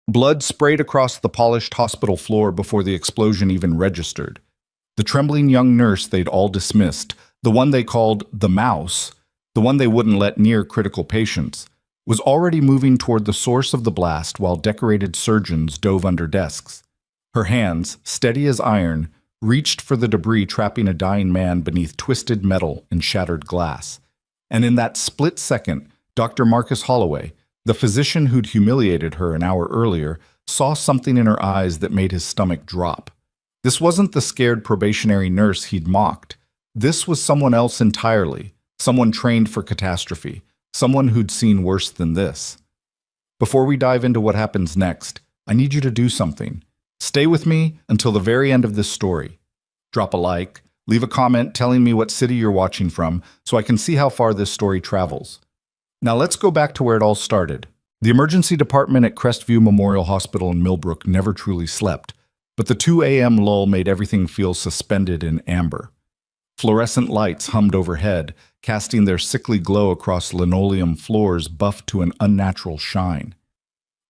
Blood sprayed across the polished hospital floor before the explosion even registered. The trembling young nurse they'd all dismissed, the one they called the mouse, the one they wouldn't let near critical patients, was already moving toward the source of the blast while decorated surgeons dove under desks. Her hands, steady as iron, reached for the debris trapping a dying man beneath twisted metal and shattered glass. And in that split second, Dr. Marcus Holloway, the physician who'd humiliated her an hour earlier, saw something in her eyes that made his stomach drop. This wasn't the scared probationary nurse he'd mocked. This was someone else entirely, someone trained for catastrophe, someone who'd seen worse than this. Before we dive into what happens next, I need you to do something. Stay with me until the very end of this story. Drop a like, leave a comment telling me what city you're watching from so I can see how far this story travels. Now let's go back to where it all started. The emergency department at Crestview Memorial Hospital in Millbrook never truly slept, but the 2 a.m. lull made everything feel suspended in amber. Fluorescent lights hummed overhead, casting their sickly glow across linoleum floors buffed to an unnatural shine.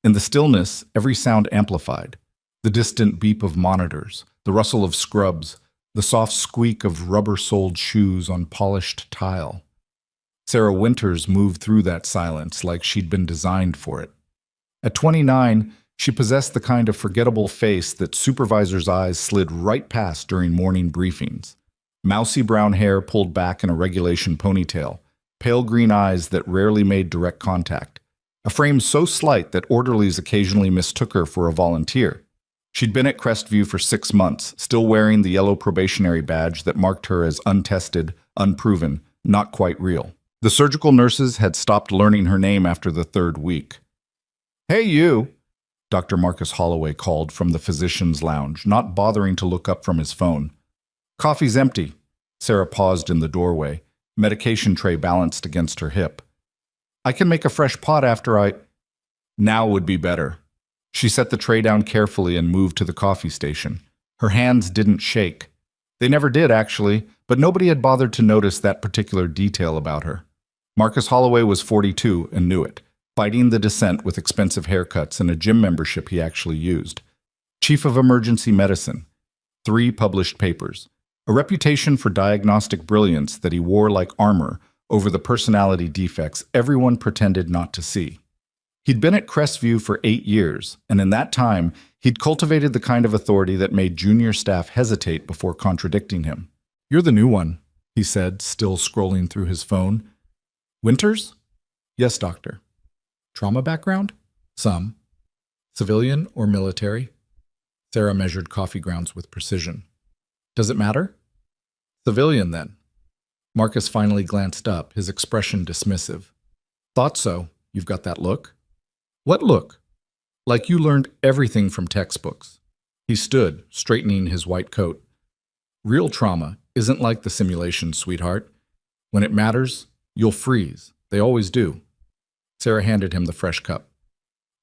In the stillness, every sound amplified. The distant beep of monitors, the rustle of scrubs, the soft squeak of rubber-soled shoes on polished tile. Sarah Winters moved through that silence like she'd been designed for it. At 29, she possessed the kind of forgettable face that supervisors' eyes slid right past during morning briefings. Mousy brown hair pulled back in a regulation ponytail, pale green eyes that rarely made direct contact, a frame so slight that orderlies occasionally mistook her for a volunteer. She'd been at Crestview for 6 months, still wearing the yellow probationary badge that marked her as untested, unproven, not quite real. The surgical nurses had stopped learning her name after the 3rd week. "Hey, you!" Dr. Marcus Holloway called from the physician's lounge, not bothering to look up from his phone. "Coffee's empty." Sarah paused in the doorway, medication tray balanced against her hip. "I can make a fresh pot after I—" "Now would be better." She set the tray down carefully and moved to the coffee station. Her hands didn't shake. They never did, actually, but nobody had bothered to notice that particular detail about her. Marcus Holloway was 42 and knew it, fighting the descent with expensive haircuts and a gym membership he actually used. Chief of Emergency Medicine. 3 published papers. A reputation for diagnostic brilliance that he wore like armor over the personality defects everyone pretended not to see. He'd been at Crestview for 8 years, and in that time, he'd cultivated the kind of authority that made junior staff hesitate before contradicting him. "You're the new one," he said, still scrolling through his phone. "Winters?" "Yes, doctor." "Trauma background?" "Some." "Civilian or military?" Sarah measured coffee grounds with precision. "Does it matter?" "Civilian, then." Marcus finally glanced up, his expression dismissive. "Thought so. You've got that look." "What look?" "Like you learned everything from textbooks." He stood, straightening his white coat. "Real trauma isn't like the simulation, sweetheart. When it matters, you'll freeze. They always do." Sarah handed him the fresh cup.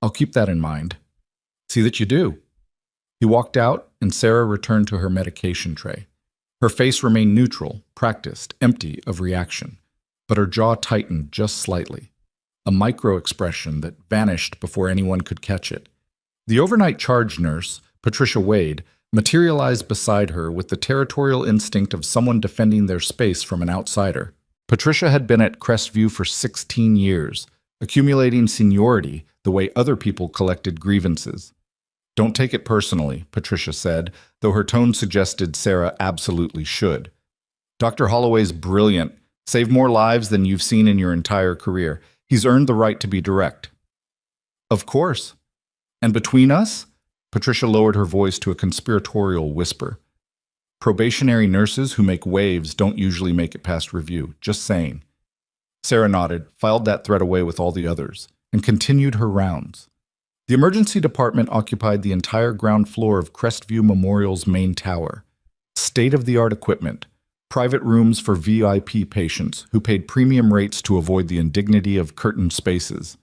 "I'll keep that in mind." "See that you do." He walked out, and Sarah returned to her medication tray. Her face remained neutral, practiced, empty of reaction, but her jaw tightened just slightly. A micro-expression that vanished before anyone could catch it. The overnight charge nurse, Patricia Wade, materialized beside her with the territorial instinct of someone defending their space from an outsider. Patricia had been at Crestview for 16 years, accumulating seniority the way other people collected grievances. "Don't take it personally," Patricia said, though her tone suggested Sarah absolutely should. "Dr. Holloway's brilliant, saved more lives than you've seen in your entire career. He's earned the right to be direct." "Of course." "And between us?" Patricia lowered her voice to a conspiratorial whisper. "Probationary nurses who make waves don't usually make it past review, just saying." Sarah nodded, filed that thread away with all the others, and continued her rounds. The emergency department occupied the entire ground floor of Crestview Memorial's main tower. State-of-the-art equipment, private rooms for VIP patients who paid premium rates to avoid the indignity of curtained spaces,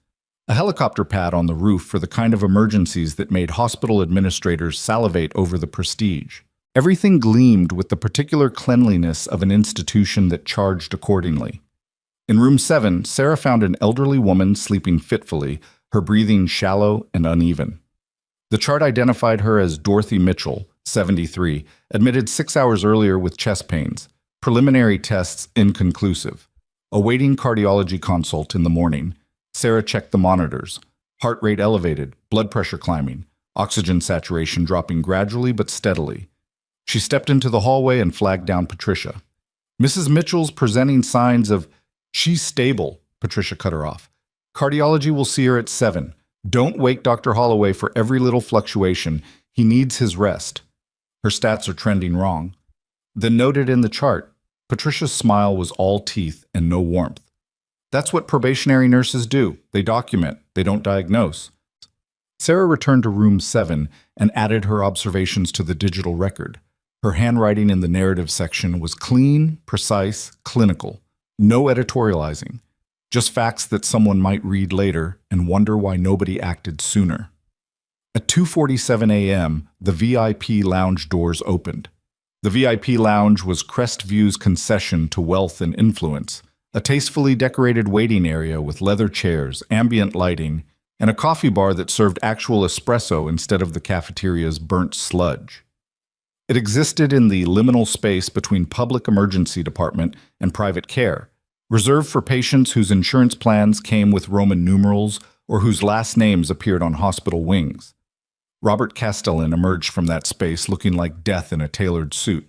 a helicopter pad on the roof for the kind of emergencies that made hospital administrators salivate over the prestige. Everything gleamed with the particular cleanliness of an institution that charged accordingly. In room 7, Sarah found an elderly woman sleeping fitfully, her breathing shallow and uneven. The chart identified her as Dorothy Mitchell, 73, admitted 6 hours earlier with chest pains. Preliminary tests inconclusive. Awaiting cardiology consult in the morning. Sarah checked the monitors. Heart rate elevated, blood pressure climbing, oxygen saturation dropping gradually but steadily. She stepped into the hallway and flagged down Patricia. Mrs. Mitchell's presenting signs of, "She's stable," Patricia cut her off. "Cardiology will see her at 7. Don't wake Dr. Holloway for every little fluctuation. He needs his rest." Her stats are trending wrong. Then noted in the chart, Patricia's smile was all teeth and no warmth. That's what probationary nurses do. They document, they don't diagnose. Sarah returned to room 7 and added her observations to the digital record. Her handwriting in the narrative section was clean, precise, clinical. No editorializing. Just facts that someone might read later and wonder why nobody acted sooner. At 2:47 a.m., the VIP lounge doors opened. The VIP lounge was Crestview's concession to wealth and influence, a tastefully decorated waiting area with leather chairs, ambient lighting, and a coffee bar that served actual espresso instead of the cafeteria's burnt sludge. It existed in the liminal space between public emergency department and private care, reserved for patients whose insurance plans came with Roman numerals or whose last names appeared on hospital wings. Robert Castellan emerged from that space looking like death in a tailored suit.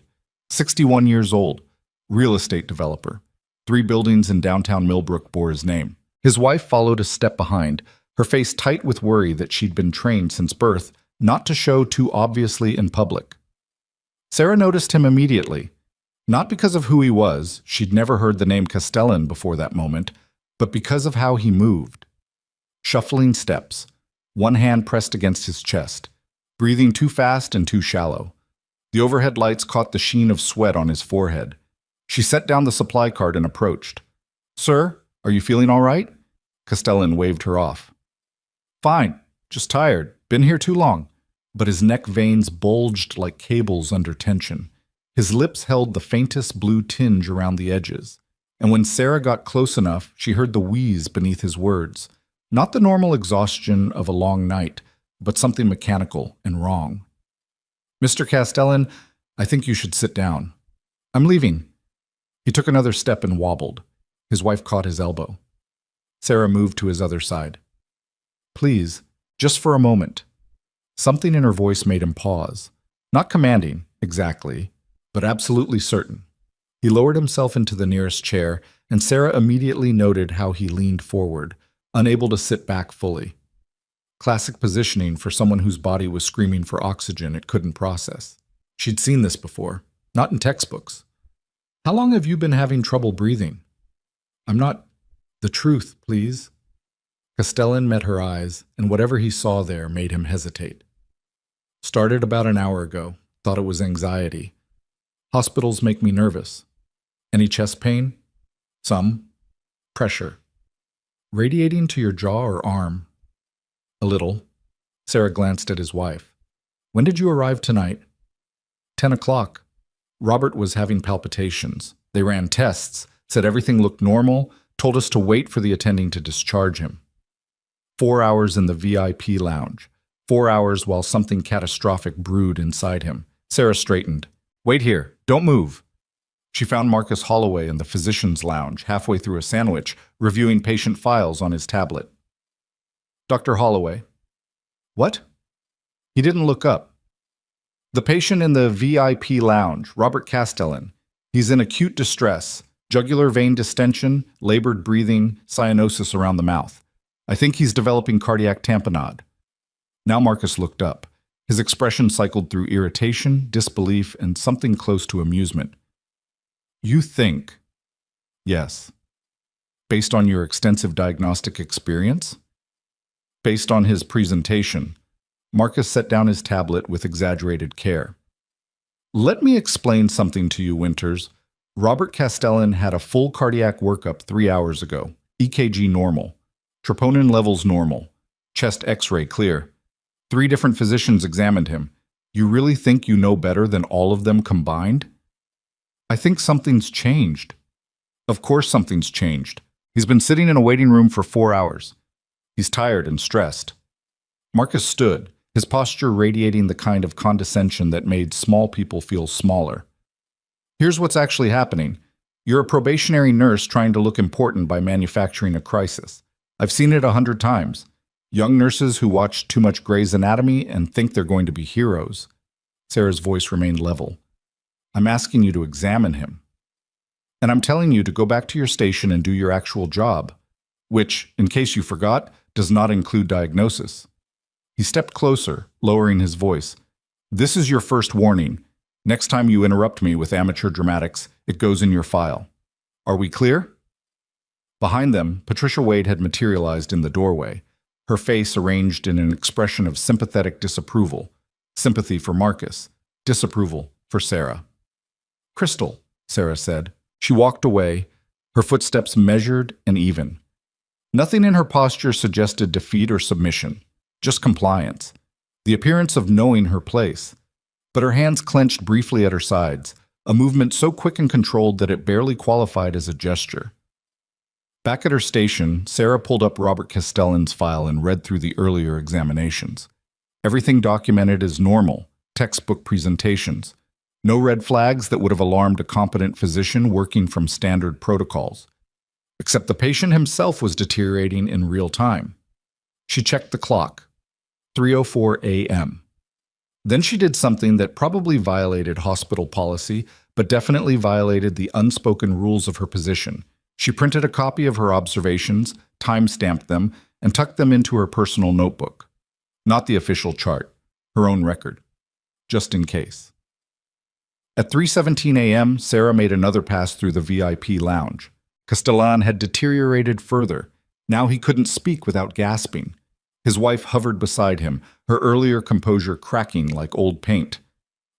61 years old, real estate developer. 3 buildings in downtown Millbrook bore his name. His wife followed a step behind, her face tight with worry that she'd been trained since birth not to show too obviously in public. Sarah noticed him immediately, not because of who he was, she'd never heard the name Castellan before that moment, but because of how he moved. Shuffling steps, one hand pressed against his chest, breathing too fast and too shallow. The overhead lights caught the sheen of sweat on his forehead. She set down the supply cart and approached. "Sir, are you feeling all right?" Castellan waved her off. "Fine, just tired, been here too long." But his neck veins bulged like cables under tension. His lips held the faintest blue tinge around the edges. And when Sarah got close enough, she heard the wheeze beneath his words. Not the normal exhaustion of a long night, but something mechanical and wrong. "Mr. Castellan, I think you should sit down." "I'm leaving." He took another step and wobbled. His wife caught his elbow. Sarah moved to his other side. "Please, just for a moment." Something in her voice made him pause. Not commanding, exactly, but absolutely certain. He lowered himself into the nearest chair, and Sarah immediately noted how he leaned forward, unable to sit back fully. Classic positioning for someone whose body was screaming for oxygen it couldn't process. She'd seen this before, not in textbooks. "How long have you been having trouble breathing?" "I'm not—" "The truth, please." Castellan met her eyes, and whatever he saw there made him hesitate. "Started about an hour ago. Thought it was anxiety. Hospitals make me nervous. Any chest pain?" "Some. Pressure." "Radiating to your jaw or arm?" "A little." Sarah glanced at his wife. "When did you arrive tonight?" 10 o'clock. Robert was having palpitations. They ran tests, said everything looked normal, told us to wait for the attending to discharge him. 4 hours in the VIP lounge. 4 hours while something catastrophic brewed inside him. Sarah straightened. "Wait here. Don't move." She found Marcus Holloway in the physician's lounge, halfway through a sandwich, reviewing patient files on his tablet. "Dr. Holloway." "What?" He didn't look up. "The patient in the VIP lounge, Robert Castellan. He's in acute distress, jugular vein distension, labored breathing, cyanosis around the mouth. I think he's developing cardiac tamponade." Now Marcus looked up. His expression cycled through irritation, disbelief, and something close to amusement. "You think?" "Yes." "Based on your extensive diagnostic experience?" Based on his presentation. Marcus set down his tablet with exaggerated care. "Let me explain something to you, Winters. Robert Castellan had a full cardiac workup 3 hours ago. EKG normal. Troponin levels normal. Chest X-ray clear. 3 different physicians examined him. You really think you know better than all of them combined?" "I think something's changed." "Of course something's changed. He's been sitting in a waiting room for 4 hours. He's tired and stressed." Marcus stood, his posture radiating the kind of condescension that made small people feel smaller. Here's what's actually happening. You're a probationary nurse trying to look important by manufacturing a crisis. I've seen it 100 times. Young nurses who watch too much Grey's Anatomy and think they're going to be heroes. Sarah's voice remained level. I'm asking you to examine him. And I'm telling you to go back to your station and do your actual job, which, in case you forgot, does not include diagnosis. He stepped closer, lowering his voice. This is your first warning. Next time you interrupt me with amateur dramatics, it goes in your file. Are we clear? Behind them, Patricia Wade had materialized in the doorway, her face arranged in an expression of sympathetic disapproval. Sympathy for Marcus, disapproval for Sarah. Crystal, Sarah said. She walked away, her footsteps measured and even. Nothing in her posture suggested defeat or submission, just compliance, the appearance of knowing her place. But her hands clenched briefly at her sides, a movement so quick and controlled that it barely qualified as a gesture. Back at her station, Sarah pulled up Robert Castellan's file and read through the earlier examinations. Everything documented as normal, textbook presentations. No red flags that would have alarmed a competent physician working from standard protocols. Except the patient himself was deteriorating in real time. She checked the clock. 3:04 a.m. Then she did something that probably violated hospital policy, but definitely violated the unspoken rules of her position. She printed a copy of her observations, time-stamped them, and tucked them into her personal notebook. Not the official chart, her own record. Just in case. At 3:17 a.m., Sarah made another pass through the VIP lounge. Castellan had deteriorated further. Now he couldn't speak without gasping. His wife hovered beside him, her earlier composure cracking like old paint.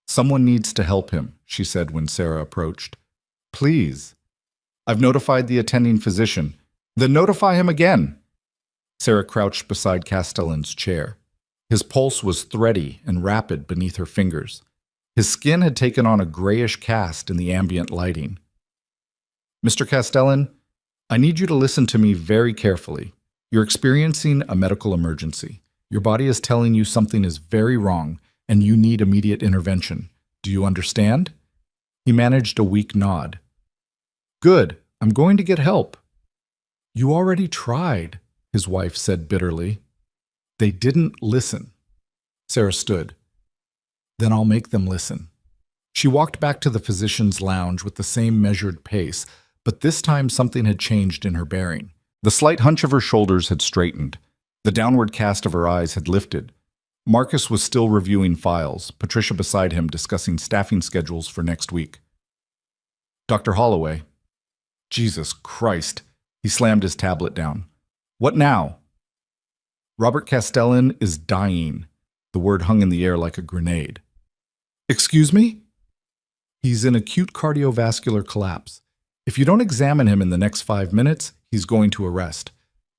Someone needs to help him, she said when Sarah approached. Please. I've notified the attending physician. Then notify him again. Sarah crouched beside Castellan's chair. His pulse was thready and rapid beneath her fingers. His skin had taken on a grayish cast in the ambient lighting. Mr. Castellan, I need you to listen to me very carefully. You're experiencing a medical emergency. Your body is telling you something is very wrong, and you need immediate intervention. Do you understand? He managed a weak nod. Good, I'm going to get help. You already tried, his wife said bitterly. They didn't listen. Sarah stood. Then I'll make them listen. She walked back to the physician's lounge with the same measured pace, but this time something had changed in her bearing. The slight hunch of her shoulders had straightened. The downward cast of her eyes had lifted. Marcus was still reviewing files, Patricia beside him discussing staffing schedules for next week. Dr. Holloway. Jesus Christ. He slammed his tablet down. What now? Robert Castellan is dying. The word hung in the air like a grenade. Excuse me? He's in acute cardiovascular collapse. If you don't examine him in the next 5 minutes, he's going to arrest.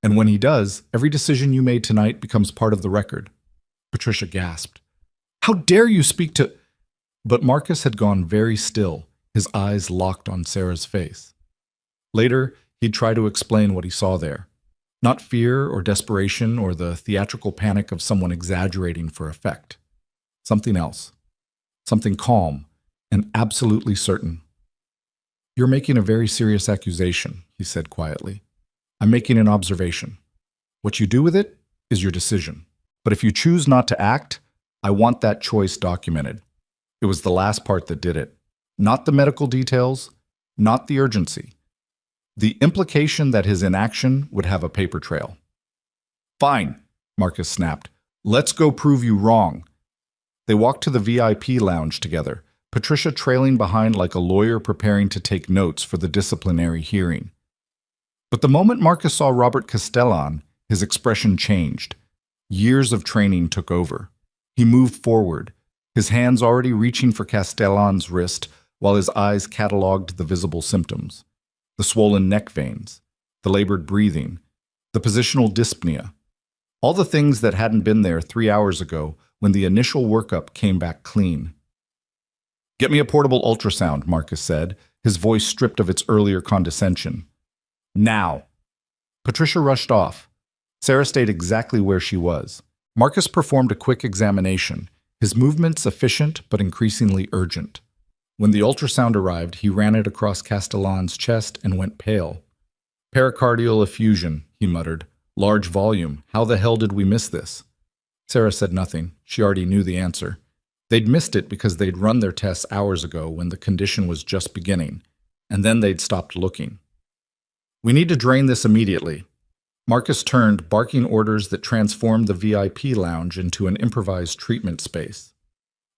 And when he does, every decision you made tonight becomes part of the record. Patricia gasped. How dare you speak to... But Marcus had gone very still, his eyes locked on Sarah's face. Later, he'd try to explain what he saw there. Not fear or desperation or the theatrical panic of someone exaggerating for effect. Something else. Something calm and absolutely certain. You're making a very serious accusation, he said quietly. I'm making an observation. What you do with it is your decision. But if you choose not to act, I want that choice documented. It was the last part that did it. Not the medical details, not the urgency. The implication that his inaction would have a paper trail. Fine, Marcus snapped. Let's go prove you wrong. They walked to the VIP lounge together, Patricia trailing behind like a lawyer preparing to take notes for the disciplinary hearing. But the moment Marcus saw Robert Castellan, his expression changed. Years of training took over. He moved forward, his hands already reaching for Castellan's wrist while his eyes catalogued the visible symptoms. The swollen neck veins, the labored breathing, the positional dyspnea. All the things that hadn't been there 3 hours ago when the initial workup came back clean. Get me a portable ultrasound, Marcus said, his voice stripped of its earlier condescension. Now. Patricia rushed off. Sarah stayed exactly where she was. Marcus performed a quick examination, his movements efficient but increasingly urgent. When the ultrasound arrived, he ran it across Castellan's chest and went pale. "Pericardial effusion," he muttered. "Large volume. How the hell did we miss this?" Sarah said nothing. She already knew the answer. They'd missed it because they'd run their tests hours ago when the condition was just beginning, and then they'd stopped looking. "We need to drain this immediately." Marcus turned, barking orders that transformed the VIP lounge into an improvised treatment space.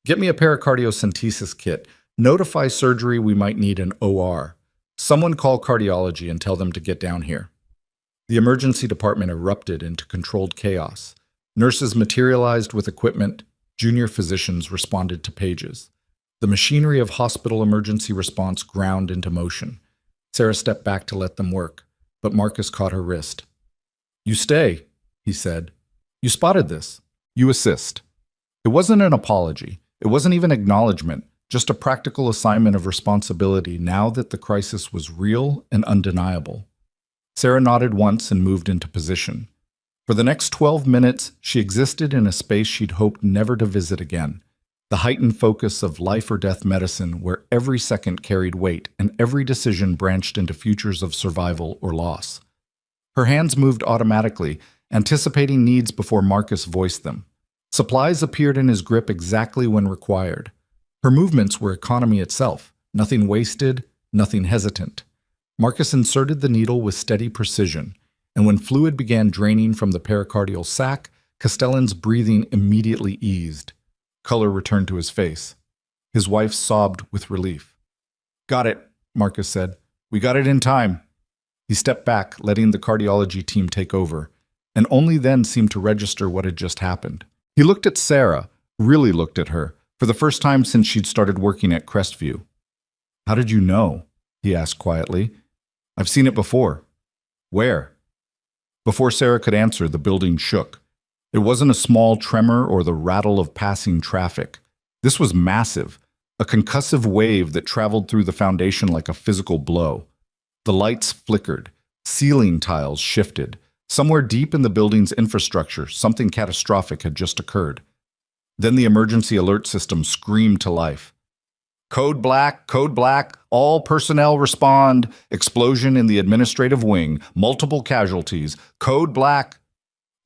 "Get me a pericardiocentesis kit. Notify surgery we might need an OR. Someone call cardiology and tell them to get down here." The emergency department erupted into controlled chaos. Nurses materialized with equipment. Junior physicians responded to pages. The machinery of hospital emergency response ground into motion. Sarah stepped back to let them work, but Marcus caught her wrist. "You stay," he said. "You spotted this. You assist." It wasn't an apology. It wasn't even acknowledgement, just a practical assignment of responsibility now that the crisis was real and undeniable. Sarah nodded once and moved into position. For the next 12 minutes, she existed in a space she'd hoped never to visit again. The heightened focus of life or death medicine where every second carried weight and every decision branched into futures of survival or loss. Her hands moved automatically, anticipating needs before Marcus voiced them. Supplies appeared in his grip exactly when required. Her movements were economy itself, nothing wasted, nothing hesitant. Marcus inserted the needle with steady precision, and when fluid began draining from the pericardial sac, Castellan's breathing immediately eased. Color returned to his face. His wife sobbed with relief. "Got it," Marcus said. "We got it in time." He stepped back, letting the cardiology team take over, and only then seemed to register what had just happened. He looked at Sarah, really looked at her, for the first time since she'd started working at Crestview. "How did you know?" he asked quietly. "I've seen it before." "Where?" Before Sarah could answer, the building shook. It wasn't a small tremor or the rattle of passing traffic. This was massive, a concussive wave that traveled through the foundation like a physical blow. The lights flickered, ceiling tiles shifted. Somewhere deep in the building's infrastructure, something catastrophic had just occurred. Then the emergency alert system screamed to life. Code black, all personnel respond. Explosion in the administrative wing, multiple casualties. Code black.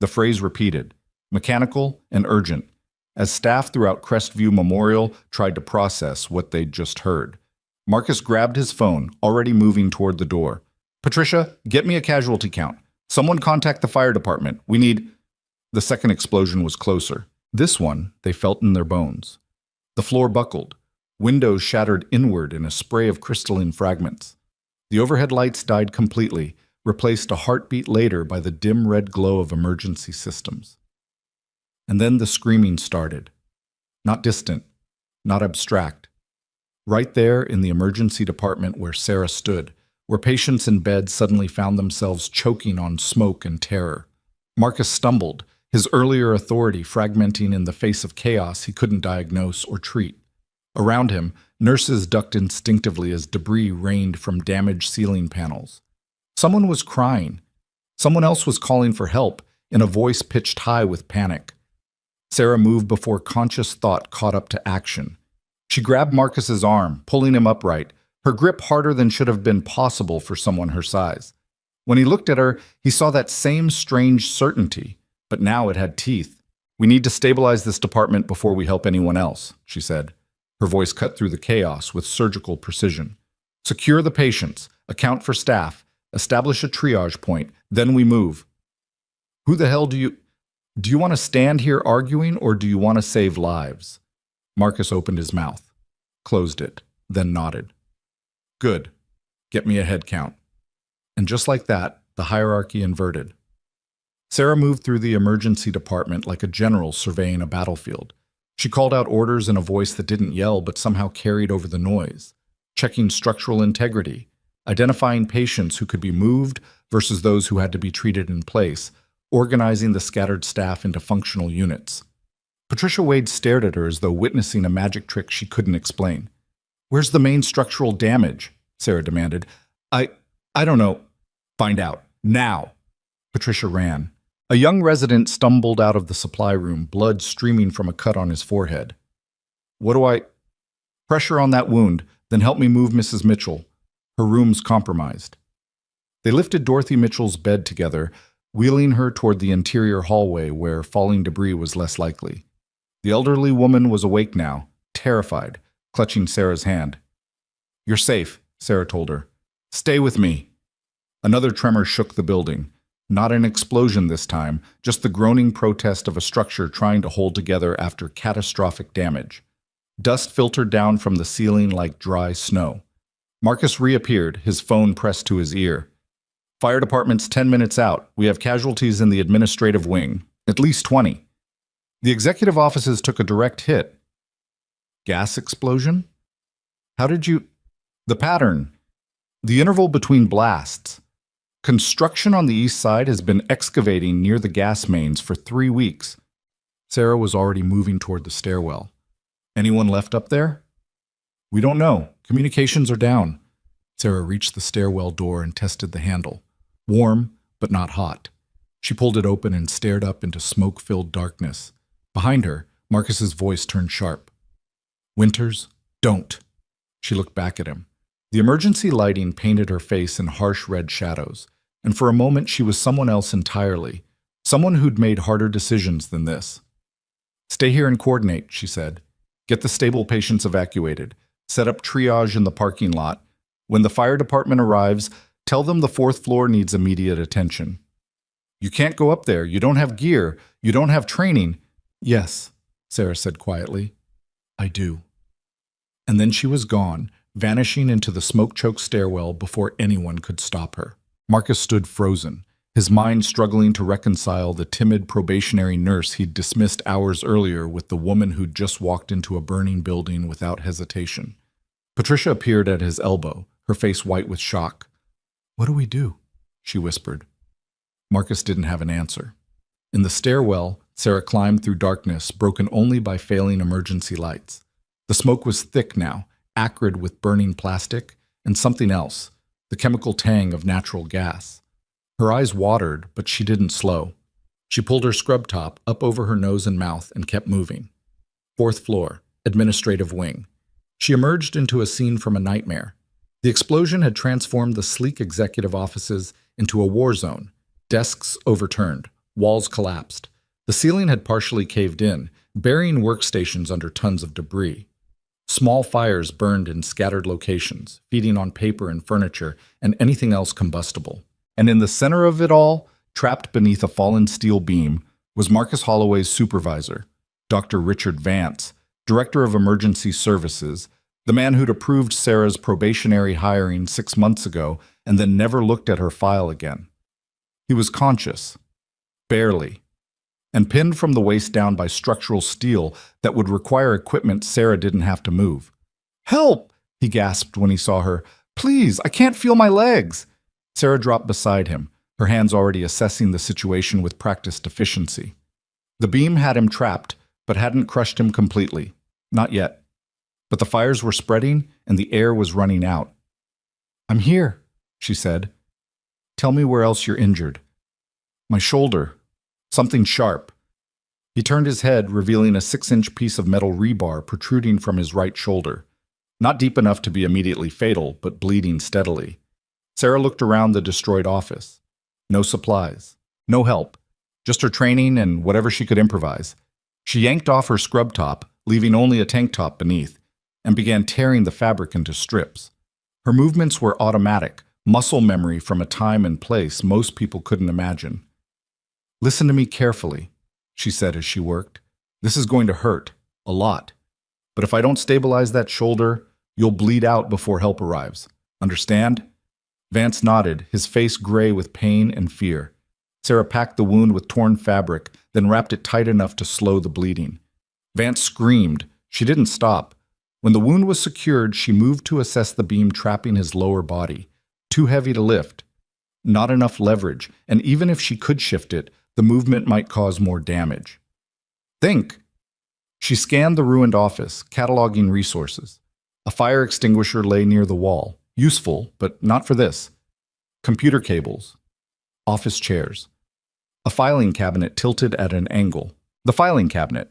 The phrase repeated, mechanical and urgent, as staff throughout Crestview Memorial tried to process what they'd just heard. Marcus grabbed his phone, already moving toward the door. "Patricia, get me a casualty count. Someone contact the fire department. We need..." The second explosion was closer. This one they felt in their bones. The floor buckled. Windows shattered inward in a spray of crystalline fragments. The overhead lights died completely, replaced a heartbeat later by the dim red glow of emergency systems. And then the screaming started. Not distant, not abstract. Right there in the emergency department where Sarah stood, where patients in bed suddenly found themselves choking on smoke and terror. Marcus stumbled, his earlier authority fragmenting in the face of chaos he couldn't diagnose or treat. Around him, nurses ducked instinctively as debris rained from damaged ceiling panels. Someone was crying. Someone else was calling for help in a voice pitched high with panic. Sarah moved before conscious thought caught up to action. She grabbed Marcus's arm, pulling him upright, her grip harder than should have been possible for someone her size. When he looked at her, he saw that same strange certainty, but now it had teeth. "We need to stabilize this department before we help anyone else," she said. Her voice cut through the chaos with surgical precision. "Secure the patients, account for staff, establish a triage point, then we move." "Who the hell do you want to stand here arguing, or do you want to save lives?" Marcus opened his mouth, closed it, then nodded. "Good. Get me a head count." And just like that, the hierarchy inverted. Sarah moved through the emergency department like a general surveying a battlefield. She called out orders in a voice that didn't yell but somehow carried over the noise, checking structural integrity, identifying patients who could be moved versus those who had to be treated in place, organizing the scattered staff into functional units. Patricia Wade stared at her as though witnessing a magic trick she couldn't explain. "Where's the main structural damage?" Sarah demanded. I don't know." "Find out. Now." Patricia ran. A young resident stumbled out of the supply room, blood streaming from a cut on his forehead. What do I... Pressure on that wound, then help me move Mrs. Mitchell. Her room's compromised. They lifted Dorothy Mitchell's bed together, wheeling her toward the interior hallway where falling debris was less likely. The elderly woman was awake now, terrified, clutching Sarah's hand. You're safe, Sarah told her. Stay with me. Another tremor shook the building. Not an explosion this time, just the groaning protest of a structure trying to hold together after catastrophic damage. Dust filtered down from the ceiling like dry snow. Marcus reappeared, his phone pressed to his ear. Fire department's 10 minutes out. We have casualties in the administrative wing. At least 20. The executive offices took a direct hit. Gas explosion? How did you... The pattern. The interval between blasts. Construction on the east side has been excavating near the gas mains for 3 weeks. Sarah was already moving toward the stairwell. Anyone left up there? We don't know. Communications are down. Sarah reached the stairwell door and tested the handle. Warm, but not hot. She pulled it open and stared up into smoke-filled darkness. Behind her, Marcus's voice turned sharp. Winters, don't. She looked back at him. The emergency lighting painted her face in harsh red shadows, and for a moment she was someone else entirely, someone who'd made harder decisions than this. Stay here and coordinate, she said. Get the stable patients evacuated. Set up triage in the parking lot. When the fire department arrives, tell them the 4th floor needs immediate attention. You can't go up there. You don't have gear. You don't have training. Yes, Sarah said quietly. I do. And then she was gone, vanishing into the smoke-choked stairwell before anyone could stop her. Marcus stood frozen, his mind struggling to reconcile the timid probationary nurse he'd dismissed hours earlier with the woman who'd just walked into a burning building without hesitation. Patricia appeared at his elbow, her face white with shock. What do we do? She whispered. Marcus didn't have an answer. In the stairwell, Sarah climbed through darkness, broken only by failing emergency lights. The smoke was thick now, acrid with burning plastic, and something else, the chemical tang of natural gas. Her eyes watered, but she didn't slow. She pulled her scrub top up over her nose and mouth and kept moving. 4th floor, administrative wing. She emerged into a scene from a nightmare. The explosion had transformed the sleek executive offices into a war zone. Desks overturned, walls collapsed. The ceiling had partially caved in, burying workstations under tons of debris. Small fires burned in scattered locations, feeding on paper and furniture and anything else combustible. And in the center of it all, trapped beneath a fallen steel beam, was Marcus Holloway's supervisor, Dr. Richard Vance, Director of Emergency Services, the man who'd approved Sarah's probationary hiring 6 months ago and then never looked at her file again. He was conscious, barely, and pinned from the waist down by structural steel that would require equipment Sarah didn't have to move. Help! He gasped when he saw her. Please, I can't feel my legs. Sarah dropped beside him, her hands already assessing the situation with practiced efficiency. The beam had him trapped, but hadn't crushed him completely. Not yet. But the fires were spreading, and the air was running out. I'm here, she said. Tell me where else you're injured. My shoulder. Something sharp. He turned his head, revealing a 6-inch piece of metal rebar protruding from his right shoulder. Not deep enough to be immediately fatal, but bleeding steadily. Sarah looked around the destroyed office. No supplies. No help. Just her training and whatever she could improvise. She yanked off her scrub top, leaving only a tank top beneath, and began tearing the fabric into strips. Her movements were automatic, muscle memory from a time and place most people couldn't imagine. Listen to me carefully, she said as she worked. This is going to hurt, a lot. But if I don't stabilize that shoulder, you'll bleed out before help arrives. Understand? Vance nodded, his face gray with pain and fear. Sarah packed the wound with torn fabric, then wrapped it tight enough to slow the bleeding. Vance screamed. She didn't stop. When the wound was secured, she moved to assess the beam trapping his lower body. Too heavy to lift. Not enough leverage, and even if she could shift it, the movement might cause more damage. Think! She scanned the ruined office, cataloging resources. A fire extinguisher lay near the wall. Useful, but not for this. Computer cables. Office chairs. A filing cabinet tilted at an angle. The filing cabinet.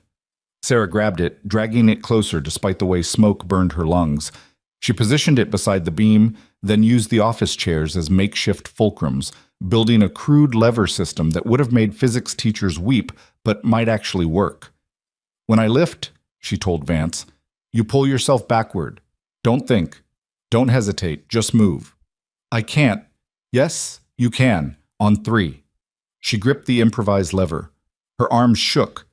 Sarah grabbed it, dragging it closer despite the way smoke burned her lungs. She positioned it beside the beam, then used the office chairs as makeshift fulcrums, building a crude lever system that would have made physics teachers weep but might actually work. "When I lift," she told Vance, "you pull yourself backward. Don't think. Don't hesitate. Just move." "I can't." "Yes, you can. On 3. She gripped the improvised lever. Her arms shook,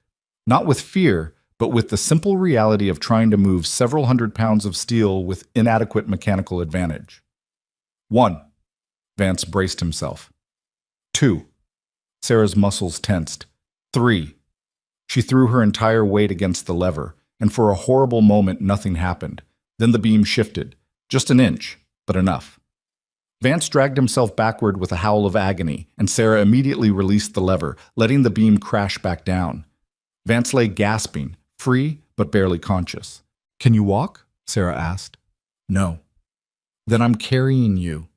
not with fear, but with the simple reality of trying to move several hundred pounds of steel with inadequate mechanical advantage. 1. Vance braced himself. 2. Sarah's muscles tensed. 3. She threw her entire weight against the lever, and for a horrible moment nothing happened. Then the beam shifted. Just an inch, but enough. Vance dragged himself backward with a howl of agony, and Sarah immediately released the lever, letting the beam crash back down. Vance lay gasping, free but barely conscious. "Can you walk?" Sarah asked. "No." "Then I'm carrying you."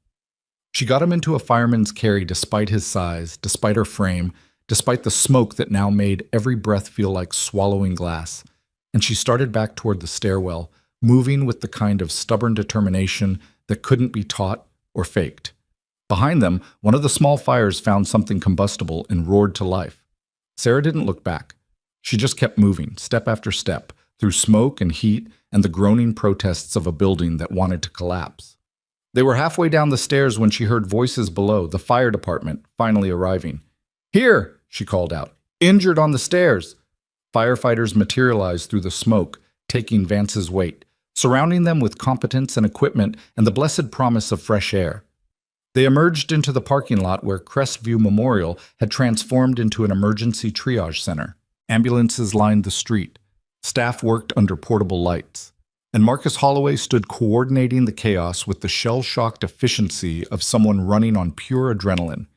She got him into a fireman's carry despite his size, despite her frame, despite the smoke that now made every breath feel like swallowing glass, and she started back toward the stairwell, moving with the kind of stubborn determination that couldn't be taught or faked. Behind them, one of the small fires found something combustible and roared to life. Sarah didn't look back. She just kept moving, step after step, through smoke and heat and the groaning protests of a building that wanted to collapse. They were halfway down the stairs when she heard voices below, the fire department finally arriving. "Here!" she called out. "Injured on the stairs!" Firefighters materialized through the smoke, taking Vance's weight, surrounding them with competence and equipment and the blessed promise of fresh air. They emerged into the parking lot where Crestview Memorial had transformed into an emergency triage center. Ambulances lined the street. Staff worked under portable lights. And Marcus Holloway stood coordinating the chaos with the shell-shocked efficiency of someone running on pure adrenaline.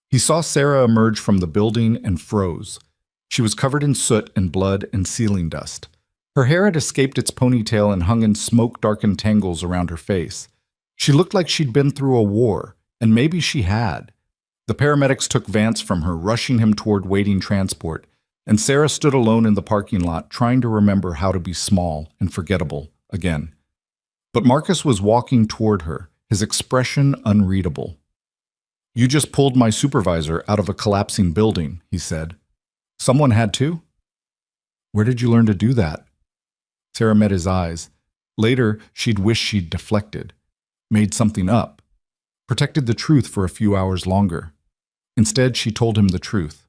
He saw Sarah emerge from the building and froze. She was covered in soot and blood and ceiling dust. Her hair had escaped its ponytail and hung in smoke-darkened tangles around her face. She looked like she'd been through a war, and maybe she had. The paramedics took Vance from her, rushing him toward waiting transport, and Sarah stood alone in the parking lot, trying to remember how to be small and forgettable again. But Marcus was walking toward her, his expression unreadable. "You just pulled my supervisor out of a collapsing building," he said. "Someone had to?" "Where did you learn to do that?" Sarah met his eyes. Later, she'd wish she'd deflected, made something up, protected the truth for a few hours longer. Instead, she told him the truth.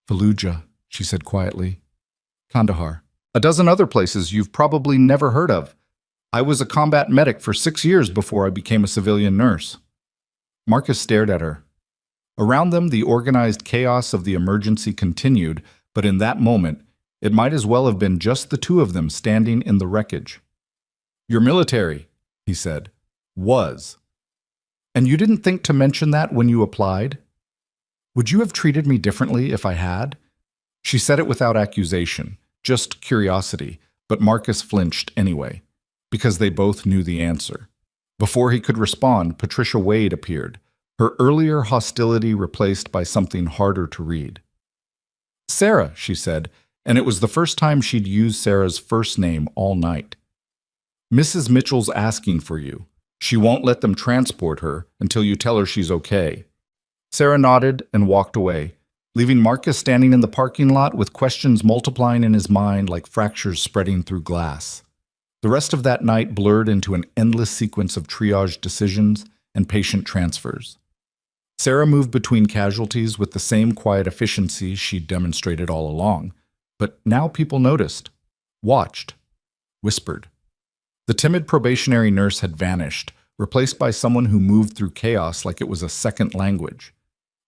"Fallujah," she said quietly. "Kandahar. A dozen other places you've probably never heard of. I was a combat medic for 6 years before I became a civilian nurse." Marcus stared at her. Around them, the organized chaos of the emergency continued, but in that moment, it might as well have been just the two of them standing in the wreckage. "You're military," he said. "Was. And you didn't think to mention that when you applied? Would you have treated me differently if I had?" She said it without accusation, just curiosity, but Marcus flinched anyway, because they both knew the answer. Before he could respond, Patricia Wade appeared, her earlier hostility replaced by something harder to read. "Sarah," she said, and it was the first time she'd used Sarah's first name all night. "Mrs. Mitchell's asking for you. She won't let them transport her until you tell her she's okay." Sarah nodded and walked away, leaving Marcus standing in the parking lot with questions multiplying in his mind like fractures spreading through glass. The rest of that night blurred into an endless sequence of triage decisions and patient transfers. Sarah moved between casualties with the same quiet efficiency she'd demonstrated all along, but now people noticed, watched, whispered. The timid probationary nurse had vanished, replaced by someone who moved through chaos like it was a second language.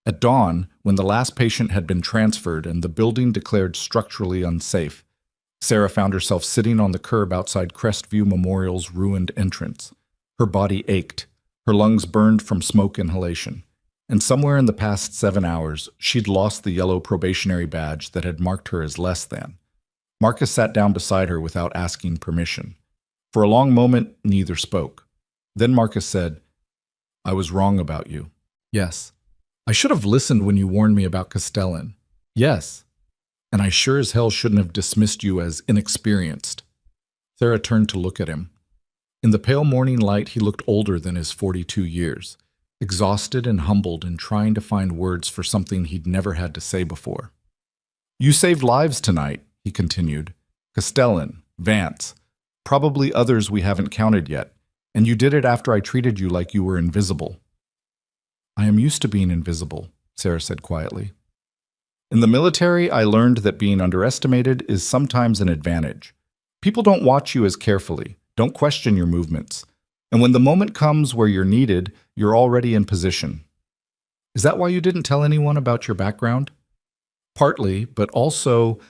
At dawn, when the last patient had been transferred and the building declared structurally unsafe, Sarah found herself sitting on the curb outside Crestview Memorial's ruined entrance. Her body ached, her lungs burned from smoke inhalation, and somewhere in the past 7 hours, she'd lost the yellow probationary badge that had marked her as less than. Marcus sat down beside her without asking permission. For a long moment, neither spoke. Then Marcus said, "I was wrong about you." "Yes, I should have listened when you warned me about Castellan. Yes, and I sure as hell shouldn't have dismissed you as inexperienced. Sarah turned to look at him. In the pale morning light, he looked older than his 42 years, exhausted and humbled and trying to find words for something he'd never had to say before. You saved lives tonight, he continued. Castellan, Vance, probably others we haven't counted yet, and you did it after I treated you like you were invisible. I am used to being invisible, Sarah said quietly. In the military, I learned that being underestimated is sometimes an advantage. People don't watch you as carefully, don't question your movements, and when the moment comes where you're needed, you're already in position. Is that why you didn't tell anyone about your background? Partly, but also,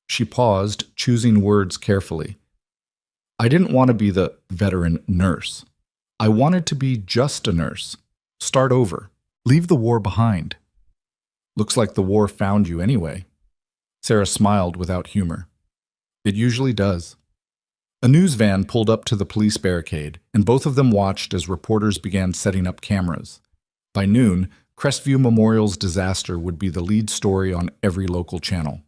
she paused, choosing words carefully. I didn't want to be the veteran nurse. I wanted to be just a nurse. Start over. Leave the war behind. Looks like the war found you anyway. Sarah smiled without humor. It usually does. A news van pulled up to the police barricade, and both of them watched as reporters began setting up cameras. By noon, Crestview Memorial's disaster would be the lead story on every local channel.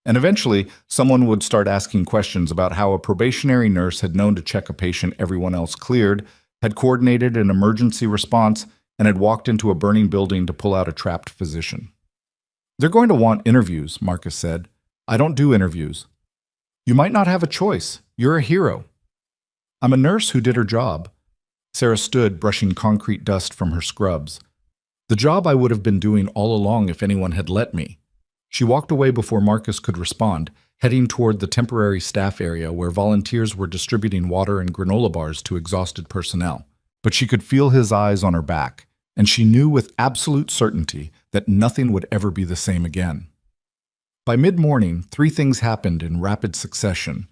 And eventually, someone would start asking questions about how a probationary nurse had known to check a patient everyone else cleared, had coordinated an emergency response, and had walked into a burning building to pull out a trapped physician. They're going to want interviews, Marcus said. I don't do interviews. You might not have a choice. You're a hero. I'm a nurse who did her job. Sarah stood, brushing concrete dust from her scrubs. The job I would have been doing all along if anyone had let me. She walked away before Marcus could respond, heading toward the temporary staff area where volunteers were distributing water and granola bars to exhausted personnel. But she could feel his eyes on her back, and she knew with absolute certainty that nothing would ever be the same again. By mid-morning, 3 things happened in rapid succession.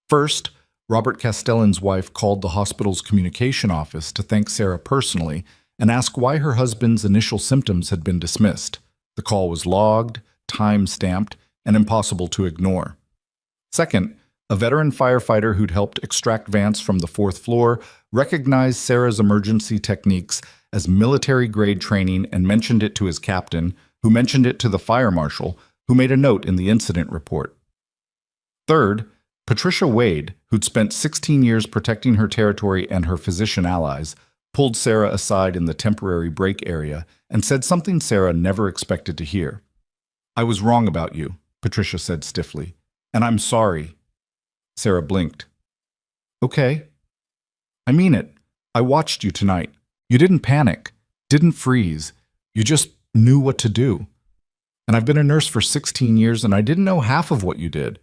First, Robert Castellan's wife called the hospital's communication office to thank Sarah personally and ask why her husband's initial symptoms had been dismissed. The call was logged, time-stamped, and impossible to ignore. Second, a veteran firefighter who'd helped extract Vance from the 4th floor recognized Sarah's emergency techniques as military-grade training and mentioned it to his captain, who mentioned it to the fire marshal, who made a note in the incident report. Third, Patricia Wade, who'd spent 16 years protecting her territory and her physician allies, pulled Sarah aside in the temporary break area and said something Sarah never expected to hear. I was wrong about you, Patricia said stiffly, and I'm sorry. Sarah blinked. Okay. I mean it. I watched you tonight. You didn't panic, didn't freeze. You just knew what to do. And I've been a nurse for 16 years and I didn't know half of what you did.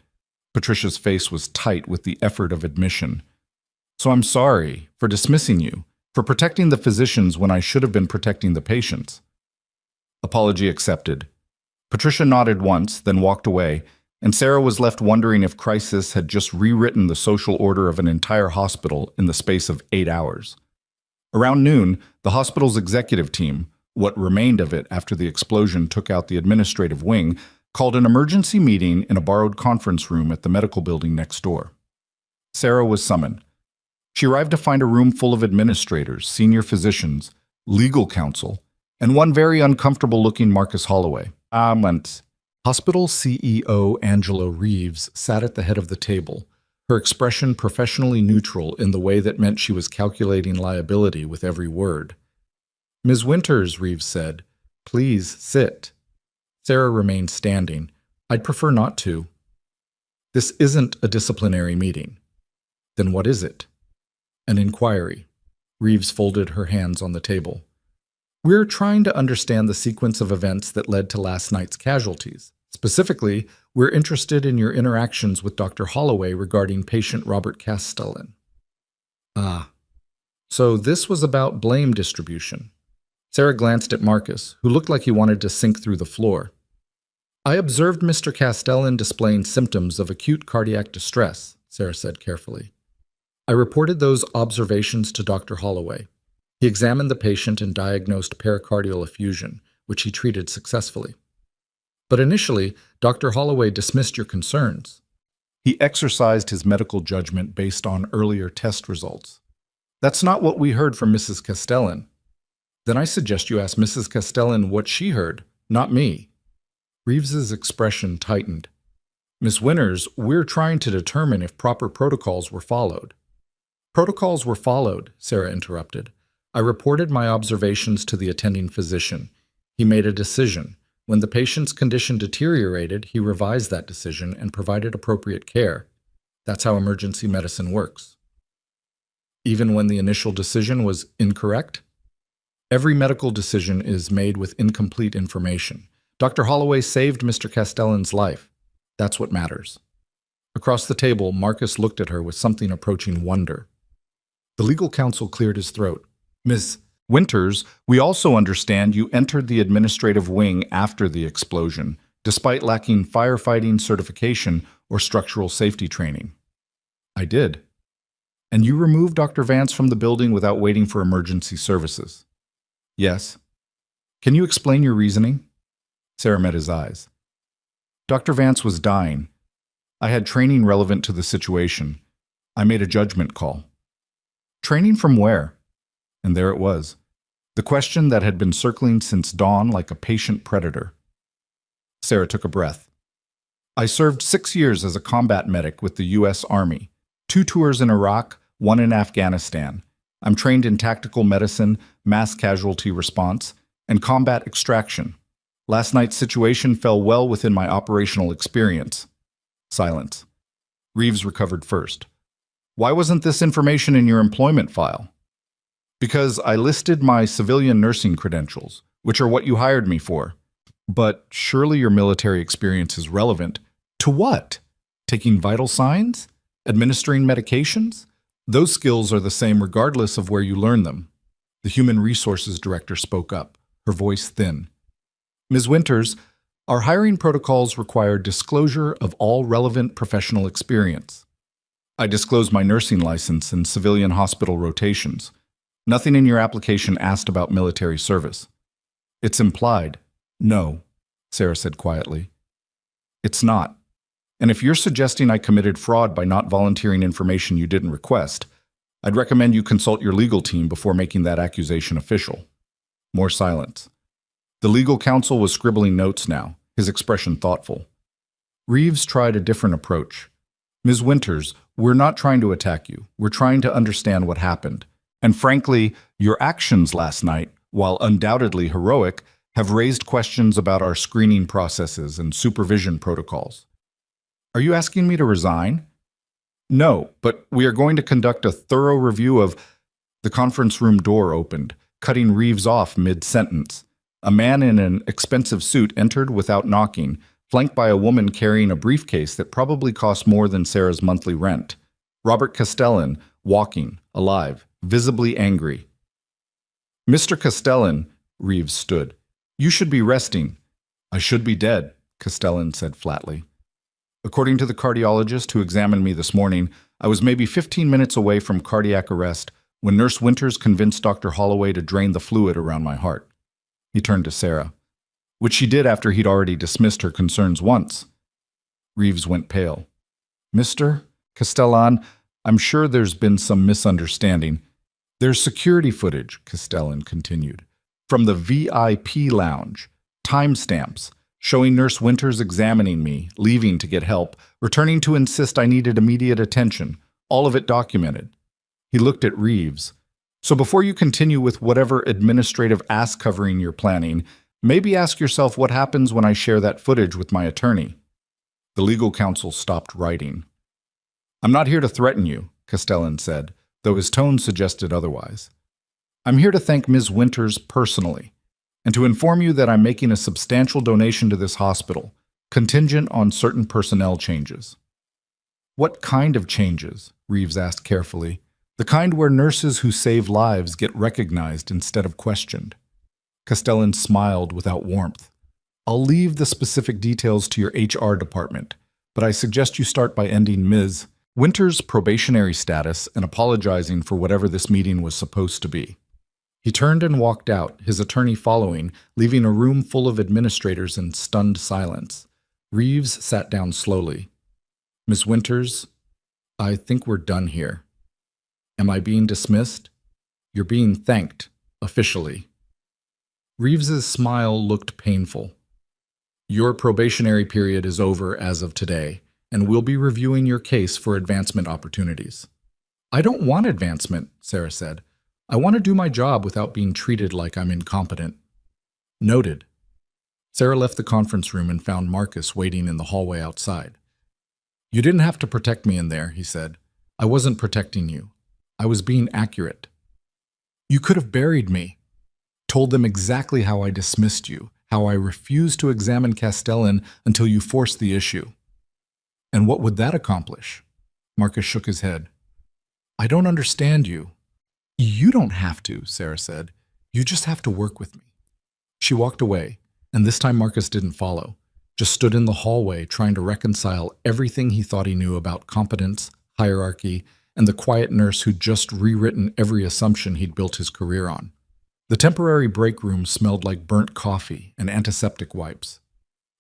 Patricia's face was tight with the effort of admission. So I'm sorry for dismissing you, for protecting the physicians when I should have been protecting the patients. Apology accepted. Patricia nodded once, then walked away, and Sarah was left wondering if crisis had just rewritten the social order of an entire hospital in the space of 8 hours. Around noon, the hospital's executive team, what remained of it after the explosion took out the administrative wing, called an emergency meeting in a borrowed conference room at the medical building next door. Sarah was summoned. She arrived to find a room full of administrators, senior physicians, legal counsel, and one very uncomfortable-looking Marcus Holloway. Hospital CEO Angela Reeves sat at the head of the table, her expression professionally neutral in the way that meant she was calculating liability with every word. Ms. Winters, Reeves said, please sit. Sarah remained standing. I'd prefer not to. This isn't a disciplinary meeting. Then what is it? An inquiry. Reeves folded her hands on the table. We're trying to understand the sequence of events that led to last night's casualties. Specifically, we're interested in your interactions with Dr. Holloway regarding patient Robert Castellan. Ah, so this was about blame distribution. Sarah glanced at Marcus, who looked like he wanted to sink through the floor. I observed Mr. Castellan displaying symptoms of acute cardiac distress, Sarah said carefully. I reported those observations to Dr. Holloway. He examined the patient and diagnosed pericardial effusion, which he treated successfully. But initially, Dr. Holloway dismissed your concerns. He exercised his medical judgment based on earlier test results. That's not what we heard from Mrs. Castellan. Then I suggest you ask Mrs. Castellan what she heard, not me. Reeves's expression tightened. Miss Winters, we're trying to determine if proper protocols were followed. Protocols were followed, Sarah interrupted. I reported my observations to the attending physician. He made a decision. When the patient's condition deteriorated, he revised that decision and provided appropriate care. That's how emergency medicine works. Even when the initial decision was incorrect? Every medical decision is made with incomplete information. Dr. Holloway saved Mr. Castellan's life. That's what matters. Across the table, Marcus looked at her with something approaching wonder. The legal counsel cleared his throat. Miss Winters, we also understand you entered the administrative wing after the explosion, despite lacking firefighting certification or structural safety training. I did. And you removed Dr. Vance from the building without waiting for emergency services. Yes. Can you explain your reasoning? Sarah met his eyes. Dr. Vance was dying. I had training relevant to the situation. I made a judgment call. Training from where? And there it was. The question that had been circling since dawn like a patient predator. Sarah took a breath. I served 6 years as a combat medic with the U.S. Army. 2 tours in Iraq, 1 in Afghanistan. I'm trained in tactical medicine, mass casualty response, and combat extraction. Last night's situation fell well within my operational experience. Silence. Reeves recovered first. Why wasn't this information in your employment file? Because I listed my civilian nursing credentials, which are what you hired me for. But surely your military experience is relevant. To what? Taking vital signs? Administering medications? Those skills are the same regardless of where you learn them. The Human Resources Director spoke up, her voice thin. Ms. Winters, our hiring protocols require disclosure of all relevant professional experience. I disclosed my nursing license and civilian hospital rotations. Nothing in your application asked about military service. It's implied. No, Sarah said quietly. It's not. And if you're suggesting I committed fraud by not volunteering information you didn't request, I'd recommend you consult your legal team before making that accusation official. More silence. The legal counsel was scribbling notes now, his expression thoughtful. Reeves tried a different approach. Ms. Winters, we're not trying to attack you. We're trying to understand what happened. And frankly, your actions last night, while undoubtedly heroic, have raised questions about our screening processes and supervision protocols. Are you asking me to resign? No, but we are going to conduct a thorough review of... The conference room door opened, cutting Reeves off mid-sentence. A man in an expensive suit entered without knocking, flanked by a woman carrying a briefcase that probably cost more than Sarah's monthly rent. Robert Castellan, walking, alive, visibly angry. Mr. Castellan, Reeves stood. You should be resting. I should be dead, Castellan said flatly. According to the cardiologist who examined me this morning, I was maybe 15 minutes away from cardiac arrest when Nurse Winters convinced Dr. Holloway to drain the fluid around my heart. He turned to Sarah, which she did after he'd already dismissed her concerns once. Reeves went pale. Mr. Castellan, I'm sure there's been some misunderstanding. There's security footage, Castellan continued, from the VIP lounge, timestamps, showing Nurse Winters examining me, leaving to get help, returning to insist I needed immediate attention, all of it documented. He looked at Reeves. So before you continue with whatever administrative ass covering you're planning, maybe ask yourself what happens when I share that footage with my attorney. The legal counsel stopped writing. I'm not here to threaten you, Castellan said, though his tone suggested otherwise. I'm here to thank Ms. Winters personally, and to inform you that I'm making a substantial donation to this hospital, contingent on certain personnel changes. What kind of changes? Reeves asked carefully. The kind where nurses who save lives get recognized instead of questioned. Castellan smiled without warmth. I'll leave the specific details to your HR department, but I suggest you start by ending Ms. Winters' probationary status and apologizing for whatever this meeting was supposed to be. He turned and walked out, his attorney following, leaving a room full of administrators in stunned silence. Reeves sat down slowly. Ms. Winters, I think we're done here. Am I being dismissed? You're being thanked, officially. Reeves's smile looked painful. Your probationary period is over as of today, and we'll be reviewing your case for advancement opportunities. I don't want advancement, Sarah said. I want to do my job without being treated like I'm incompetent. Noted. Sarah left the conference room and found Marcus waiting in the hallway outside. You didn't have to protect me in there, he said. I wasn't protecting you. I was being accurate. You could have buried me. Told them exactly how I dismissed you, how I refused to examine Castellan until you forced the issue. And what would that accomplish? Marcus shook his head. I don't understand you. You don't have to, Sarah said. You just have to work with me. She walked away, and this time Marcus didn't follow, just stood in the hallway trying to reconcile everything he thought he knew about competence, hierarchy, and the quiet nurse who'd just rewritten every assumption he'd built his career on. The temporary break room smelled like burnt coffee and antiseptic wipes.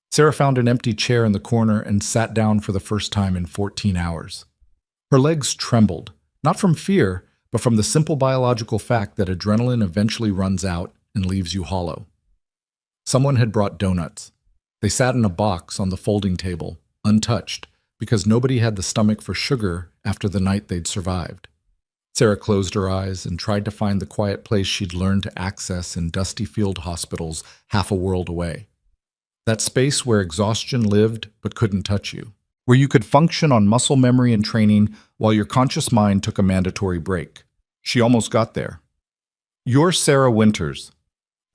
Sarah found an empty chair in the corner and sat down for the first time in 14 hours. Her legs trembled, not from fear, but from the simple biological fact that adrenaline eventually runs out and leaves you hollow. Someone had brought donuts. They sat in a box on the folding table, untouched, because nobody had the stomach for sugar after the night they'd survived. Sarah closed her eyes and tried to find the quiet place she'd learned to access in dusty field hospitals half a world away. That space where exhaustion lived but couldn't touch you, where you could function on muscle memory and training while your conscious mind took a mandatory break. She almost got there. You're Sarah Winters.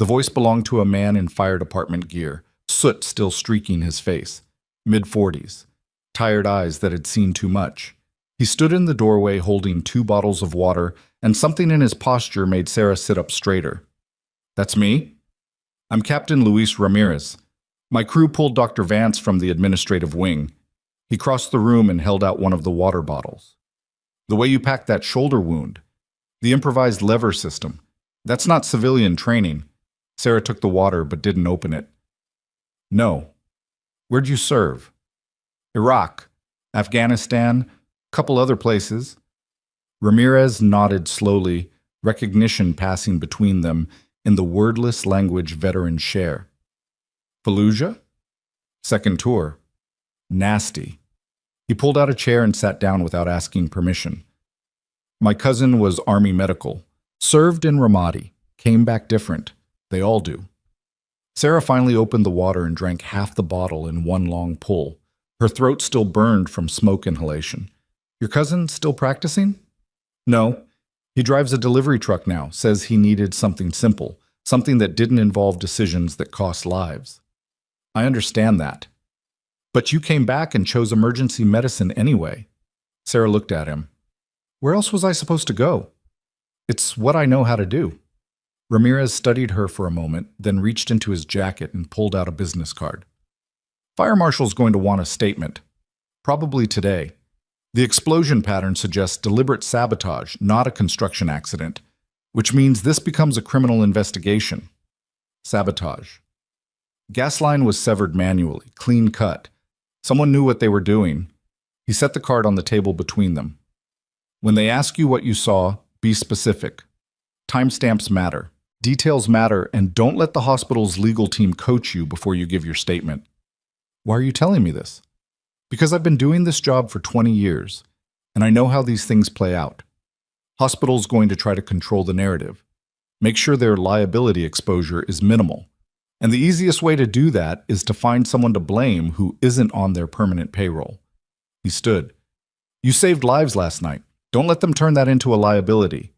The voice belonged to a man in fire department gear, soot still streaking his face, mid-40s, tired eyes that had seen too much. He stood in the doorway holding 2 bottles of water, and something in his posture made Sarah sit up straighter. That's me? I'm Captain Luis Ramirez. My crew pulled Dr. Vance from the administrative wing. He crossed the room and held out one of the water bottles. The way you packed that shoulder wound, the improvised lever system, that's not civilian training. Sarah took the water but didn't open it. No. Where'd you serve? Iraq, Afghanistan, couple other places. Ramirez nodded slowly, recognition passing between them in the wordless language veterans share. Fallujah? Second tour. Nasty. He pulled out a chair and sat down without asking permission. My cousin was Army medical. Served in Ramadi. Came back different. They all do. Sarah finally opened the water and drank half the bottle in one long pull. Her throat still burned from smoke inhalation. Your cousin still practicing? No. He drives a delivery truck now, says he needed something simple, something that didn't involve decisions that cost lives. I understand that. But you came back and chose emergency medicine anyway. Sarah looked at him. Where else was I supposed to go? It's what I know how to do. Ramirez studied her for a moment, then reached into his jacket and pulled out a business card. Fire marshal's going to want a statement. Probably today. The explosion pattern suggests deliberate sabotage, not a construction accident, which means this becomes a criminal investigation. Sabotage. Gas line was severed manually, clean cut. Someone knew what they were doing. He set the card on the table between them. When they ask you what you saw, be specific. Timestamps matter. Details matter, and don't let the hospital's legal team coach you before you give your statement. Why are you telling me this? Because I've been doing this job for 20 years, and I know how these things play out. Hospitals going to try to control the narrative. Make sure their liability exposure is minimal. And the easiest way to do that is to find someone to blame who isn't on their permanent payroll. He stood. You saved lives last night. Don't let them turn that into a liability.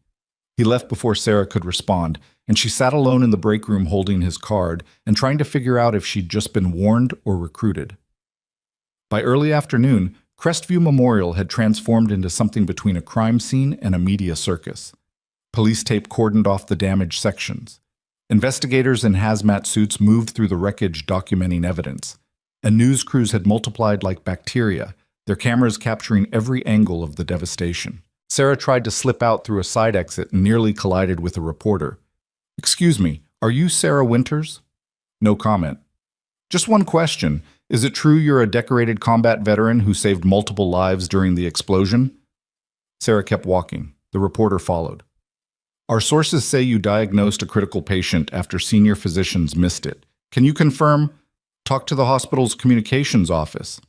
He left before Sarah could respond, and she sat alone in the break room holding his card and trying to figure out if she'd just been warned or recruited. By early afternoon, Crestview Memorial had transformed into something between a crime scene and a media circus. Police tape cordoned off the damaged sections. Investigators in hazmat suits moved through the wreckage documenting evidence, and news crews had multiplied like bacteria, their cameras capturing every angle of the devastation. Sarah tried to slip out through a side exit and nearly collided with a reporter. Excuse me, are you Sarah Winters? No comment. Just one question. Is it true you're a decorated combat veteran who saved multiple lives during the explosion? Sarah kept walking. The reporter followed. Our sources say you diagnosed a critical patient after senior physicians missed it. Can you confirm? Talk to the hospital's communications office.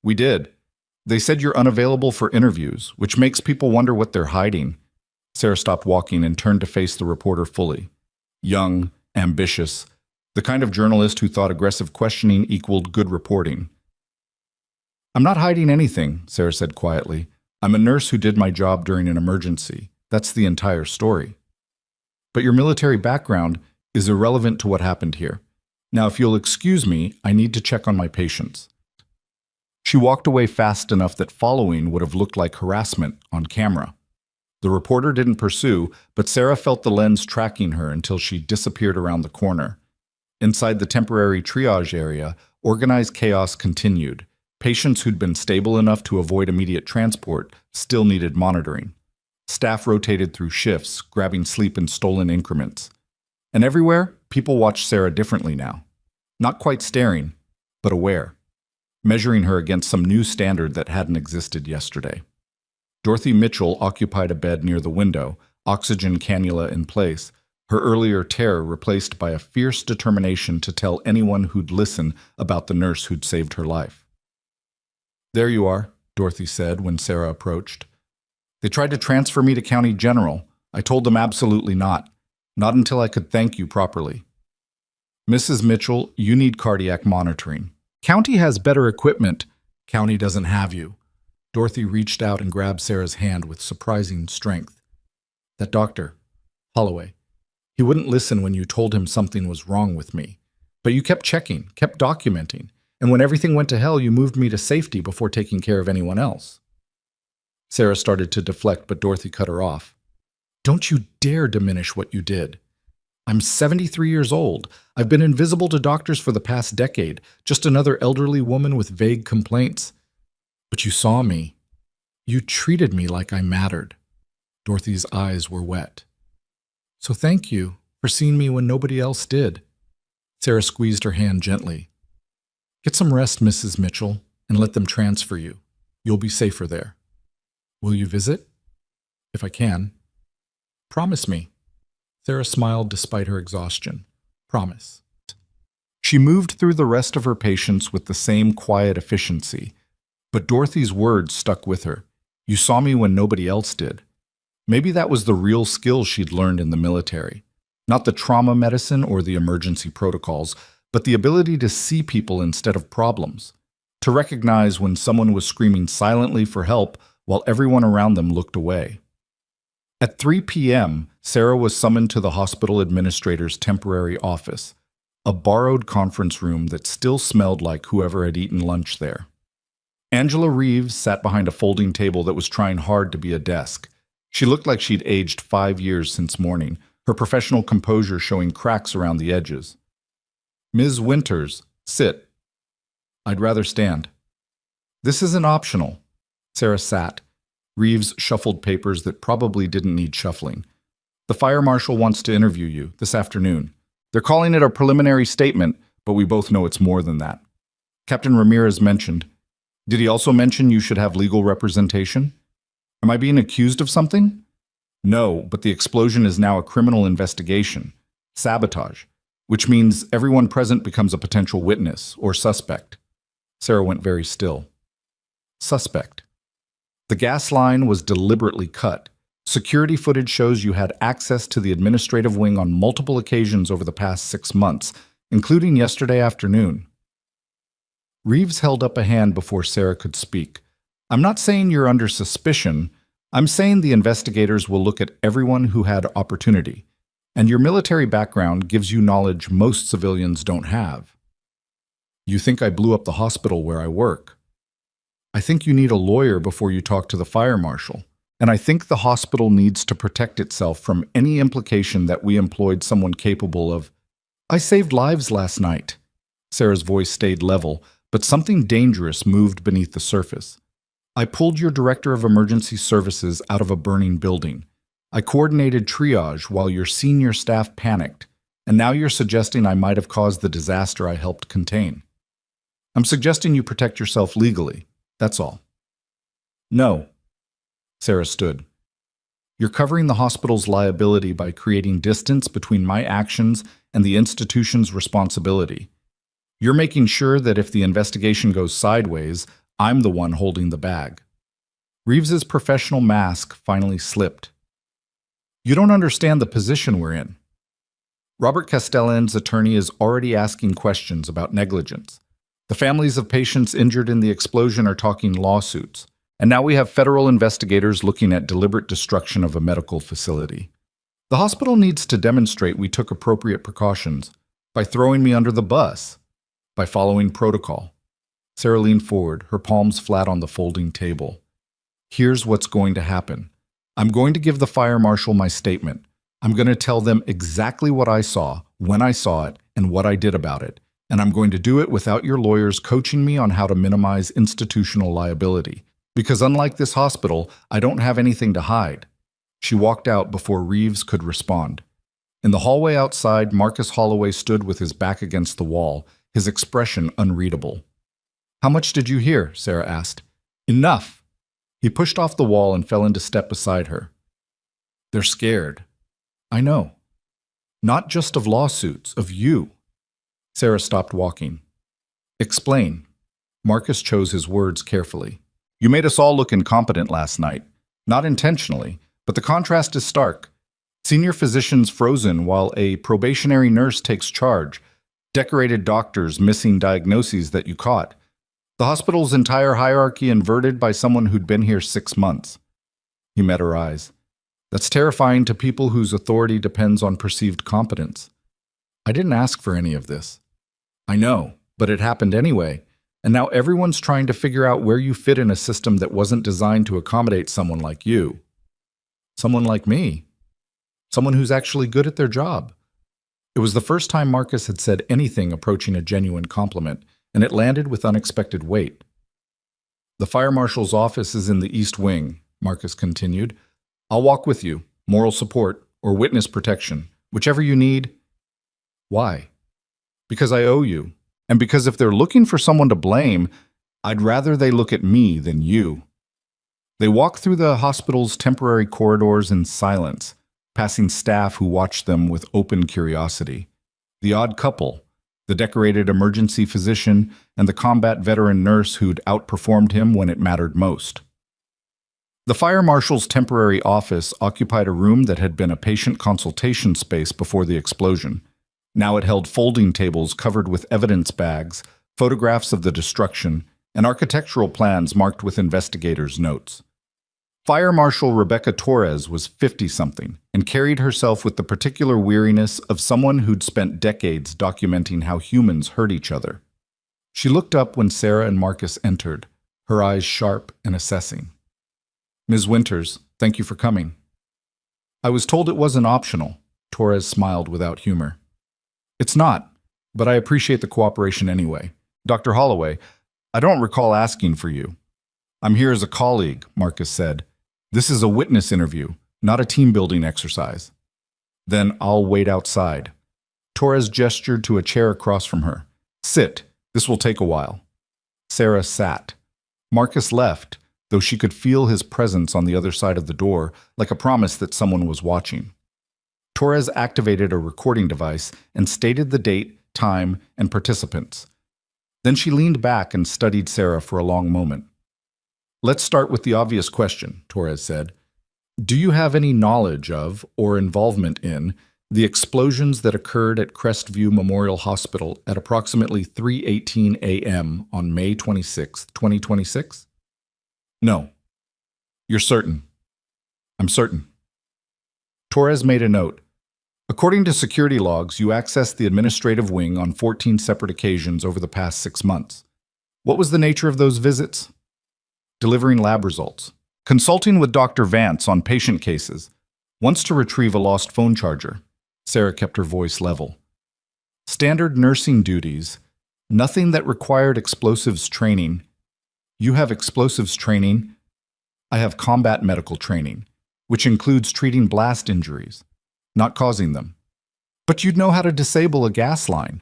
We did. They said you're unavailable for interviews, which makes people wonder what they're hiding. Sarah stopped walking and turned to face the reporter fully. Young, ambitious, the kind of journalist who thought aggressive questioning equaled good reporting. I'm not hiding anything, Sarah said quietly. I'm a nurse who did my job during an emergency. That's the entire story. But your military background is irrelevant to what happened here. Now, if you'll excuse me, I need to check on my patients. She walked away fast enough that following would have looked like harassment on camera. The reporter didn't pursue, but Sarah felt the lens tracking her until she disappeared around the corner. Inside the temporary triage area, organized chaos continued. Patients who'd been stable enough to avoid immediate transport still needed monitoring. Staff rotated through shifts, grabbing sleep in stolen increments. And everywhere, people watched Sarah differently now. Not quite staring, but aware, measuring her against some new standard that hadn't existed yesterday. Dorothy Mitchell occupied a bed near the window, oxygen cannula in place, her earlier terror replaced by a fierce determination to tell anyone who'd listen about the nurse who'd saved her life. There you are, Dorothy said when Sarah approached. They tried to transfer me to County General. I told them absolutely not. Not until I could thank you properly. Mrs. Mitchell, you need cardiac monitoring. County has better equipment. County doesn't have you. Dorothy reached out and grabbed Sarah's hand with surprising strength. That doctor, Holloway, he wouldn't listen when you told him something was wrong with me. But you kept checking, kept documenting, and when everything went to hell, you moved me to safety before taking care of anyone else. Sarah started to deflect, but Dorothy cut her off. Don't you dare diminish what you did. I'm 73 years old. I've been invisible to doctors for the past decade, just another elderly woman with vague complaints. But you saw me. You treated me like I mattered. Dorothy's eyes were wet. So thank you for seeing me when nobody else did. Sarah squeezed her hand gently. Get some rest, Mrs. Mitchell, and let them transfer you. You'll be safer there. Will you visit? If I can. Promise me. Sarah smiled despite her exhaustion. Promise. She moved through the rest of her patients with the same quiet efficiency, but Dorothy's words stuck with her. You saw me when nobody else did. Maybe that was the real skill she'd learned in the military. Not the trauma medicine or the emergency protocols, but the ability to see people instead of problems. To recognize when someone was screaming silently for help while everyone around them looked away. At 3 p.m., Sarah was summoned to the hospital administrator's temporary office, a borrowed conference room that still smelled like whoever had eaten lunch there. Angela Reeves sat behind a folding table that was trying hard to be a desk. She looked like she'd aged 5 years since morning, her professional composure showing cracks around the edges. Ms. Winters, sit. I'd rather stand. This isn't optional. Sarah sat. Reeves shuffled papers that probably didn't need shuffling. The fire marshal wants to interview you this afternoon. They're calling it a preliminary statement, but we both know it's more than that. Captain Ramirez mentioned. Did he also mention you should have legal representation? Am I being accused of something? No, but the explosion is now a criminal investigation. Sabotage. Which means everyone present becomes a potential witness or suspect. Sarah went very still. Suspect. The gas line was deliberately cut. Security footage shows you had access to the administrative wing on multiple occasions over the past 6 months, including yesterday afternoon. Reeves held up a hand before Sarah could speak. I'm not saying you're under suspicion. I'm saying the investigators will look at everyone who had opportunity. And your military background gives you knowledge most civilians don't have. You think I blew up the hospital where I work. I think you need a lawyer before you talk to the fire marshal. And I think the hospital needs to protect itself from any implication that we employed someone capable of. I saved lives last night. Sarah's voice stayed level, but something dangerous moved beneath the surface. I pulled your director of emergency services out of a burning building. I coordinated triage while your senior staff panicked, and now you're suggesting I might have caused the disaster I helped contain. I'm suggesting you protect yourself legally. That's all. No. Sarah stood. You're covering the hospital's liability by creating distance between my actions and the institution's responsibility. You're making sure that if the investigation goes sideways, I'm the one holding the bag. Reeves's professional mask finally slipped. You don't understand the position we're in. Robert Castellan's attorney is already asking questions about negligence. The families of patients injured in the explosion are talking lawsuits. And now we have federal investigators looking at deliberate destruction of a medical facility. The hospital needs to demonstrate we took appropriate precautions by throwing me under the bus, by following protocol. Sarah leaned forward, her palms flat on the folding table. Here's what's going to happen. I'm going to give the fire marshal my statement. I'm going to tell them exactly what I saw, when I saw it, and what I did about it. And I'm going to do it without your lawyers coaching me on how to minimize institutional liability. Because unlike this hospital, I don't have anything to hide. She walked out before Reeves could respond. In the hallway outside, Marcus Holloway stood with his back against the wall, his expression unreadable. How much did you hear? Sarah asked. Enough. He pushed off the wall and fell into step beside her. They're scared. I know. Not just of lawsuits, of you. Sarah stopped walking. Explain. Marcus chose his words carefully. You made us all look incompetent last night. Not intentionally, but the contrast is stark. Senior physicians frozen while a probationary nurse takes charge. Decorated doctors missing diagnoses that you caught. The hospital's entire hierarchy inverted by someone who'd been here 6 months. He met her eyes. That's terrifying to people whose authority depends on perceived competence. I didn't ask for any of this. I know, but it happened anyway. And now everyone's trying to figure out where you fit in a system that wasn't designed to accommodate someone like you. Someone like me. Someone who's actually good at their job. It was the first time Marcus had said anything approaching a genuine compliment, and it landed with unexpected weight. The fire marshal's office is in the East Wing, Marcus continued. I'll walk with you, moral support, or witness protection, whichever you need. Why? Because I owe you. And because if they're looking for someone to blame, I'd rather they look at me than you. They walked through the hospital's temporary corridors in silence, passing staff who watched them with open curiosity. The odd couple, the decorated emergency physician, and the combat veteran nurse who'd outperformed him when it mattered most. The fire marshal's temporary office occupied a room that had been a patient consultation space before the explosion. Now it held folding tables covered with evidence bags, photographs of the destruction, and architectural plans marked with investigators' notes. Fire Marshal Rebecca Torres was 50-something and carried herself with the particular weariness of someone who'd spent decades documenting how humans hurt each other. She looked up when Sarah and Marcus entered, her eyes sharp and assessing. Ms. Winters, thank you for coming. I was told it wasn't optional. Torres smiled without humor. It's not, but I appreciate the cooperation anyway. Dr. Holloway, I don't recall asking for you. I'm here as a colleague, Marcus said. This is a witness interview, not a team-building exercise. Then I'll wait outside. Torres gestured to a chair across from her. Sit. This will take a while. Sarah sat. Marcus left, though she could feel his presence on the other side of the door, like a promise that someone was watching. Torres activated a recording device and stated the date, time, and participants. Then she leaned back and studied Sarah for a long moment. Let's start with the obvious question, Torres said. Do you have any knowledge of or involvement in the explosions that occurred at Crestview Memorial Hospital at approximately 3:18 a.m. on May 26, 2026? No. You're certain? I'm certain. Torres made a note. According to security logs, you accessed the administrative wing on 14 separate occasions over the past 6 months. What was the nature of those visits? Delivering lab results. Consulting with Dr. Vance on patient cases. Once to retrieve a lost phone charger. Sarah kept her voice level. Standard nursing duties. Nothing that required explosives training. You have explosives training. I have combat medical training, which includes treating blast injuries, not causing them. But you'd know how to disable a gas line.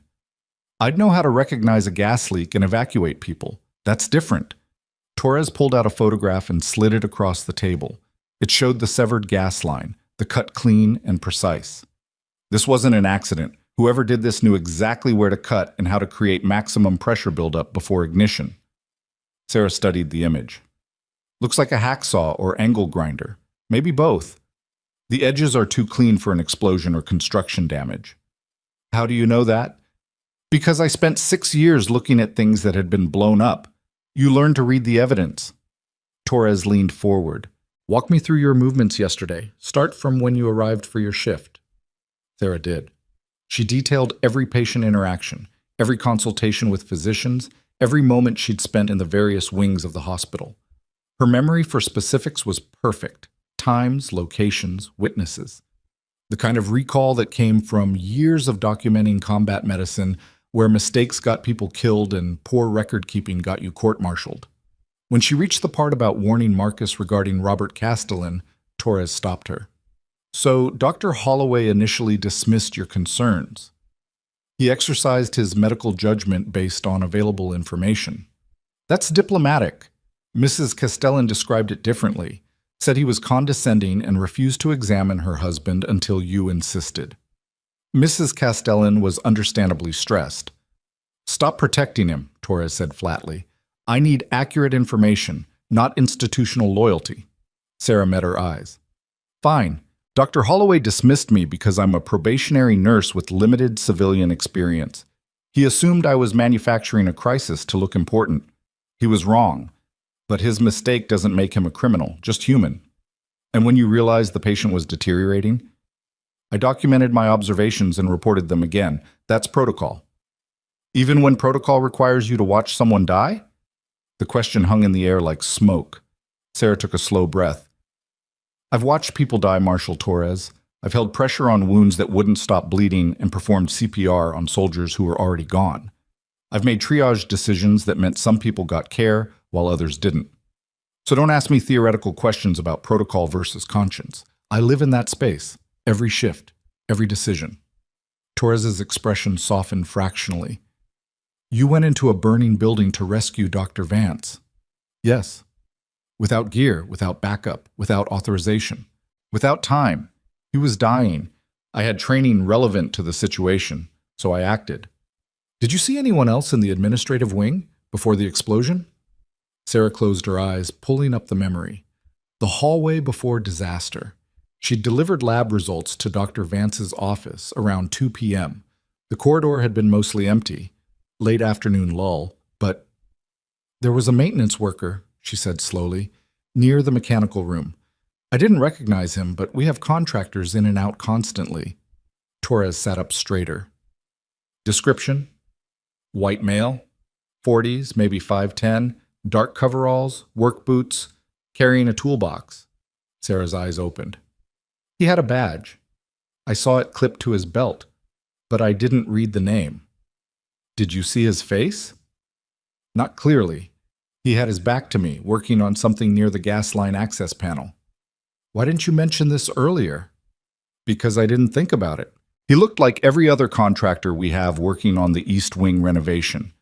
I'd know how to recognize a gas leak and evacuate people. That's different. Torres pulled out a photograph and slid it across the table. It showed the severed gas line, the cut clean and precise. This wasn't an accident. Whoever did this knew exactly where to cut and how to create maximum pressure buildup before ignition. Sarah studied the image. Looks like a hacksaw or angle grinder. Maybe both. The edges are too clean for an explosion or construction damage. How do you know that? Because I spent 6 years looking at things that had been blown up. You learn to read the evidence. Torres leaned forward. Walk me through your movements yesterday. Start from when you arrived for your shift. Sarah did. She detailed every patient interaction, every consultation with physicians, every moment she'd spent in the various wings of the hospital. Her memory for specifics was perfect. Times, locations, witnesses. The kind of recall that came from years of documenting combat medicine where mistakes got people killed and poor record-keeping got you court-martialed. When she reached the part about warning Marcus regarding Robert Castellan, Torres stopped her. So, Dr. Holloway initially dismissed your concerns. He exercised his medical judgment based on available information. That's diplomatic. Mrs. Castellan described it differently, said he was condescending and refused to examine her husband until you insisted. Mrs. Castellan was understandably stressed. Stop protecting him, Torres said flatly. I need accurate information, not institutional loyalty. Sarah met her eyes. Fine. Dr. Holloway dismissed me because I'm a probationary nurse with limited civilian experience. He assumed I was manufacturing a crisis to look important. He was wrong. But his mistake doesn't make him a criminal, just human. And when you realized the patient was deteriorating, I documented my observations and reported them again. That's protocol. Even when protocol requires you to watch someone die? The question hung in the air like smoke. Sarah took a slow breath. I've watched people die, Marshal Torres. I've held pressure on wounds that wouldn't stop bleeding and performed CPR on soldiers who were already gone. I've made triage decisions that meant some people got care while others didn't. So don't ask me theoretical questions about protocol versus conscience. I live in that space, every shift, every decision. Torres's expression softened fractionally. You went into a burning building to rescue Dr. Vance. Yes. Without gear, without backup, without authorization, without time. He was dying. I had training relevant to the situation, so I acted. Did you see anyone else in the administrative wing before the explosion? Sarah closed her eyes, pulling up the memory. The hallway before disaster. She'd delivered lab results to Dr. Vance's office around 2 p.m. The corridor had been mostly empty, late afternoon lull, but there was a maintenance worker, she said slowly, near the mechanical room. I didn't recognize him, but we have contractors in and out constantly. Torres sat up straighter. Description? White male, 40s, maybe 5'10", dark coveralls, work boots, carrying a toolbox. Sarah's eyes opened. He had a badge. I saw it clipped to his belt, but I didn't read the name. Did you see his face? Not clearly. He had his back to me, working on something near the gas line access panel. Why didn't you mention this earlier? Because I didn't think about it. He looked like every other contractor we have working on the East Wing renovation.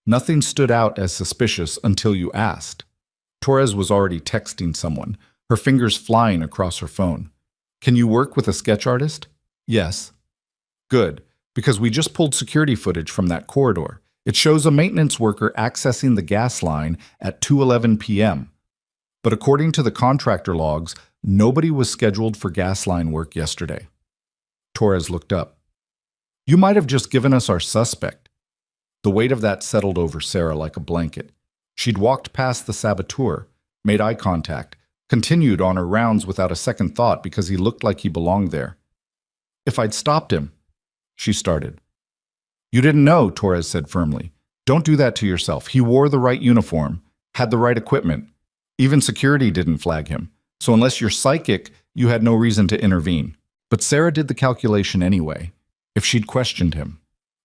Nothing stood out as suspicious until you asked. Torres was already texting someone, her fingers flying across her phone. Can you work with a sketch artist? Yes. Good, because we just pulled security footage from that corridor. It shows a maintenance worker accessing the gas line at 2:11 p.m. But according to the contractor logs, nobody was scheduled for gas line work yesterday. Torres looked up. You might have just given us our suspect. The weight of that settled over Sarah like a blanket. She'd walked past the saboteur, made eye contact, continued on her rounds without a second thought because he looked like he belonged there. If I'd stopped him, she started. You didn't know, Torres said firmly. Don't do that to yourself. He wore the right uniform, had the right equipment. Even security didn't flag him. So unless you're psychic, you had no reason to intervene. But Sarah did the calculation anyway. If she'd questioned him,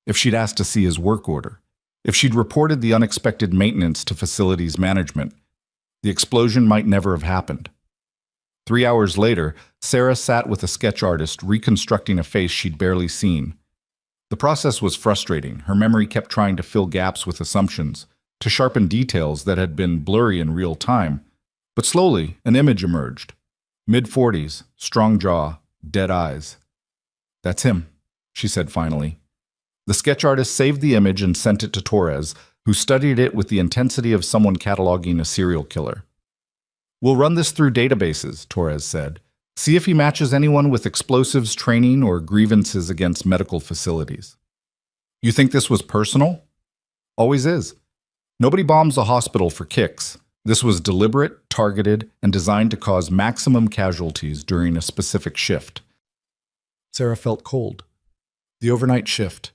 if she'd asked to see his work order, if she'd reported the unexpected maintenance to facilities management, the explosion might never have happened. 3 hours later, Sarah sat with a sketch artist reconstructing a face she'd barely seen. The process was frustrating. Her memory kept trying to fill gaps with assumptions, to sharpen details that had been blurry in real time. But slowly, an image emerged. Mid-40s, strong jaw, dead eyes. That's him, she said finally. The sketch artist saved the image and sent it to Torres, who studied it with the intensity of someone cataloging a serial killer. We'll run this through databases, Torres said. See if he matches anyone with explosives training or grievances against medical facilities. You think this was personal? Always is. Nobody bombs a hospital for kicks. This was deliberate, targeted, and designed to cause maximum casualties during a specific shift. Sarah felt cold. The overnight shift,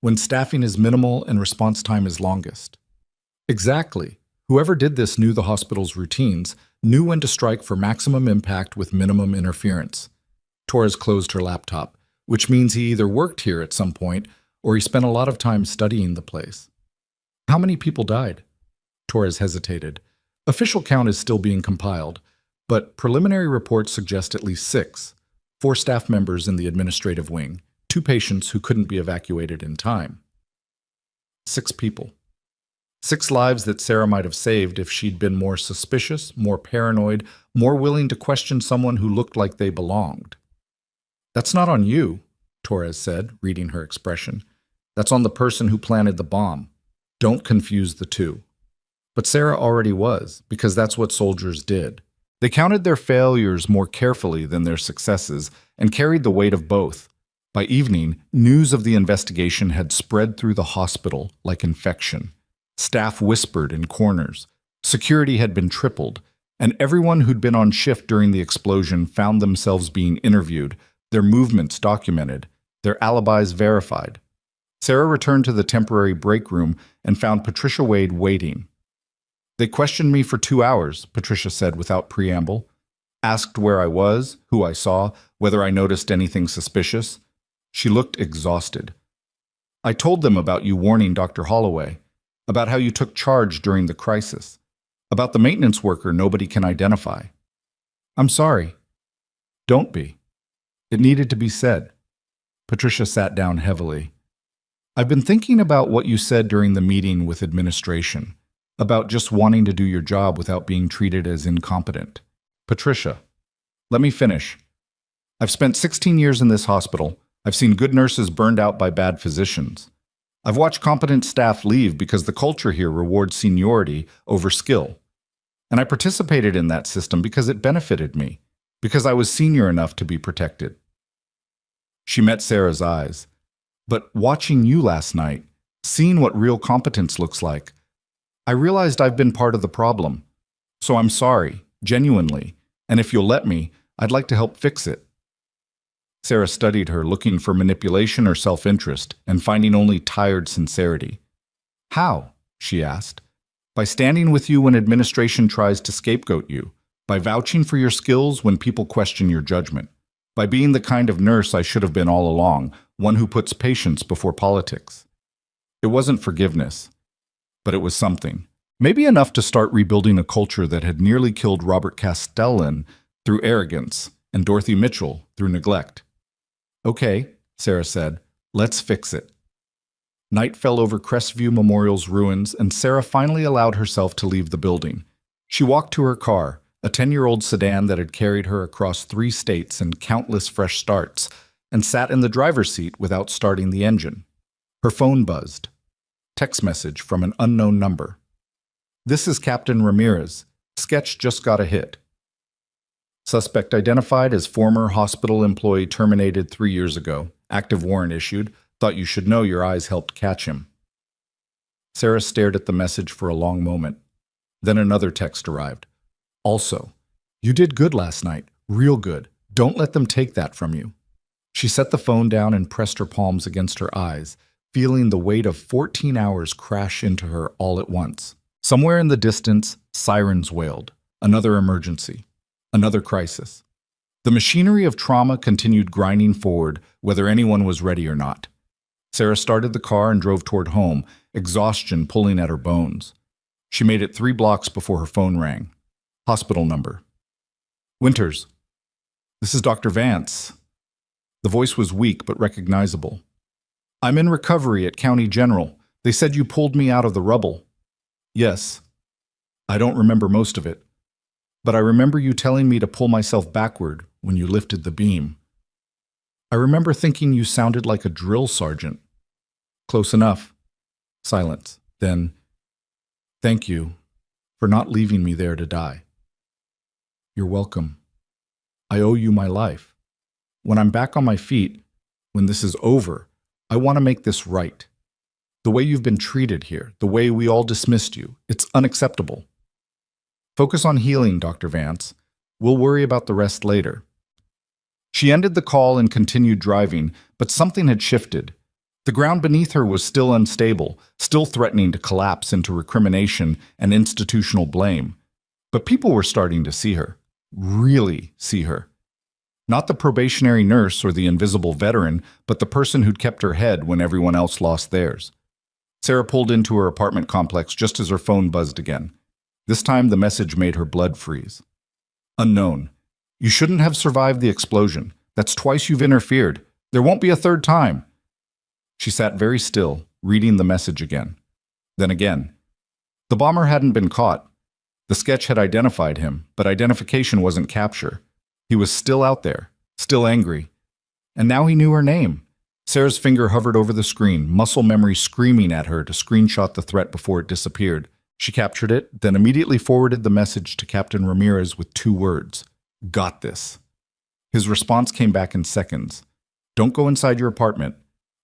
when staffing is minimal and response time is longest. Exactly. Whoever did this knew the hospital's routines, knew when to strike for maximum impact with minimum interference. Torres closed her laptop, which means he either worked here at some point or he spent a lot of time studying the place. How many people died? Torres hesitated. Official count is still being compiled, but preliminary reports suggest at least 6. 4 staff members in the administrative wing, 2 patients who couldn't be evacuated in time. 6 people. 6 lives that Sarah might have saved if she'd been more suspicious, more paranoid, more willing to question someone who looked like they belonged. That's not on you, Torres said, reading her expression. That's on the person who planted the bomb. Don't confuse the two. But Sarah already was, because that's what soldiers did. They counted their failures more carefully than their successes and carried the weight of both. By evening, news of the investigation had spread through the hospital like infection. Staff whispered in corners. Security had been tripled, and everyone who'd been on shift during the explosion found themselves being interviewed, their movements documented, their alibis verified. Sarah returned to the temporary break room and found Patricia Wade waiting. They questioned me for 2 hours, Patricia said without preamble. Asked where I was, who I saw, whether I noticed anything suspicious. She looked exhausted. I told them about you warning Dr. Holloway, about how you took charge during the crisis, about the maintenance worker nobody can identify. I'm sorry. Don't be. It needed to be said. Patricia sat down heavily. I've been thinking about what you said during the meeting with administration, about just wanting to do your job without being treated as incompetent. Patricia, let me finish. I've spent 16 years in this hospital. I've seen good nurses burned out by bad physicians. I've watched competent staff leave because the culture here rewards seniority over skill. And I participated in that system because it benefited me, because I was senior enough to be protected. She met Sarah's eyes. But watching you last night, seeing what real competence looks like, I realized I've been part of the problem. So I'm sorry, genuinely, and if you'll let me, I'd like to help fix it. Sarah studied her, looking for manipulation or self-interest, and finding only tired sincerity. How? She asked. By standing with you when administration tries to scapegoat you, by vouching for your skills when people question your judgment, by being the kind of nurse I should have been all along, one who puts patients before politics. It wasn't forgiveness, but it was something. Maybe enough to start rebuilding a culture that had nearly killed Robert Castellan through arrogance and Dorothy Mitchell through neglect. Okay, Sarah said, let's fix it. Night fell over Crestview Memorial's ruins, and Sarah finally allowed herself to leave the building. She walked to her car, a 10-year-old sedan that had carried her across 3 states and countless fresh starts, and sat in the driver's seat without starting the engine. Her phone buzzed. Text message from an unknown number. This is Captain Ramirez. Sketch just got a hit. Suspect identified as former hospital employee terminated 3 years ago. Active warrant issued. Thought you should know your eyes helped catch him. Sarah stared at the message for a long moment. Then another text arrived. Also, you did good last night. Real good. Don't let them take that from you. She set the phone down and pressed her palms against her eyes, feeling the weight of 14 hours crash into her all at once. Somewhere in the distance, sirens wailed. Another emergency. Another crisis. The machinery of trauma continued grinding forward, whether anyone was ready or not. Sarah started the car and drove toward home, exhaustion pulling at her bones. She made it 3 blocks before her phone rang. Hospital number. Winters. This is Dr. Vance. The voice was weak but recognizable. I'm in recovery at County General. They said you pulled me out of the rubble. Yes. I don't remember most of it. But I remember you telling me to pull myself backward when you lifted the beam. I remember thinking you sounded like a drill sergeant. Close enough. Silence. Then, thank you for not leaving me there to die. You're welcome. I owe you my life. When I'm back on my feet, when this is over, I want to make this right. The way you've been treated here, the way we all dismissed you, it's unacceptable. Focus on healing, Dr. Vance. We'll worry about the rest later. She ended the call and continued driving, but something had shifted. The ground beneath her was still unstable, still threatening to collapse into recrimination and institutional blame. But people were starting to see her, really see her. Not the probationary nurse or the invisible veteran, but the person who'd kept her head when everyone else lost theirs. Sarah pulled into her apartment complex just as her phone buzzed again. This time the message made her blood freeze. Unknown. You shouldn't have survived the explosion. That's twice you've interfered. There won't be a third time. She sat very still, reading the message again. Then again. The bomber hadn't been caught. The sketch had identified him, but identification wasn't capture. He was still out there, still angry. And now he knew her name. Sarah's finger hovered over the screen, muscle memory screaming at her to screenshot the threat before it disappeared. She captured it, then immediately forwarded the message to Captain Ramirez with 2 words. Got this. His response came back in seconds. Don't go inside your apartment.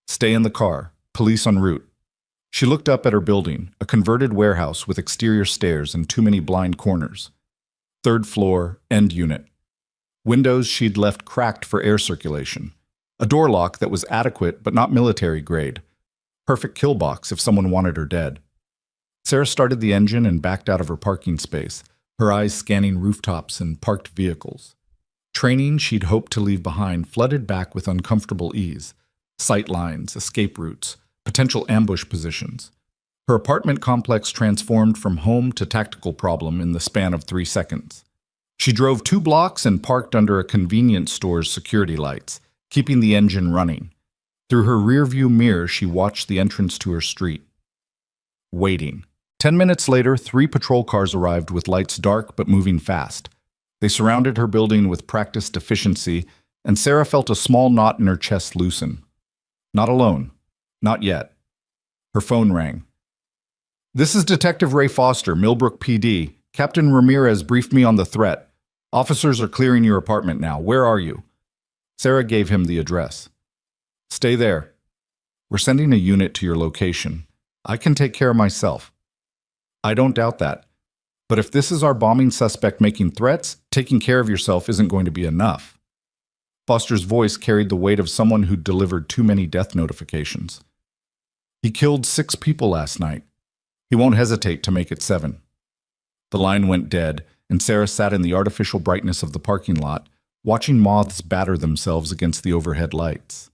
Stay in the car. Police en route. She looked up at her building, a converted warehouse with exterior stairs and too many blind corners. 3rd floor, end unit. Windows she'd left cracked for air circulation. A door lock that was adequate but not military grade. Perfect kill box if someone wanted her dead. Sarah started the engine and backed out of her parking space, her eyes scanning rooftops and parked vehicles. Training she'd hoped to leave behind flooded back with uncomfortable ease. Sight lines, escape routes, potential ambush positions. Her apartment complex transformed from home to tactical problem in the span of 3 seconds. She drove 2 blocks and parked under a convenience store's security lights, keeping the engine running. Through her rearview mirror, she watched the entrance to her street. Waiting. 10 minutes later, 3 patrol cars arrived with lights dark but moving fast. They surrounded her building with practiced efficiency, and Sarah felt a small knot in her chest loosen. Not alone. Not yet. Her phone rang. This is Detective Ray Foster, Millbrook PD. Captain Ramirez briefed me on the threat. Officers are clearing your apartment now. Where are you? Sarah gave him the address. Stay there. We're sending a unit to your location. I can take care of myself. I don't doubt that. But if this is our bombing suspect making threats, taking care of yourself isn't going to be enough. Foster's voice carried the weight of someone who'd delivered too many death notifications. He killed 6 people last night. He won't hesitate to make it 7. The line went dead, and Sarah sat in the artificial brightness of the parking lot, watching moths batter themselves against the overhead lights.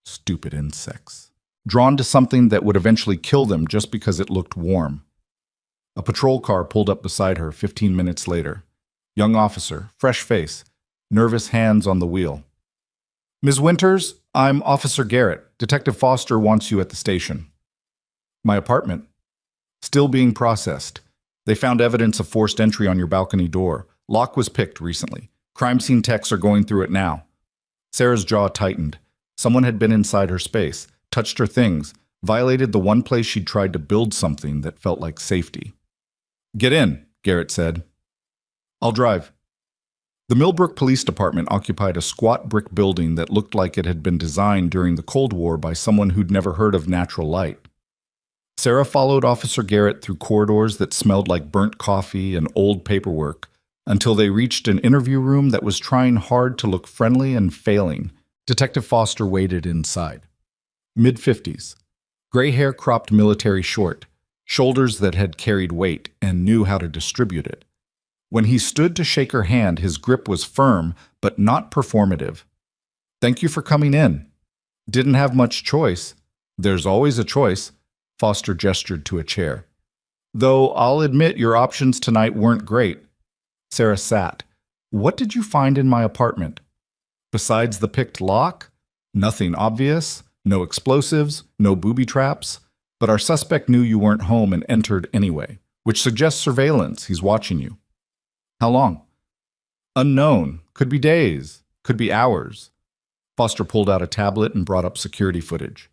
Stupid insects. Drawn to something that would eventually kill them just because it looked warm. A patrol car pulled up beside her 15 minutes later. Young officer, fresh face, nervous hands on the wheel. Ms. Winters, I'm Officer Garrett. Detective Foster wants you at the station. My apartment. Still being processed. They found evidence of forced entry on your balcony door. Lock was picked recently. Crime scene techs are going through it now. Sarah's jaw tightened. Someone had been inside her space, touched her things, violated the one place she'd tried to build something that felt like safety. Get in, Garrett said. I'll drive. The Millbrook Police Department occupied a squat brick building that looked like it had been designed during the Cold War by someone who'd never heard of natural light. Sarah followed Officer Garrett through corridors that smelled like burnt coffee and old paperwork until they reached an interview room that was trying hard to look friendly and failing. Detective Foster waited inside. Mid-50s. Gray hair cropped military short, shoulders that had carried weight and knew how to distribute it. When he stood to shake her hand, his grip was firm, but not performative. Thank you for coming in. Didn't have much choice. There's always a choice. Foster gestured to a chair. Though I'll admit your options tonight weren't great. Sarah sat. What did you find in my apartment? Besides the picked lock? Nothing obvious, no explosives, no booby traps. But our suspect knew you weren't home and entered anyway, which suggests surveillance. He's watching you. How long? Unknown. Could be days. Could be hours. Foster pulled out a tablet and brought up security footage.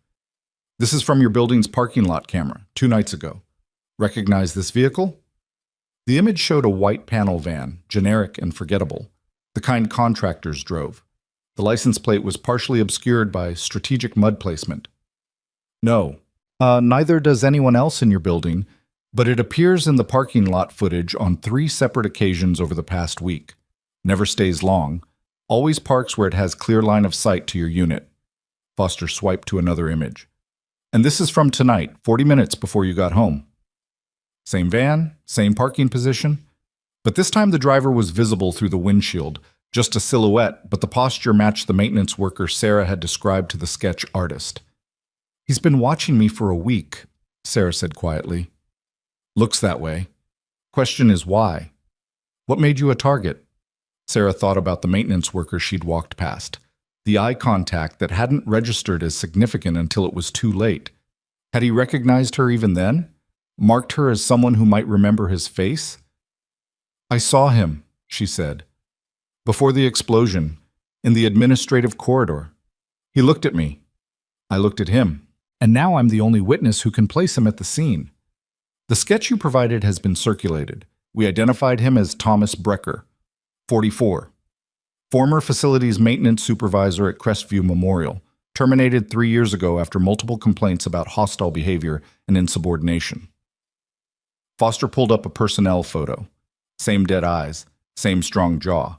This is from your building's parking lot camera, 2 nights ago. Recognize this vehicle? The image showed a white panel van, generic and forgettable, the kind contractors drove. The license plate was partially obscured by strategic mud placement. No, neither does anyone else in your building, but it appears in the parking lot footage on 3 separate occasions over the past week. Never stays long, always parks where it has clear line of sight to your unit. Foster swiped to another image. And this is from tonight, 40 minutes before you got home. Same van, same parking position, but this time the driver was visible through the windshield, just a silhouette, but the posture matched the maintenance worker Sarah had described to the sketch artist. He's been watching me for a week, Sarah said quietly. Looks that way. Question is why? What made you a target? Sarah thought about the maintenance worker she'd walked past. The eye contact that hadn't registered as significant until it was too late. Had he recognized her even then? Marked her as someone who might remember his face? I saw him, she said. Before the explosion, in the administrative corridor. He looked at me. I looked at him. And now I'm the only witness who can place him at the scene. The sketch you provided has been circulated. We identified him as Thomas Brecker, 44. Former facilities maintenance supervisor at Crestview Memorial, terminated 3 years ago after multiple complaints about hostile behavior and insubordination. Foster pulled up a personnel photo. Same dead eyes, same strong jaw.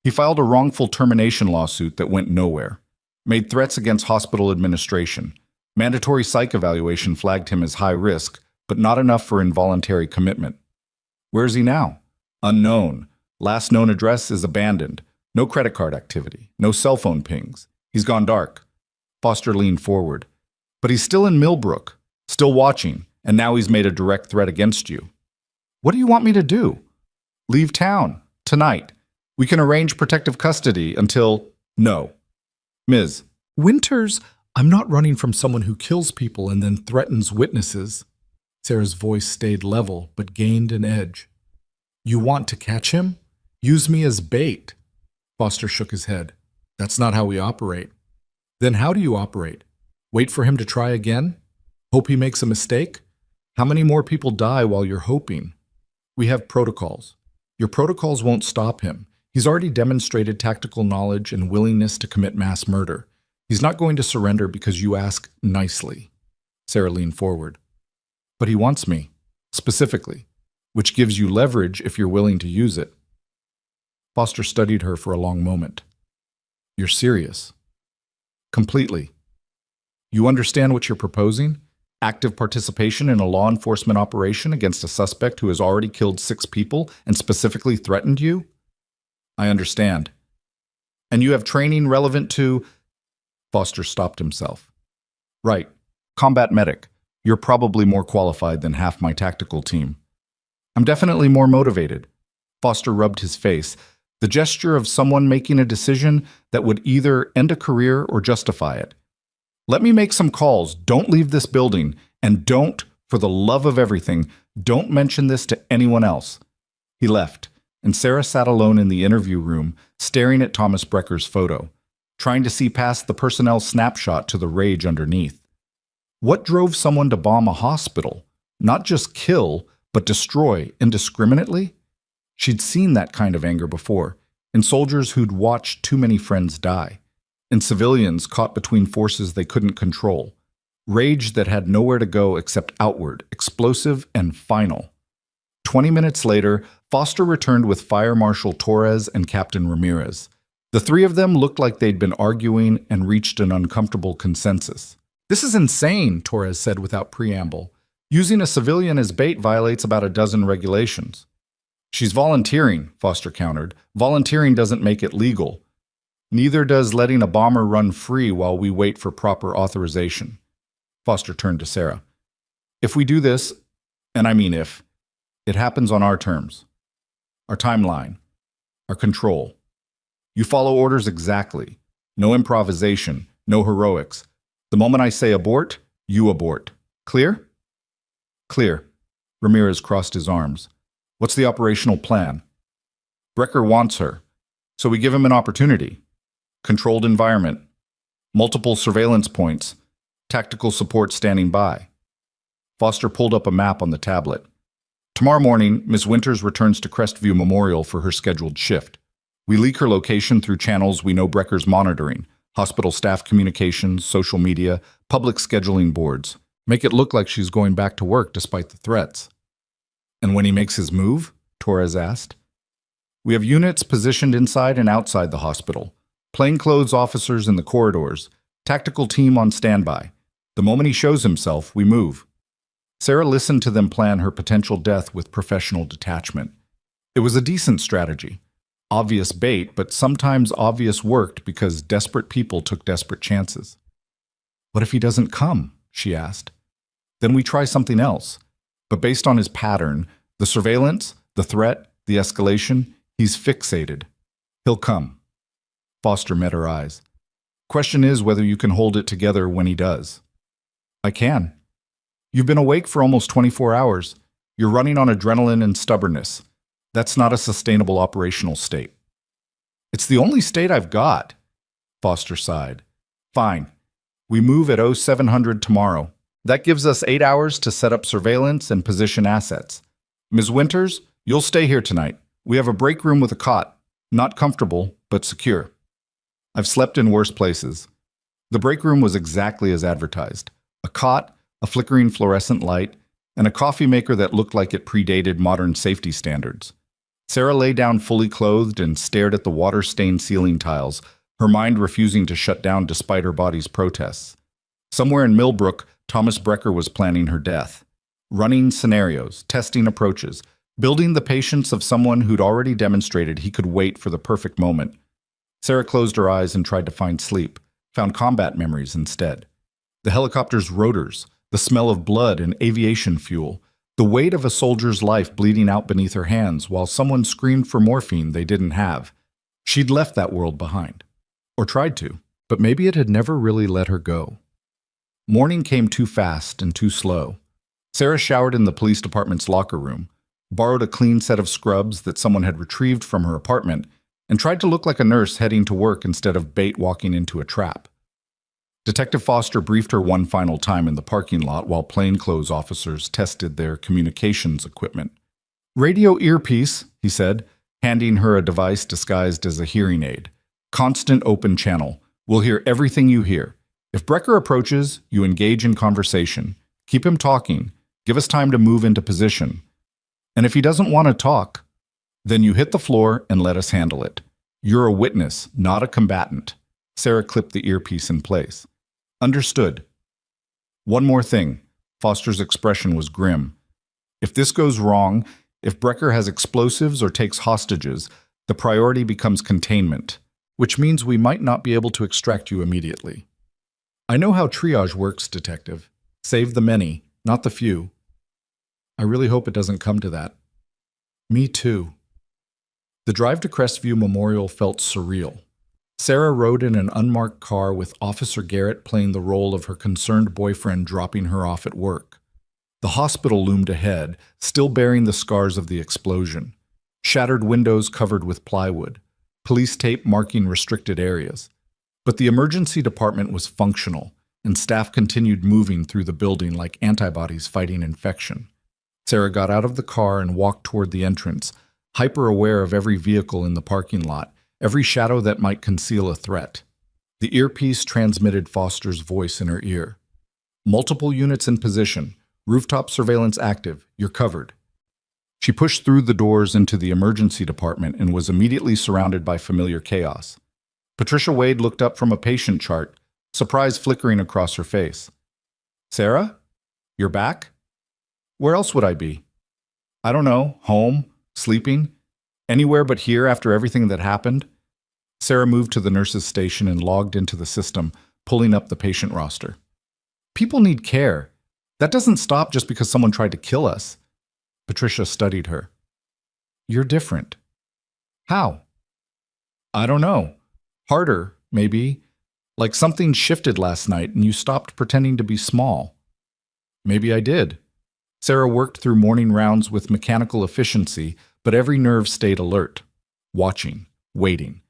He filed a wrongful termination lawsuit that went nowhere. Made threats against hospital administration. Mandatory psych evaluation flagged him as high risk, but not enough for involuntary commitment. Where is he now? Unknown. Last known address is abandoned. No credit card activity. No cell phone pings. He's gone dark. Foster leaned forward. But he's still in Millbrook, still watching, and now he's made a direct threat against you. What do you want me to do? Leave town. Tonight. We can arrange protective custody until… No. Ms. Winters, I'm not running from someone who kills people and then threatens witnesses. Sarah's voice stayed level, but gained an edge. You want to catch him? Use me as bait. Foster shook his head. That's not how we operate. Then how do you operate? Wait for him to try again? Hope he makes a mistake? How many more people die while you're hoping? We have protocols. Your protocols won't stop him. He's already demonstrated tactical knowledge and willingness to commit mass murder. He's not going to surrender because you ask nicely. Sarah leaned forward. But he wants me, specifically, which gives you leverage if you're willing to use it. Foster studied her for a long moment. You're serious. Completely. You understand what you're proposing? Active participation in a law enforcement operation against a suspect who has already killed 6 people and specifically threatened you? I understand. And you have training relevant to… Foster stopped himself. Right. Combat medic. You're probably more qualified than half my tactical team. I'm definitely more motivated. Foster rubbed his face, the gesture of someone making a decision that would either end a career or justify it. Let me make some calls. Don't leave this building. And don't, for the love of everything, don't mention this to anyone else. He left, and Sarah sat alone in the interview room, staring at Thomas Brecker's photo, trying to see past the personnel snapshot to the rage underneath. What drove someone to bomb a hospital? Not just kill, but destroy indiscriminately? She'd seen that kind of anger before, in soldiers who'd watched too many friends die, in civilians caught between forces they couldn't control. Rage that had nowhere to go except outward, explosive and final. 20 minutes later, Foster returned with Fire Marshal Torres and Captain Ramirez. The 3 of them looked like they'd been arguing and reached an uncomfortable consensus. This is insane, Torres said without preamble. Using a civilian as bait violates about a dozen regulations. She's volunteering, Foster countered. Volunteering doesn't make it legal. Neither does letting a bomber run free while we wait for proper authorization. Foster turned to Sarah. If we do this, and I mean if, it happens on our terms. Our timeline. Our control. You follow orders exactly. No improvisation. No heroics. The moment I say abort, you abort. Clear? Clear. Ramirez crossed his arms. What's the operational plan? Brecker wants her, so we give him an opportunity. Controlled environment, multiple surveillance points, tactical support standing by. Foster pulled up a map on the tablet. Tomorrow morning, Ms. Winters returns to Crestview Memorial for her scheduled shift. We leak her location through channels we know Brecker's monitoring: hospital staff communications, social media, public scheduling boards. Make it look like she's going back to work despite the threats. And when he makes his move? Torres asked. We have units positioned inside and outside the hospital, plainclothes officers in the corridors, tactical team on standby. The moment he shows himself, we move. Sarah listened to them plan her potential death with professional detachment. It was a decent strategy. Obvious bait, but sometimes obvious worked because desperate people took desperate chances. What if he doesn't come? She asked. Then we try something else. But based on his pattern, the surveillance, the threat, the escalation, he's fixated. He'll come. Foster met her eyes. Question is whether you can hold it together when he does. I can. You've been awake for almost 24 hours. You're running on adrenaline and stubbornness. That's not a sustainable operational state. It's the only state I've got, Foster sighed. Fine. We move at 0700 tomorrow. That gives us 8 hours to set up surveillance and position assets. Ms. Winters, you'll stay here tonight. We have a break room with a cot. Not comfortable, but secure. I've slept in worse places. The break room was exactly as advertised. A cot, a flickering fluorescent light, and a coffee maker that looked like it predated modern safety standards. Sarah lay down fully clothed and stared at the water-stained ceiling tiles, her mind refusing to shut down despite her body's protests. Somewhere in Millbrook, Thomas Brecker was planning her death. Running scenarios, testing approaches, building the patience of someone who'd already demonstrated he could wait for the perfect moment. Sarah closed her eyes and tried to find sleep, found combat memories instead. The helicopter's rotors, the smell of blood and aviation fuel, the weight of a soldier's life bleeding out beneath her hands while someone screamed for morphine they didn't have. She'd left that world behind. Or tried to, but maybe it had never really let her go. Morning came too fast and too slow. Sarah showered in the police department's locker room, borrowed a clean set of scrubs that someone had retrieved from her apartment, and tried to look like a nurse heading to work instead of bait walking into a trap. Detective Foster briefed her one final time in the parking lot while plainclothes officers tested their communications equipment. Radio earpiece, he said, handing her a device disguised as a hearing aid. Constant open channel. We'll hear everything you hear. If Brecker approaches, you engage in conversation. Keep him talking. Give us time to move into position. And if he doesn't want to talk, then you hit the floor and let us handle it. You're a witness, not a combatant. Sarah clipped the earpiece in place. Understood. One more thing. Foster's expression was grim. If this goes wrong, if Brecker has explosives or takes hostages, the priority becomes containment, which means we might not be able to extract you immediately. I know how triage works, Detective. Save the many, not the few. I really hope it doesn't come to that. Me too. The drive to Crestview Memorial felt surreal. Sarah rode in an unmarked car with Officer Garrett playing the role of her concerned boyfriend dropping her off at work. The hospital loomed ahead, still bearing the scars of the explosion. Shattered windows covered with plywood, police tape marking restricted areas. But the emergency department was functional, and staff continued moving through the building like antibodies fighting infection. Sarah got out of the car and walked toward the entrance, hyper-aware of every vehicle in the parking lot, every shadow that might conceal a threat. The earpiece transmitted Foster's voice in her ear. Multiple units in position, rooftop surveillance active, you're covered. She pushed through the doors into the emergency department and was immediately surrounded by familiar chaos. Patricia Wade looked up from a patient chart, surprise flickering across her face. Sarah? You're back? Where else would I be? I don't know, home, sleeping, anywhere but here after everything that happened? Sarah moved to the nurse's station and logged into the system, pulling up the patient roster. People need care. That doesn't stop just because someone tried to kill us. Patricia studied her. You're different. How? I don't know. Harder, maybe. Like something shifted last night and you stopped pretending to be small. Maybe I did. Sarah worked through morning rounds with mechanical efficiency, but every nerve stayed alert. watching, waiting.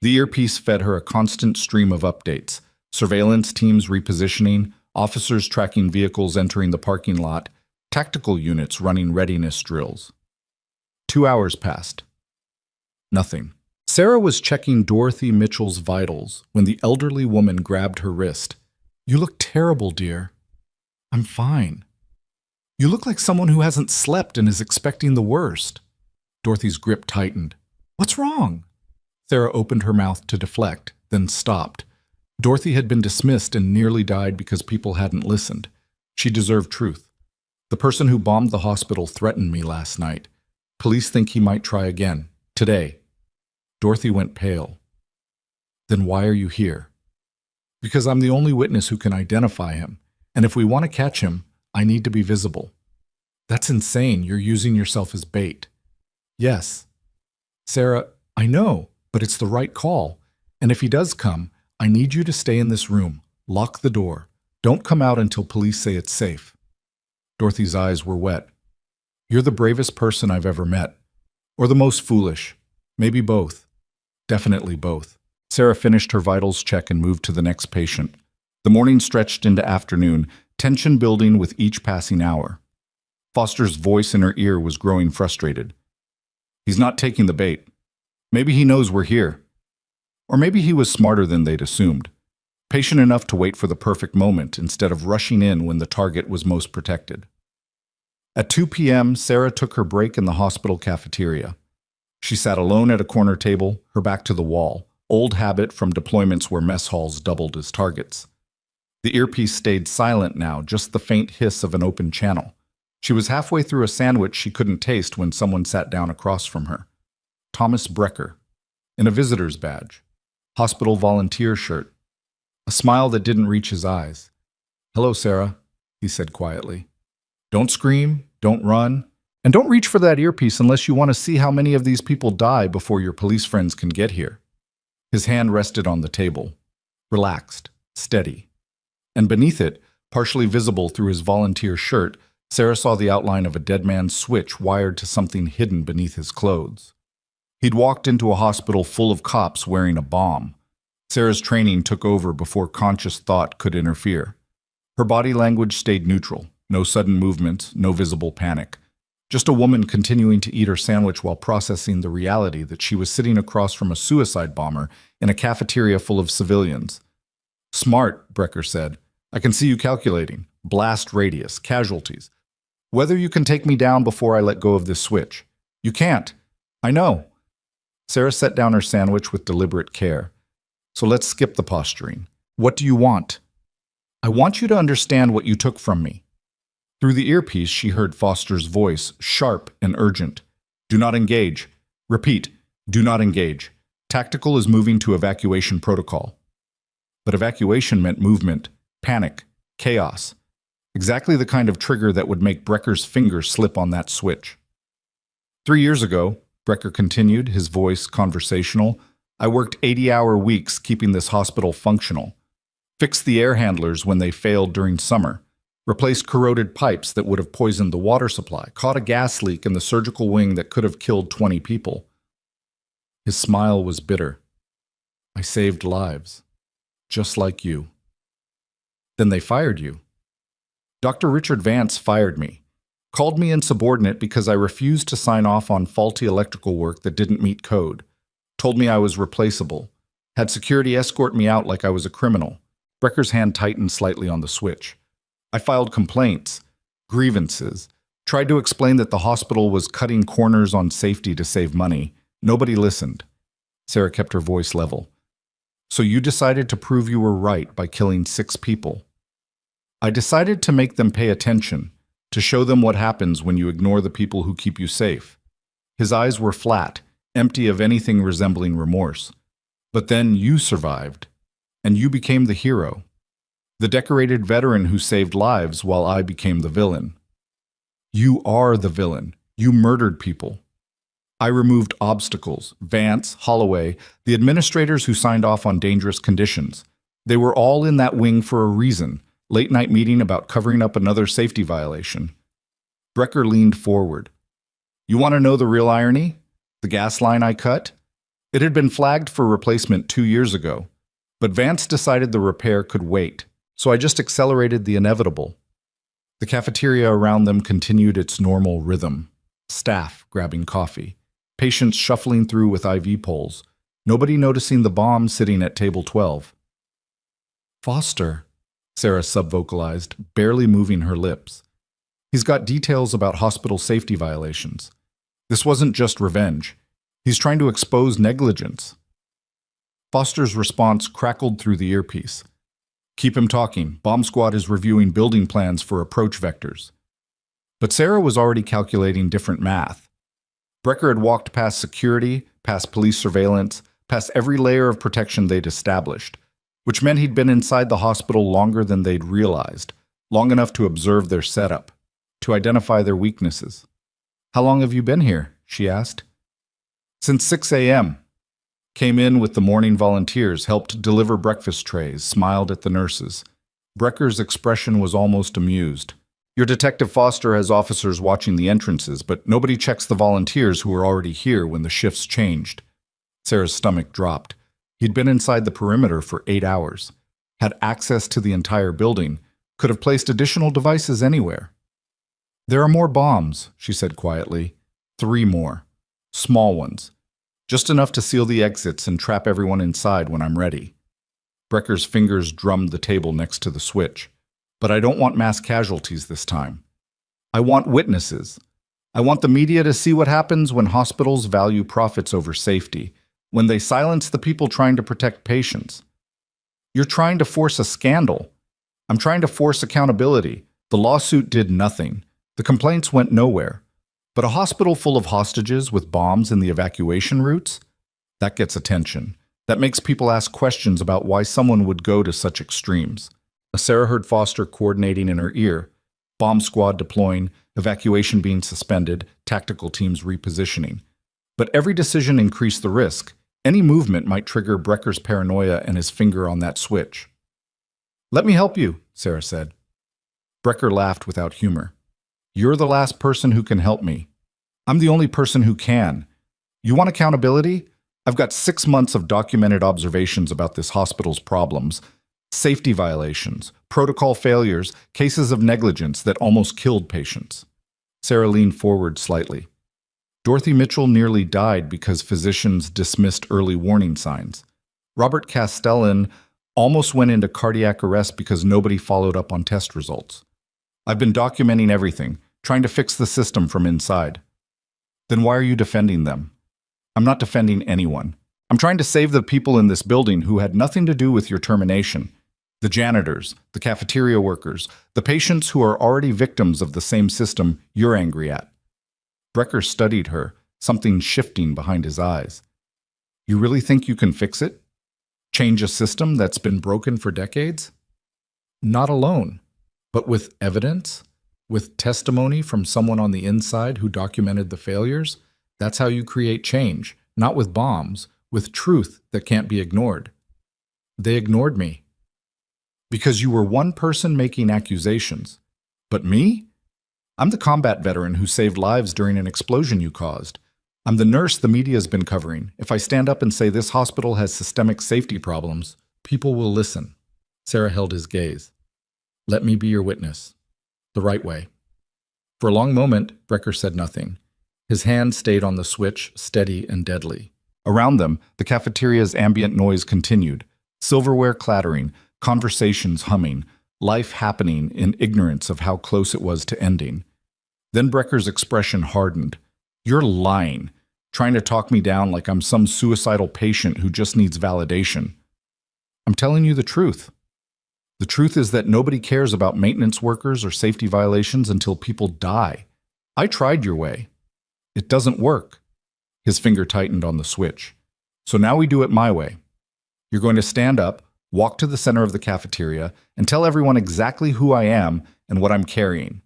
The earpiece fed her a constant stream of updates. Surveillance teams repositioning, officers tracking vehicles entering the parking lot, tactical units running readiness drills. 2 hours passed. Nothing. Sarah was checking Dorothy Mitchell's vitals when the elderly woman grabbed her wrist. "You look terrible, dear." "I'm fine." "You look like someone who hasn't slept and is expecting the worst." Dorothy's grip tightened. "What's wrong?" Sarah opened her mouth to deflect, then stopped. Dorothy had been dismissed and nearly died because people hadn't listened. She deserved truth. "The person who bombed the hospital threatened me last night. Police think he might try again. Today." Dorothy went pale. "Then why are you here?" "Because I'm the only witness who can identify him, and if we want to catch him, I need to be visible." "That's insane. You're using yourself as bait." "Yes." "Sarah, I know, but it's the right call. And if he does come, I need you to stay in this room. Lock the door. Don't come out until police say it's safe." Dorothy's eyes were wet. "You're the bravest person I've ever met. Or the most foolish. Maybe both. Definitely both." Sarah finished her vitals check and moved to the next patient. The morning stretched into afternoon, tension building with each passing hour. Foster's voice in her ear was growing frustrated. "He's not taking the bait. Maybe he knows we're here. Or maybe he was smarter than they'd assumed, patient enough to wait for the perfect moment instead of rushing in when the target was most protected." At 2 p.m., Sarah took her break in the hospital cafeteria. She sat alone at a corner table, her back to the wall, old habit from deployments where mess halls doubled as targets. The earpiece stayed silent now, just the faint hiss of an open channel. She was halfway through a sandwich she couldn't taste when someone sat down across from her. Thomas Brecker, in a visitor's badge, hospital volunteer shirt, a smile that didn't reach his eyes. "Hello, Sarah," he said quietly. "Don't scream, don't run, and don't reach for that earpiece unless you want to see how many of these people die before your police friends can get here." His hand rested on the table, relaxed, steady. And beneath it, partially visible through his volunteer shirt, Sarah saw the outline of a dead man's switch wired to something hidden beneath his clothes. He'd walked into a hospital full of cops wearing a bomb. Sarah's training took over before conscious thought could interfere. Her body language stayed neutral, no sudden movements, no visible panic. Just a woman continuing to eat her sandwich while processing the reality that she was sitting across from a suicide bomber in a cafeteria full of civilians. "Smart," Brecker said. "I can see you calculating. Blast radius, casualties. Whether you can take me down before I let go of this switch." "You can't." "I know." Sarah set down her sandwich with deliberate care. "So let's skip the posturing. What do you want?" "I want you to understand what you took from me." Through the earpiece, she heard Foster's voice, sharp and urgent. "Do not engage. Repeat, do not engage. Tactical is moving to evacuation protocol." But evacuation meant movement, panic, chaos. Exactly the kind of trigger that would make Brecker's fingers slip on that switch. 3 years ago, Brecker continued, his voice conversational, "I worked 80-hour weeks keeping this hospital functional. Fixed the air handlers when they failed during summer. Replaced corroded pipes that would have poisoned the water supply. Caught a gas leak in the surgical wing that could have killed 20 people." His smile was bitter. "I saved lives. Just like you." "Then they fired you." "Dr. Richard Vance fired me. Called me insubordinate because I refused to sign off on faulty electrical work that didn't meet code. Told me I was replaceable. Had security escort me out like I was a criminal." Brecker's hand tightened slightly on the switch. "I filed complaints, grievances, tried to explain that the hospital was cutting corners on safety to save money. Nobody listened." Sarah kept her voice level. "So you decided to prove you were right by killing 6 people." "I decided to make them pay attention, to show them what happens when you ignore the people who keep you safe." His eyes were flat, empty of anything resembling remorse. "But then you survived, and you became the hero. The decorated veteran who saved lives while I became the villain." "You are the villain. You murdered people." "I removed obstacles, Vance, Holloway, the administrators who signed off on dangerous conditions. They were all in that wing for a reason, late-night meeting about covering up another safety violation." Brecker leaned forward. "You want to know the real irony? The gas line I cut? It had been flagged for replacement 2 years ago, but Vance decided the repair could wait, so I just accelerated the inevitable. The cafeteria around them continued its normal rhythm. Staff grabbing coffee, patients shuffling through with IV poles, nobody noticing the bomb sitting at table 12. Foster, Sarah subvocalized, barely moving her lips. He's got details about hospital safety violations. This wasn't just revenge. He's trying to expose negligence. Foster's response crackled through the earpiece. Keep him talking. Bomb squad is reviewing building plans for approach vectors. But Sarah was already calculating different math. Brecker had walked past security, past police surveillance, past every layer of protection they'd established, which meant he'd been inside the hospital longer than they'd realized, long enough to observe their setup, to identify their weaknesses. How long have you been here? She asked. Since 6 a.m. Came in with the morning volunteers, helped deliver breakfast trays, smiled at the nurses. Brecker's expression was almost amused. Your Detective Foster has officers watching the entrances, but nobody checks the volunteers who were already here when the shifts changed. Sarah's stomach dropped. He'd been inside the perimeter for 8 hours, had access to the entire building, could have placed additional devices anywhere. There are more bombs, she said quietly. 3 more. Small ones. Just enough to seal the exits and trap everyone inside when I'm ready. Brecker's fingers drummed the table next to the switch. But I don't want mass casualties this time. I want witnesses. I want the media to see what happens when hospitals value profits over safety, when they silence the people trying to protect patients. You're trying to force a scandal. I'm trying to force accountability. The lawsuit did nothing. The complaints went nowhere. But a hospital full of hostages with bombs in the evacuation routes? That gets attention. That makes people ask questions about why someone would go to such extremes. Sarah heard Foster coordinating in her ear. Bomb squad deploying, evacuation being suspended, tactical teams repositioning. But every decision increased the risk. Any movement might trigger Brecker's paranoia and his finger on that switch. Let me help you, Sarah said. Brecker laughed without humor. You're the last person who can help me. I'm the only person who can. You want accountability? I've got 6 months of documented observations about this hospital's problems. Safety violations, protocol failures, cases of negligence that almost killed patients. Sarah leaned forward slightly. Dorothy Mitchell nearly died because physicians dismissed early warning signs. Robert Castellan almost went into cardiac arrest because nobody followed up on test results. I've been documenting everything, trying to fix the system from inside. Then why are you defending them? I'm not defending anyone. I'm trying to save the people in this building who had nothing to do with your termination. The janitors, the cafeteria workers, the patients who are already victims of the same system you're angry at. Brecker studied her, something shifting behind his eyes. You really think you can fix it? Change a system that's been broken for decades? Not alone, but with evidence, with testimony from someone on the inside who documented the failures. That's how you create change, not with bombs, with truth that can't be ignored. They ignored me. Because you were one person making accusations. But me? I'm the combat veteran who saved lives during an explosion you caused. I'm the nurse the media's been covering. If I stand up and say this hospital has systemic safety problems, people will listen. Sarah held his gaze. Let me be your witness. The right way. For a long moment, Brecker said nothing. His hand stayed on the switch, steady and deadly. Around them, the cafeteria's ambient noise continued. Silverware clattering, conversations humming, life happening in ignorance of how close it was to ending. Then Brecker's expression hardened. You're lying, trying to talk me down like I'm some suicidal patient who just needs validation. I'm telling you the truth. The truth is that nobody cares about maintenance workers or safety violations until people die. I tried your way. It doesn't work. His finger tightened on the switch. So now we do it my way. You're going to stand up, walk to the center of the cafeteria, and tell everyone exactly who I am and what I'm carrying.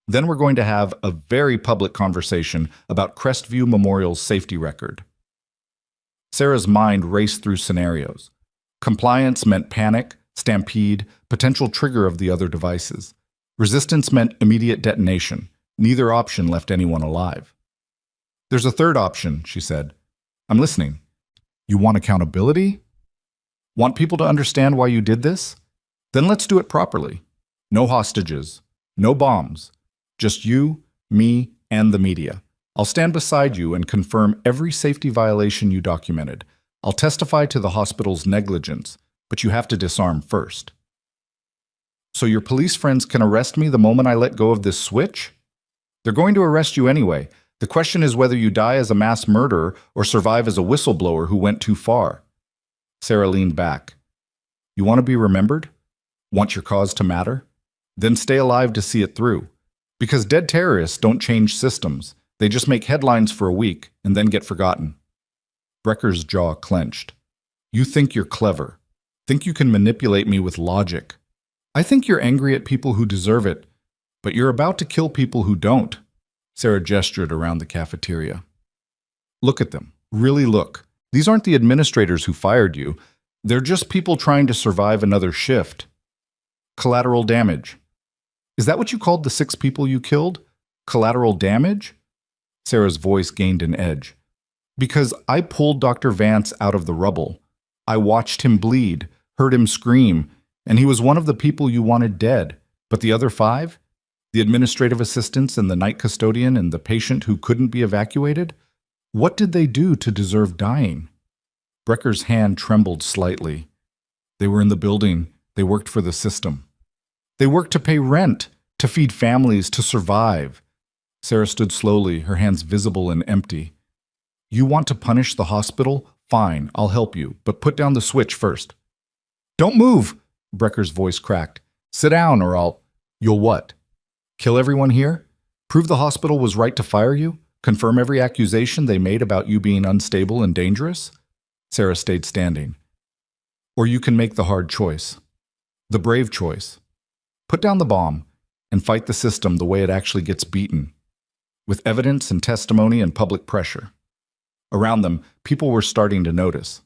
Then we're going to have a very public conversation about Crestview Memorial's safety record. Sarah's mind raced through scenarios. Compliance meant panic, stampede, potential trigger of the other devices. Resistance meant immediate detonation. Neither option left anyone alive. There's a third option, she said. I'm listening. You want accountability? Want people to understand why you did this? Then let's do it properly. No hostages, no bombs, just you, me, and the media. I'll stand beside you and confirm every safety violation you documented. I'll testify to the hospital's negligence, but you have to disarm first. So your police friends can arrest me the moment I let go of this switch? They're going to arrest you anyway. The question is whether you die as a mass murderer or survive as a whistleblower who went too far. Sarah leaned back. You want to be remembered? Want your cause to matter? Then stay alive to see it through. Because dead terrorists don't change systems. They just make headlines for a week and then get forgotten. Brecker's jaw clenched. You think you're clever. Think you can manipulate me with logic. I think you're angry at people who deserve it, but you're about to kill people who don't. Sarah gestured around the cafeteria. Look at them. Really look. These aren't the administrators who fired you. They're just people trying to survive another shift. Collateral damage. Is that what you called the 6 people you killed? Collateral damage? Sarah's voice gained an edge. Because I pulled Dr. Vance out of the rubble. I watched him bleed, heard him scream, and he was one of the people you wanted dead. But the other 5? The administrative assistants and the night custodian and the patient who couldn't be evacuated? What did they do to deserve dying? Brecker's hand trembled slightly. They were in the building. They worked for the system. They worked to pay rent, to feed families, to survive. Sarah stood slowly, her hands visible and empty. You want to punish the hospital? Fine, I'll help you, but put down the switch first. Don't move, Brecker's voice cracked. Sit down or I'll... You'll what? Kill everyone here? Prove the hospital was right to fire you? Confirm every accusation they made about you being unstable and dangerous? Sarah stayed standing. Or you can make the hard choice. The brave choice. Put down the bomb and fight the system the way it actually gets beaten. With evidence and testimony and public pressure. Around them, people were starting to notice.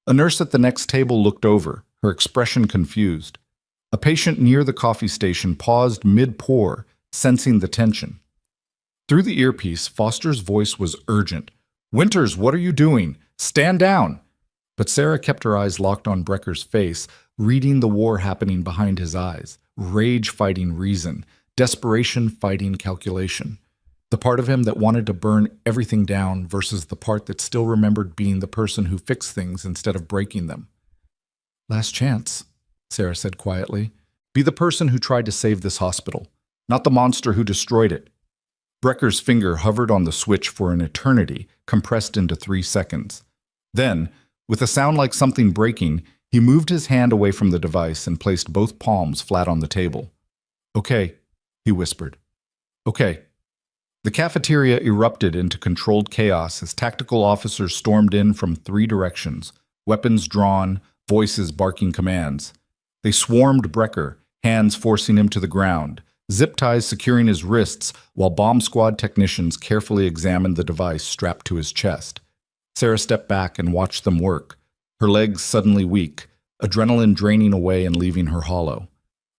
A nurse at the next table looked over, her expression confused. A patient near the coffee station paused mid-pour, sensing the tension. Through the earpiece, Foster's voice was urgent. Winters, what are you doing? Stand down! But Sarah kept her eyes locked on Brecker's face, reading the war happening behind his eyes. Rage fighting reason, desperation fighting calculation. The part of him that wanted to burn everything down versus the part that still remembered being the person who fixed things instead of breaking them. Last chance, Sarah said quietly. Be the person who tried to save this hospital, not the monster who destroyed it. Brecker's finger hovered on the switch for an eternity, compressed into 3 seconds. Then, with a sound like something breaking, he moved his hand away from the device and placed both palms flat on the table. Okay, he whispered. Okay. The cafeteria erupted into controlled chaos as tactical officers stormed in from 3 directions, weapons drawn, voices barking commands. They swarmed Brecker, hands forcing him to the ground, zip ties securing his wrists while bomb squad technicians carefully examined the device strapped to his chest. Sarah stepped back and watched them work, her legs suddenly weak, adrenaline draining away and leaving her hollow.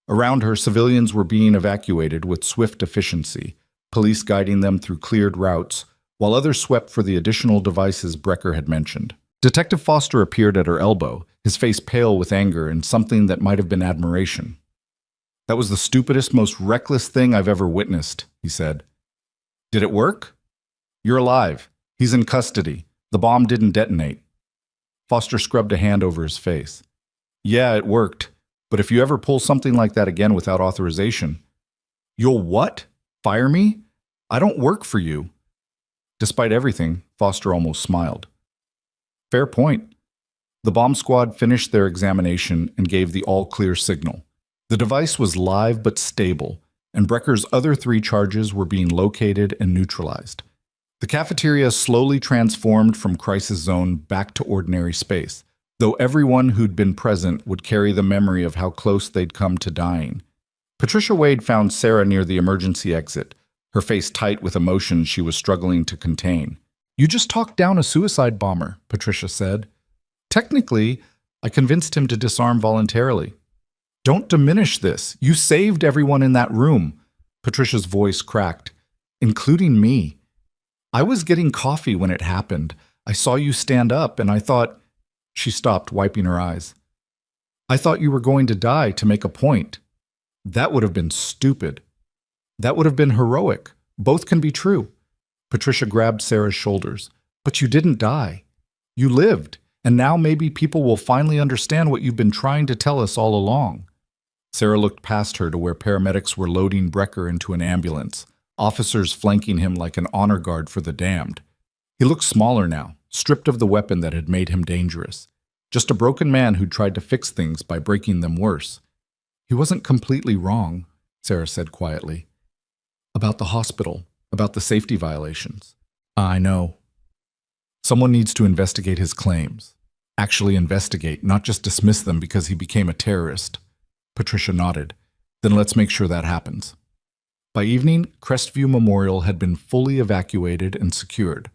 Around her, civilians were being evacuated with swift efficiency, police guiding them through cleared routes, while others swept for the additional devices Brecker had mentioned. Detective Foster appeared at her elbow, his face pale with anger and something that might have been admiration. That was the stupidest, most reckless thing I've ever witnessed, he said. Did it work? You're alive. He's in custody. The bomb didn't detonate. Foster scrubbed a hand over his face. Yeah, it worked. But if you ever pull something like that again without authorization... You'll what? Fire me? I don't work for you. Despite everything, Foster almost smiled. Fair point. The bomb squad finished their examination and gave the all-clear signal. The device was live but stable, and Brecker's other 3 charges were being located and neutralized. The cafeteria slowly transformed from crisis zone back to ordinary space, though everyone who'd been present would carry the memory of how close they'd come to dying. Patricia Wade found Sarah near the emergency exit, her face tight with emotion she was struggling to contain. You just talked down a suicide bomber, Patricia said. Technically, I convinced him to disarm voluntarily. Don't diminish this. You saved everyone in that room. Patricia's voice cracked, including me. I was getting coffee when it happened. I saw you stand up and I thought, She stopped, wiping her eyes. I thought you were going to die to make a point. That would have been stupid. That would have been heroic. Both can be true. Patricia grabbed Sarah's shoulders. But you didn't die. You lived, and now maybe people will finally understand what you've been trying to tell us all along. Sarah looked past her to where paramedics were loading Brecker into an ambulance, officers flanking him like an honor guard for the damned. He looked smaller now, stripped of the weapon that had made him dangerous. Just a broken man who'd tried to fix things by breaking them worse. He wasn't completely wrong, Sarah said quietly. About the hospital, about the safety violations. I know. Someone needs to investigate his claims. Actually investigate, not just dismiss them because he became a terrorist. Patricia nodded. Then let's make sure that happens. By evening, Crestview Memorial had been fully evacuated and secured.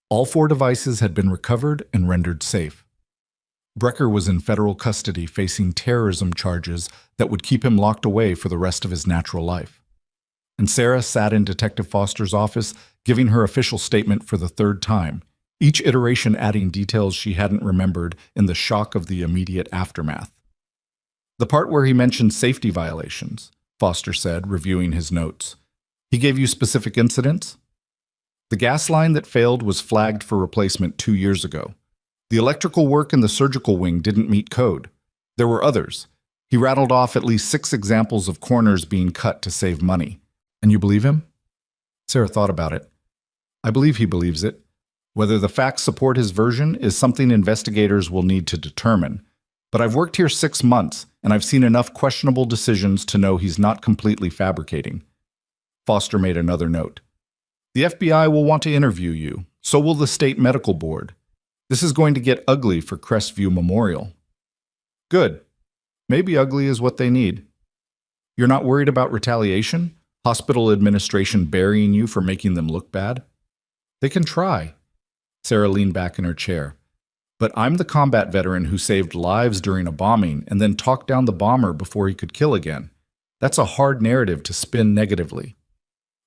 All 4 devices had been recovered and rendered safe. Brecker was in federal custody facing terrorism charges that would keep him locked away for the rest of his natural life. And Sarah sat in Detective Foster's office, giving her official statement for the 3rd time, each iteration adding details she hadn't remembered in the shock of the immediate aftermath. The part where he mentioned safety violations, Foster said, reviewing his notes. He gave you specific incidents? The gas line that failed was flagged for replacement 2 years ago. The electrical work in the surgical wing didn't meet code. There were others. He rattled off at least 6 examples of corners being cut to save money. And you believe him? Sarah thought about it. I believe he believes it. Whether the facts support his version is something investigators will need to determine. But I've worked here 6 months, and I've seen enough questionable decisions to know he's not completely fabricating. Foster made another note. The FBI will want to interview you. So will the state medical board. This is going to get ugly for Crestview Memorial. Good. Maybe ugly is what they need. You're not worried about retaliation? Hospital administration burying you for making them look bad? They can try. Sarah leaned back in her chair. But I'm the combat veteran who saved lives during a bombing and then talked down the bomber before he could kill again. That's a hard narrative to spin negatively.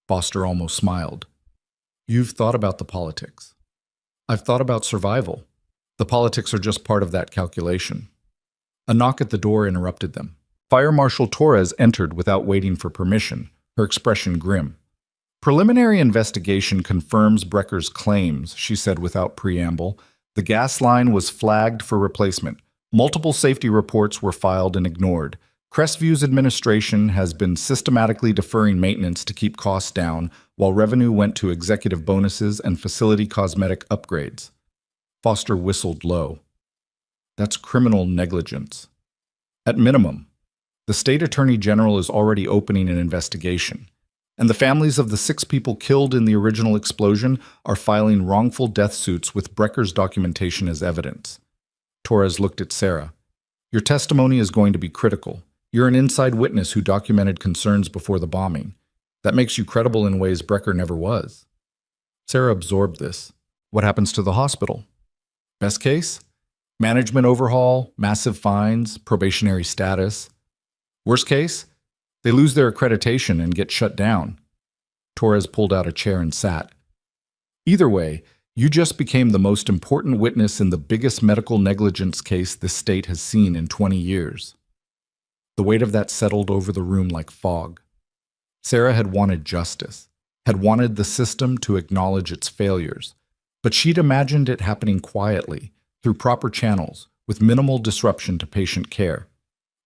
Foster almost smiled. You've thought about the politics. I've thought about survival. The politics are just part of that calculation. A knock at the door interrupted them. Fire Marshal Torres entered without waiting for permission, her expression grim. Preliminary investigation confirms Brecker's claims, she said without preamble. The gas line was flagged for replacement. Multiple safety reports were filed and ignored. Crestview's administration has been systematically deferring maintenance to keep costs down, while revenue went to executive bonuses and facility cosmetic upgrades. Foster whistled low. That's criminal negligence. At minimum, the state attorney general is already opening an investigation. And the families of the 6 people killed in the original explosion are filing wrongful death suits with Brecker's documentation as evidence. Torres looked at Sarah. Your testimony is going to be critical. You're an inside witness who documented concerns before the bombing. That makes you credible in ways Brecker never was. Sarah absorbed this. What happens to the hospital? Best case? Management overhaul, massive fines, probationary status. Worst case? They lose their accreditation and get shut down. Torres pulled out a chair and sat. Either way, you just became the most important witness in the biggest medical negligence case this state has seen in 20 years. The weight of that settled over the room like fog. Sarah had wanted justice, had wanted the system to acknowledge its failures, but she'd imagined it happening quietly, through proper channels, with minimal disruption to patient care.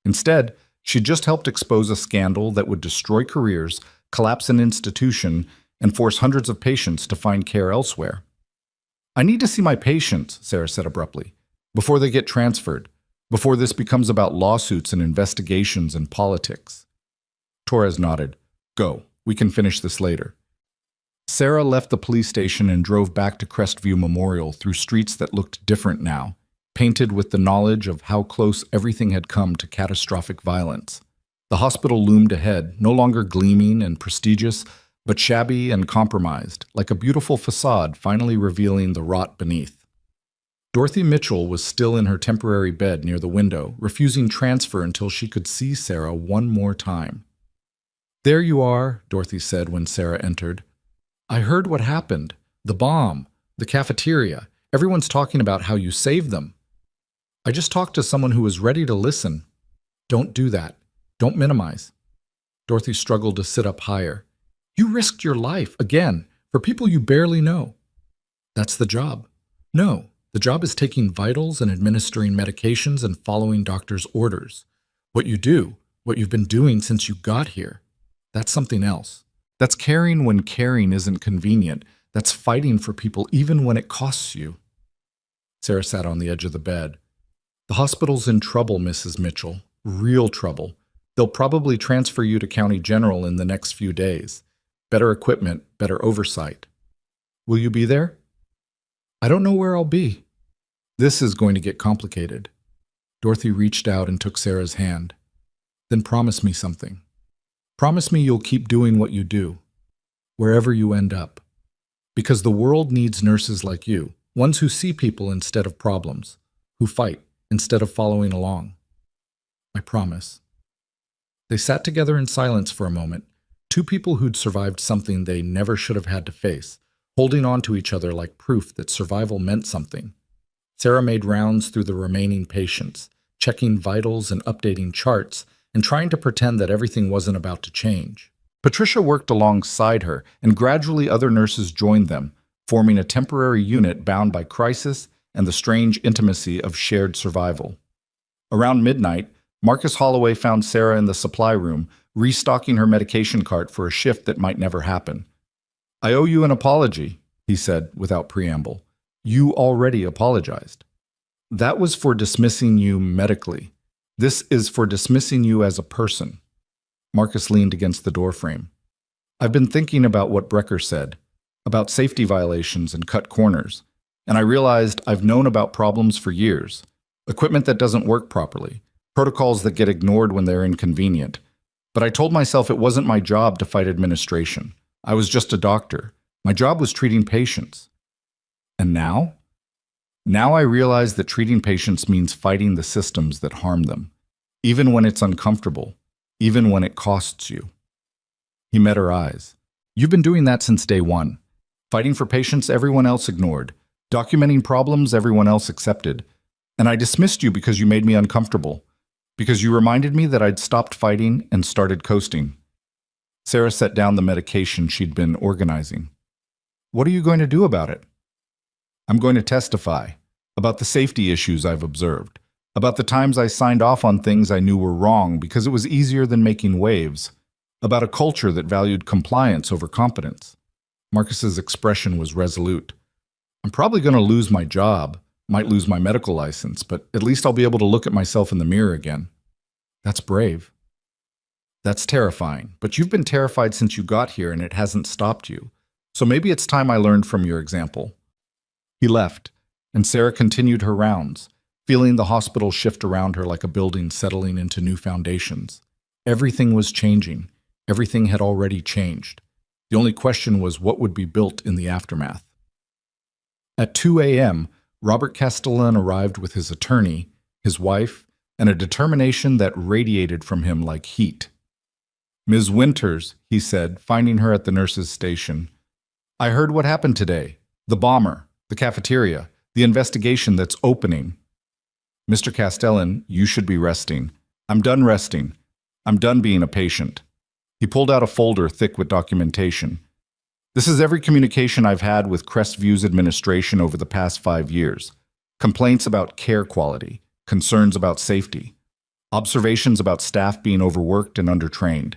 Instead, she'd just helped expose a scandal that would destroy careers, collapse an institution, and force hundreds of patients to find care elsewhere. I need to see my patients, Sarah said abruptly, before they get transferred, before this becomes about lawsuits and investigations and politics. Torres nodded. Go. We can finish this later. Sarah left the police station and drove back to Crestview Memorial through streets that looked different now, painted with the knowledge of how close everything had come to catastrophic violence. The hospital loomed ahead, no longer gleaming and prestigious, but shabby and compromised, like a beautiful facade finally revealing the rot beneath. Dorothy Mitchell was still in her temporary bed near the window, refusing transfer until she could see Sarah one more time. There you are, Dorothy said when Sarah entered. I heard what happened. The bomb, the cafeteria. Everyone's talking about how you saved them. I just talked to someone who was ready to listen. Don't do that. Don't minimize. Dorothy struggled to sit up higher. You risked your life, again, for people you barely know. That's the job. No, the job is taking vitals and administering medications and following doctors' orders. What you do, what you've been doing since you got here, that's something else. That's caring when caring isn't convenient. That's fighting for people even when it costs you. Sarah sat on the edge of the bed. The hospital's in trouble, Mrs. Mitchell. Real trouble. They'll probably transfer you to County General in the next few days. Better equipment, better oversight. Will you be there? I don't know where I'll be. This is going to get complicated. Dorothy reached out and took Sarah's hand. Then promise me something. Promise me you'll keep doing what you do, wherever you end up. Because the world needs nurses like you, ones who see people instead of problems, who fight instead of following along. I promise. They sat together in silence for a moment, two people who'd survived something they never should have had to face, holding on to each other like proof that survival meant something. Sarah made rounds through the remaining patients, checking vitals and updating charts, and trying to pretend that everything wasn't about to change. Patricia worked alongside her, and gradually other nurses joined them, forming a temporary unit bound by crisis and the strange intimacy of shared survival. Around midnight, Marcus Holloway found Sarah in the supply room, restocking her medication cart for a shift that might never happen. I owe you an apology, he said without preamble. You already apologized. That was for dismissing you medically. This is for dismissing you as a person. Marcus leaned against the doorframe. I've been thinking about what Brecker said, about safety violations and cut corners, and I realized I've known about problems for years. Equipment that doesn't work properly, protocols that get ignored when they're inconvenient. But I told myself it wasn't my job to fight administration. I was just a doctor. My job was treating patients. And now? Now I realize that treating patients means fighting the systems that harm them, even when it's uncomfortable, even when it costs you. He met her eyes. You've been doing that since day one, fighting for patients everyone else ignored, documenting problems everyone else accepted. And I dismissed you because you made me uncomfortable, because you reminded me that I'd stopped fighting and started coasting. Sarah set down the medication she'd been organizing. What are you going to do about it? I'm going to testify about the safety issues I've observed, about the times I signed off on things I knew were wrong because it was easier than making waves, about a culture that valued compliance over competence. Marcus's expression was resolute. I'm probably going to lose my job, might lose my medical license, but at least I'll be able to look at myself in the mirror again. That's brave. That's terrifying, but you've been terrified since you got here and it hasn't stopped you. So maybe it's time I learned from your example. He left, and Sarah continued her rounds, feeling the hospital shift around her like a building settling into new foundations. Everything was changing. Everything had already changed. The only question was what would be built in the aftermath. At 2 a.m., Robert Castellan arrived with his attorney, his wife, and a determination that radiated from him like heat. Ms. Winters, he said, finding her at the nurse's station. I heard what happened today. The bomber, the cafeteria, the investigation that's opening. Mr. Castellan, you should be resting. I'm done resting. I'm done being a patient. He pulled out a folder thick with documentation. This is every communication I've had with Crestviews administration over the past 5 years. Complaints about care quality, concerns about safety, observations about staff being overworked and undertrained.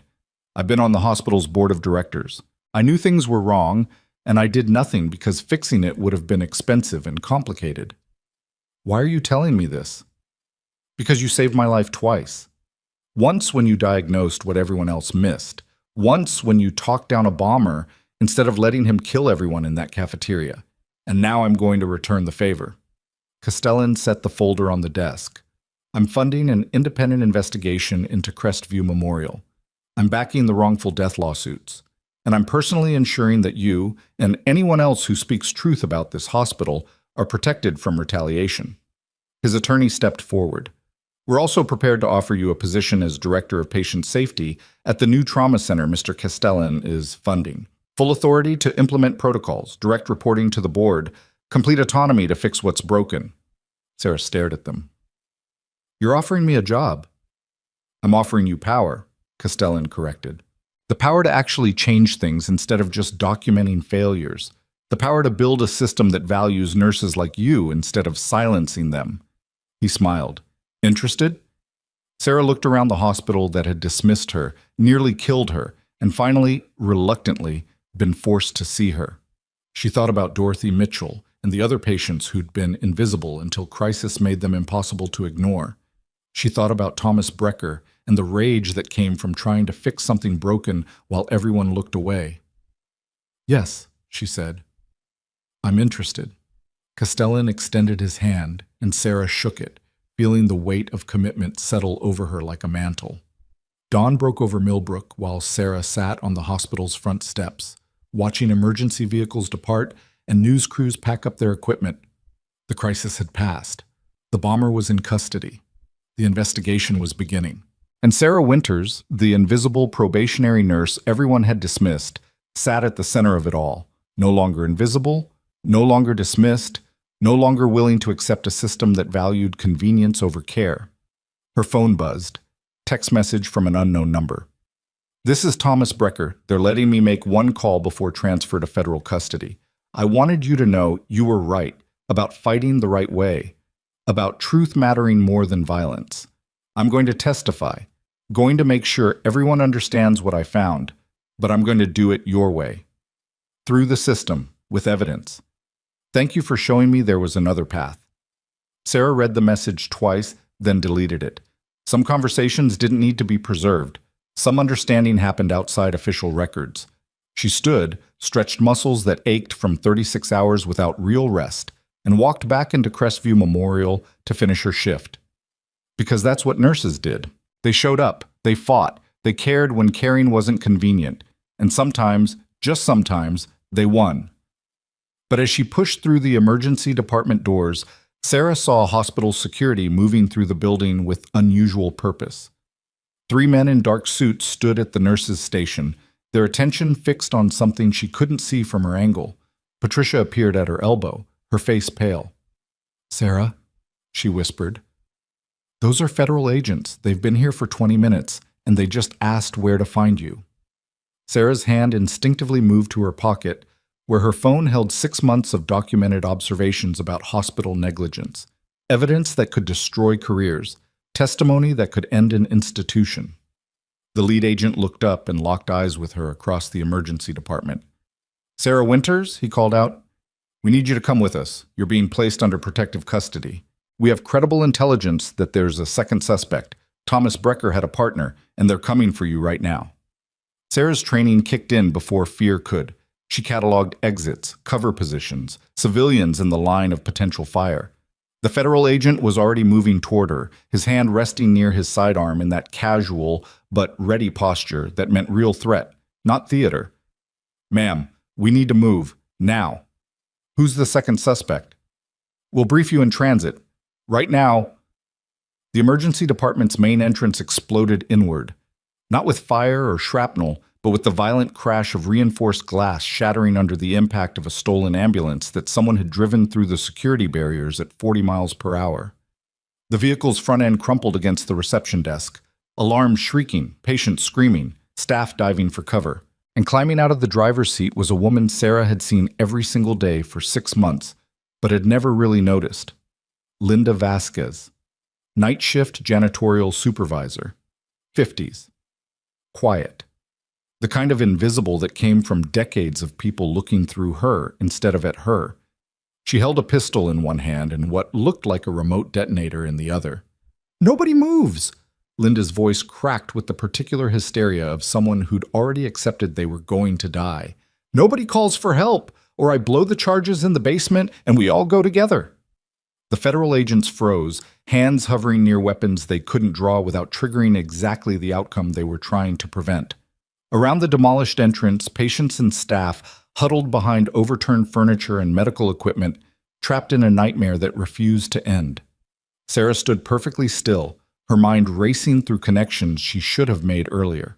I've been on the hospital's board of directors. I knew things were wrong, and I did nothing because fixing it would have been expensive and complicated. Why are you telling me this? Because you saved my life twice. Once when you diagnosed what everyone else missed. Once when you talked down a bomber instead of letting him kill everyone in that cafeteria. And now I'm going to return the favor. Castellan set the folder on the desk. I'm funding an independent investigation into Crestview Memorial. I'm backing the wrongful death lawsuits. And I'm personally ensuring that you and anyone else who speaks truth about this hospital are protected from retaliation. His attorney stepped forward. We're also prepared to offer you a position as Director of Patient Safety at the new trauma center Mr. Castellan is funding. Full authority to implement protocols, direct reporting to the board, complete autonomy to fix what's broken. Sarah stared at them. You're offering me a job. I'm offering you power, Castellan corrected. The power to actually change things instead of just documenting failures. The power to build a system that values nurses like you instead of silencing them. He smiled. Interested? Sarah looked around the hospital that had dismissed her, nearly killed her, and finally, reluctantly, been forced to see her. She thought about Dorothy Mitchell and the other patients who'd been invisible until crisis made them impossible to ignore. She thought about Thomas Brecker and the rage that came from trying to fix something broken while everyone looked away. Yes, she said. I'm interested. Castellan extended his hand, and Sarah shook it, feeling the weight of commitment settle over her like a mantle. Dawn broke over Millbrook while Sarah sat on the hospital's front steps, watching emergency vehicles depart and news crews pack up their equipment. The crisis had passed. The bomber was in custody. The investigation was beginning. And Sarah Winters, the invisible probationary nurse everyone had dismissed, sat at the center of it all, no longer invisible, no longer dismissed, no longer willing to accept a system that valued convenience over care. Her phone buzzed. Text message from an unknown number. This is Thomas Brecker. They're letting me make one call before transfer to federal custody. I wanted you to know you were right about fighting the right way, about truth mattering more than violence. I'm going to testify, going to make sure everyone understands what I found, but I'm going to do it your way. Through the system, with evidence. Thank you for showing me there was another path. Sarah read the message twice, then deleted it. Some conversations didn't need to be preserved. Some understanding happened outside official records. She stood, stretched muscles that ached from 36 hours without real rest, and walked back into Crestview Memorial to finish her shift. Because that's what nurses did. They showed up, they fought, they cared when caring wasn't convenient, and sometimes, just sometimes, they won. But as she pushed through the emergency department doors, Sarah saw hospital security moving through the building with unusual purpose. 3 men in dark suits stood at the nurses' station, their attention fixed on something she couldn't see from her angle. Patricia appeared at her elbow, her face pale. Sarah, she whispered. Those are federal agents. They've been here for 20 minutes, and they just asked where to find you. Sarah's hand instinctively moved to her pocket, where her phone held 6 months of documented observations about hospital negligence, evidence that could destroy careers, testimony that could end an institution. The lead agent looked up and locked eyes with her across the emergency department. Sarah Winters, he called out, we need you to come with us. You're being placed under protective custody. We have credible intelligence that there's a second suspect. Thomas Brecker had a partner, and they're coming for you right now. Sarah's training kicked in before fear could. She cataloged exits, cover positions, civilians in the line of potential fire. The federal agent was already moving toward her, his hand resting near his sidearm in that casual but ready posture that meant real threat, not theater. Ma'am, we need to move, now. Who's the second suspect? We'll brief you in transit. Right now. The emergency department's main entrance exploded inward, not with fire or shrapnel, but with the violent crash of reinforced glass shattering under the impact of a stolen ambulance that someone had driven through the security barriers at 40 miles per hour. The vehicle's front end crumpled against the reception desk, alarms shrieking, patients screaming, staff diving for cover. And climbing out of the driver's seat was a woman Sarah had seen every single day for 6 months, but had never really noticed. Linda Vasquez, night shift janitorial supervisor, 50s. Quiet. The kind of invisible that came from decades of people looking through her instead of at her. She held a pistol in one hand and what looked like a remote detonator in the other. Nobody moves! Linda's voice cracked with the particular hysteria of someone who'd already accepted they were going to die. Nobody calls for help, or I blow the charges in the basement and we all go together. The federal agents froze, hands hovering near weapons they couldn't draw without triggering exactly the outcome they were trying to prevent. Around the demolished entrance, patients and staff huddled behind overturned furniture and medical equipment, trapped in a nightmare that refused to end. Sarah stood perfectly still, her mind racing through connections she should have made earlier.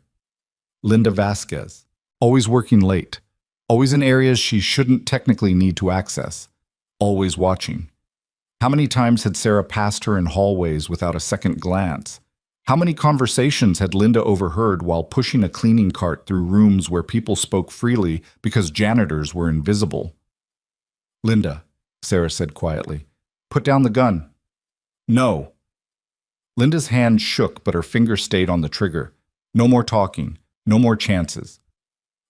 Linda Vasquez, always working late, always in areas she shouldn't technically need to access, always watching. How many times had Sarah passed her in hallways without a second glance? How many conversations had Linda overheard while pushing a cleaning cart through rooms where people spoke freely because janitors were invisible? "Linda," Sarah said quietly, "put down the gun." "No." Linda's hand shook, but her finger stayed on the trigger. No more talking. No more chances.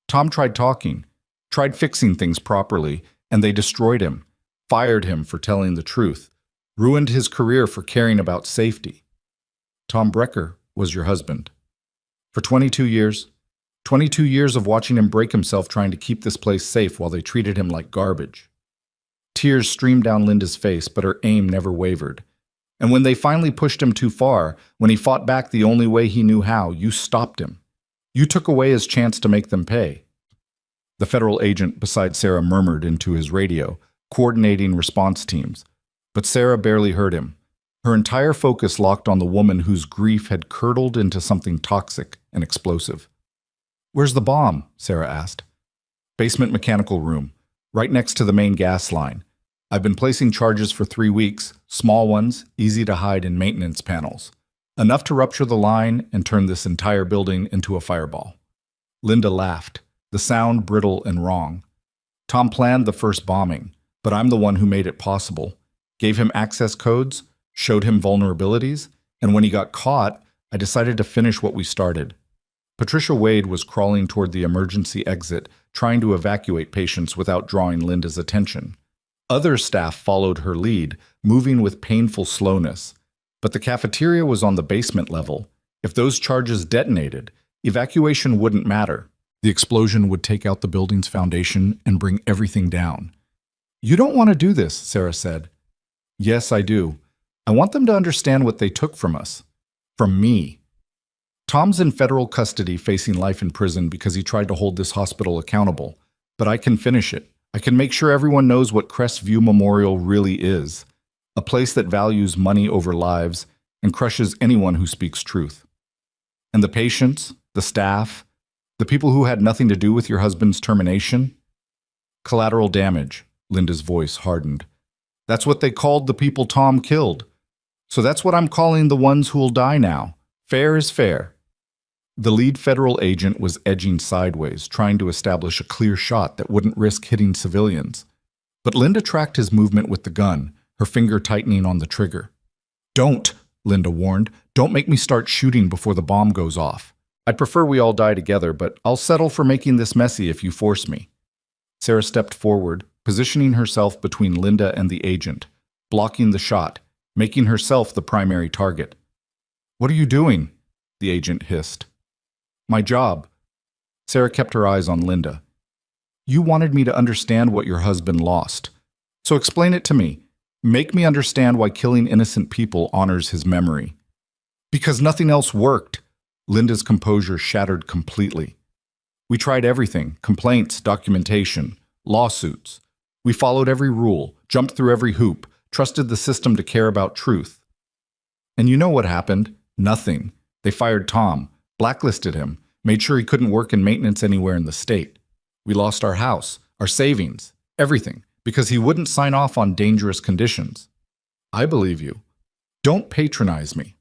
Tom tried talking, tried fixing things properly, and they destroyed him, fired him for telling the truth, ruined his career for caring about safety. Tom Brecker was your husband. For 22 years, 22 years of watching him break himself trying to keep this place safe while they treated him like garbage. Tears streamed down Linda's face, but her aim never wavered. And when they finally pushed him too far, when he fought back the only way he knew how, you stopped him. You took away his chance to make them pay. The federal agent beside Sarah murmured into his radio, coordinating response teams. But Sarah barely heard him. Her entire focus locked on the woman whose grief had curdled into something toxic and explosive. "Where's the bomb?" Sarah asked. "Basement mechanical room, right next to the main gas line. I've been placing charges for 3 weeks, small ones, easy to hide in maintenance panels. Enough to rupture the line and turn this entire building into a fireball." Linda laughed, the sound brittle and wrong. "Tom planned the first bombing, but I'm the one who made it possible. Gave him access codes, showed him vulnerabilities, and when he got caught, I decided to finish what we started." Patricia Wade was crawling toward the emergency exit, trying to evacuate patients without drawing Linda's attention. Other staff followed her lead, moving with painful slowness. But the cafeteria was on the basement level. If those charges detonated, evacuation wouldn't matter. The explosion would take out the building's foundation and bring everything down. "You don't want to do this," Sarah said. "Yes, I do. I want them to understand what they took from us. From me. Tom's in federal custody facing life in prison because he tried to hold this hospital accountable. But I can finish it. I can make sure everyone knows what Crestview Memorial really is. A place that values money over lives and crushes anyone who speaks truth. And the patients, the staff, the people who had nothing to do with your husband's termination? Collateral damage," Linda's voice hardened. "That's what they called the people Tom killed. So that's what I'm calling the ones who'll die now. Fair is fair." The lead federal agent was edging sideways, trying to establish a clear shot that wouldn't risk hitting civilians. But Linda tracked his movement with the gun, her finger tightening on the trigger. "Don't," Linda warned. "Don't make me start shooting before the bomb goes off. I'd prefer we all die together, but I'll settle for making this messy if you force me." Sarah stepped forward, positioning herself between Linda and the agent, blocking the shot, making herself the primary target. "What are you doing?" the agent hissed. "My job." Sarah kept her eyes on Linda. "You wanted me to understand what your husband lost. So explain it to me. Make me understand why killing innocent people honors his memory." "Because nothing else worked." Linda's composure shattered completely. "We tried everything, complaints, documentation, lawsuits. We followed every rule, jumped through every hoop, trusted the system to care about truth. And you know what happened? Nothing. They fired Tom, blacklisted him, made sure he couldn't work in maintenance anywhere in the state. We lost our house, our savings, everything, because he wouldn't sign off on dangerous conditions." "I believe you." "Don't patronize me."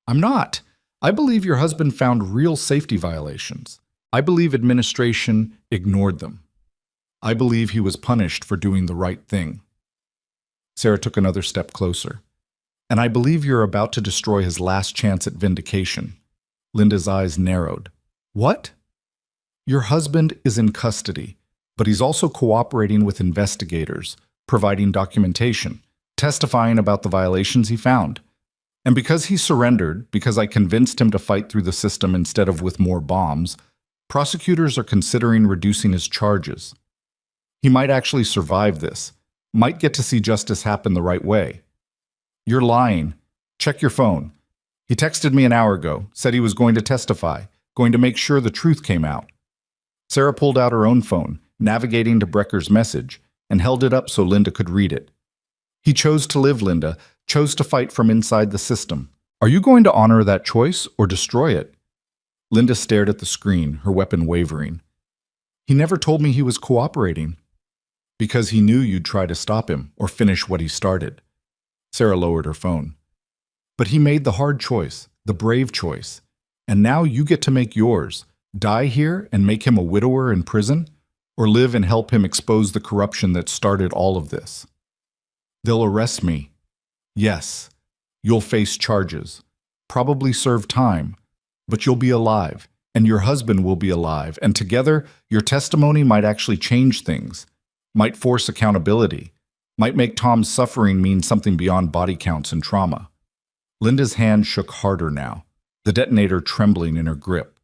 "I'm not. I believe your husband found real safety violations. I believe administration ignored them. I believe he was punished for doing the right thing." Sarah took another step closer. "And I believe you're about to destroy his last chance at vindication." Linda's eyes narrowed. "What?" "Your husband is in custody, but he's also cooperating with investigators, providing documentation, testifying about the violations he found. And because he surrendered, because I convinced him to fight through the system instead of with more bombs, prosecutors are considering reducing his charges. He might actually survive this, might get to see justice happen the right way." "You're lying. Check your phone. He texted me an hour ago, said he was going to testify, going to make sure the truth came out." Sarah pulled out her own phone, navigating to Brecker's message, and held it up so Linda could read it. "He chose to live, Linda, chose to fight from inside the system. Are you going to honor that choice or destroy it?" Linda stared at the screen, her weapon wavering. "He never told me he was cooperating." "Because he knew you'd try to stop him or finish what he started." Sarah lowered her phone. But he made the hard choice, the brave choice. And now you get to make yours. Die here and make him a widower in prison, or live and help him expose the corruption that started all of this. They'll arrest me. Yes, you'll face charges, probably serve time, but you'll be alive, and your husband will be alive, and together your testimony might actually change things, might force accountability, might make Tom's suffering mean something beyond body counts and trauma. Linda's hand shook harder now, the detonator trembling in her grip.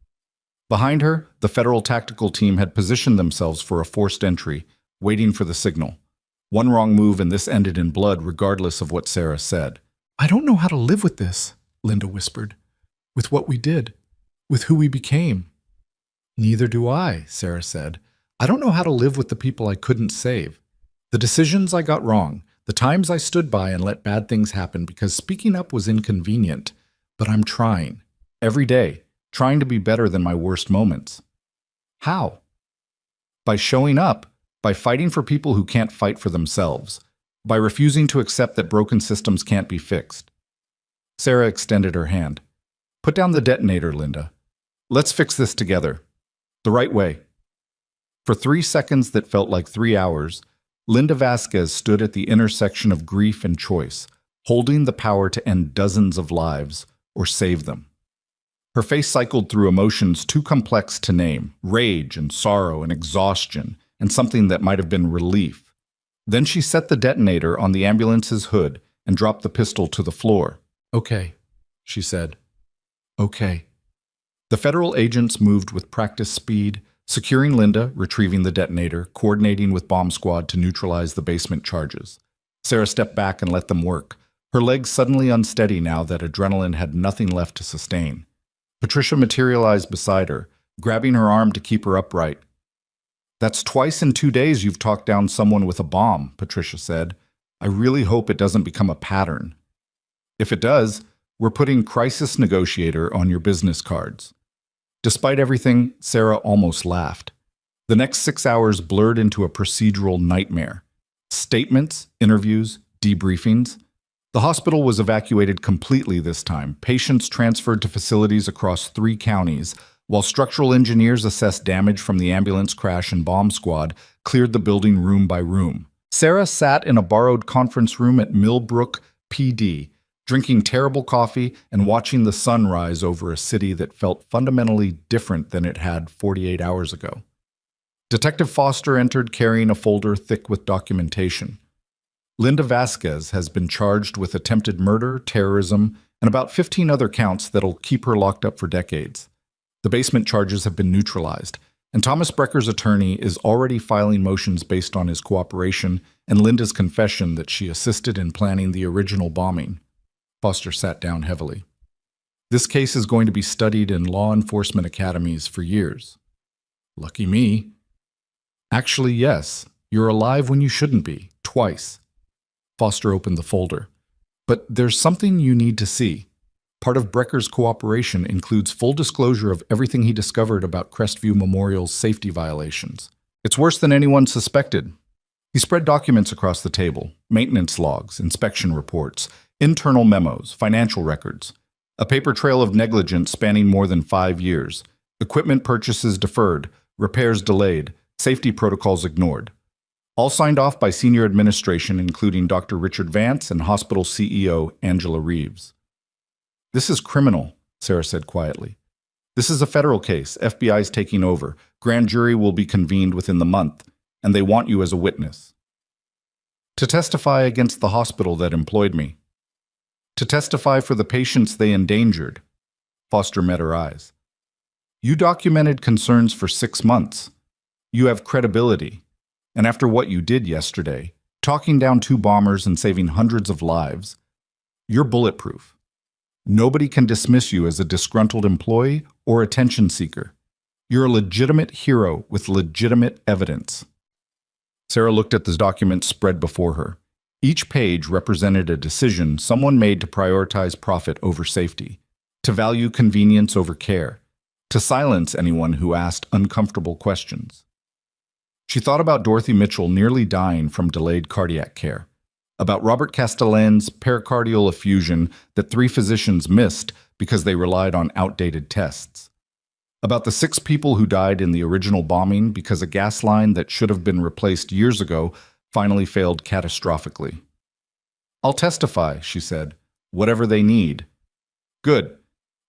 Behind her, the federal tactical team had positioned themselves for a forced entry, waiting for the signal. One wrong move and this ended in blood regardless of what Sarah said. I don't know how to live with this, Linda whispered. With what we did, with who we became. Neither do I, Sarah said. I don't know how to live with the people I couldn't save. The decisions I got wrong, the times I stood by and let bad things happen because speaking up was inconvenient. But I'm trying. Every day. Trying to be better than my worst moments. How? By showing up, by fighting for people who can't fight for themselves, by refusing to accept that broken systems can't be fixed. Sarah extended her hand. Put down the detonator, Linda. Let's fix this together. The right way. For 3 seconds that felt like 3 hours, Linda Vasquez stood at the intersection of grief and choice, holding the power to end dozens of lives or save them. Her face cycled through emotions too complex to name, rage and sorrow and exhaustion, and something that might have been relief. Then she set the detonator on the ambulance's hood and dropped the pistol to the floor. Okay, she said. Okay. The federal agents moved with practiced speed, securing Linda, retrieving the detonator, coordinating with bomb squad to neutralize the basement charges. Sarah stepped back and let them work, her legs suddenly unsteady now that adrenaline had nothing left to sustain. Patricia materialized beside her, grabbing her arm to keep her upright. That's twice in 2 days you've talked down someone with a bomb, Patricia said. I really hope it doesn't become a pattern. If it does, we're putting crisis negotiator on your business cards. Despite everything, Sarah almost laughed. The next 6 hours blurred into a procedural nightmare. Statements, interviews, debriefings. The hospital was evacuated completely this time, patients transferred to facilities across 3 counties, while structural engineers assessed damage from the ambulance crash and bomb squad cleared the building room by room. Sarah sat in a borrowed conference room at Millbrook, PD, drinking terrible coffee and watching the sun rise over a city that felt fundamentally different than it had 48 hours ago. Detective Foster entered carrying a folder thick with documentation. Linda Vasquez has been charged with attempted murder, terrorism, and about 15 other counts that'll keep her locked up for decades. The basement charges have been neutralized, and Thomas Brecker's attorney is already filing motions based on his cooperation and Linda's confession that she assisted in planning the original bombing. Foster sat down heavily. This case is going to be studied in law enforcement academies for years. Lucky me. Actually, yes, you're alive when you shouldn't be, twice. Foster opened the folder. But there's something you need to see. Part of Brecker's cooperation includes full disclosure of everything he discovered about Crestview Memorial's safety violations. It's worse than anyone suspected. He spread documents across the table, maintenance logs, inspection reports, internal memos, financial records, a paper trail of negligence spanning more than 5 years, equipment purchases deferred, repairs delayed, safety protocols ignored. All signed off by senior administration, including Dr. Richard Vance and hospital CEO Angela Reeves. This is criminal, Sarah said quietly. This is a federal case. FBI's taking over. Grand jury will be convened within the month, and they want you as a witness. To testify against the hospital that employed me. To testify for the patients they endangered. Foster met her eyes. You documented concerns for 6 months. You have credibility. And after what you did yesterday, talking down 2 bombers and saving hundreds of lives, you're bulletproof. Nobody can dismiss you as a disgruntled employee or attention seeker. You're a legitimate hero with legitimate evidence. Sarah looked at the documents spread before her. Each page represented a decision someone made to prioritize profit over safety, to value convenience over care, to silence anyone who asked uncomfortable questions. She thought about Dorothy Mitchell nearly dying from delayed cardiac care, about Robert Castellan's pericardial effusion that 3 physicians missed because they relied on outdated tests, about the 6 people who died in the original bombing because a gas line that should have been replaced years ago finally failed catastrophically. "I'll testify," she said, "whatever they need." "Good,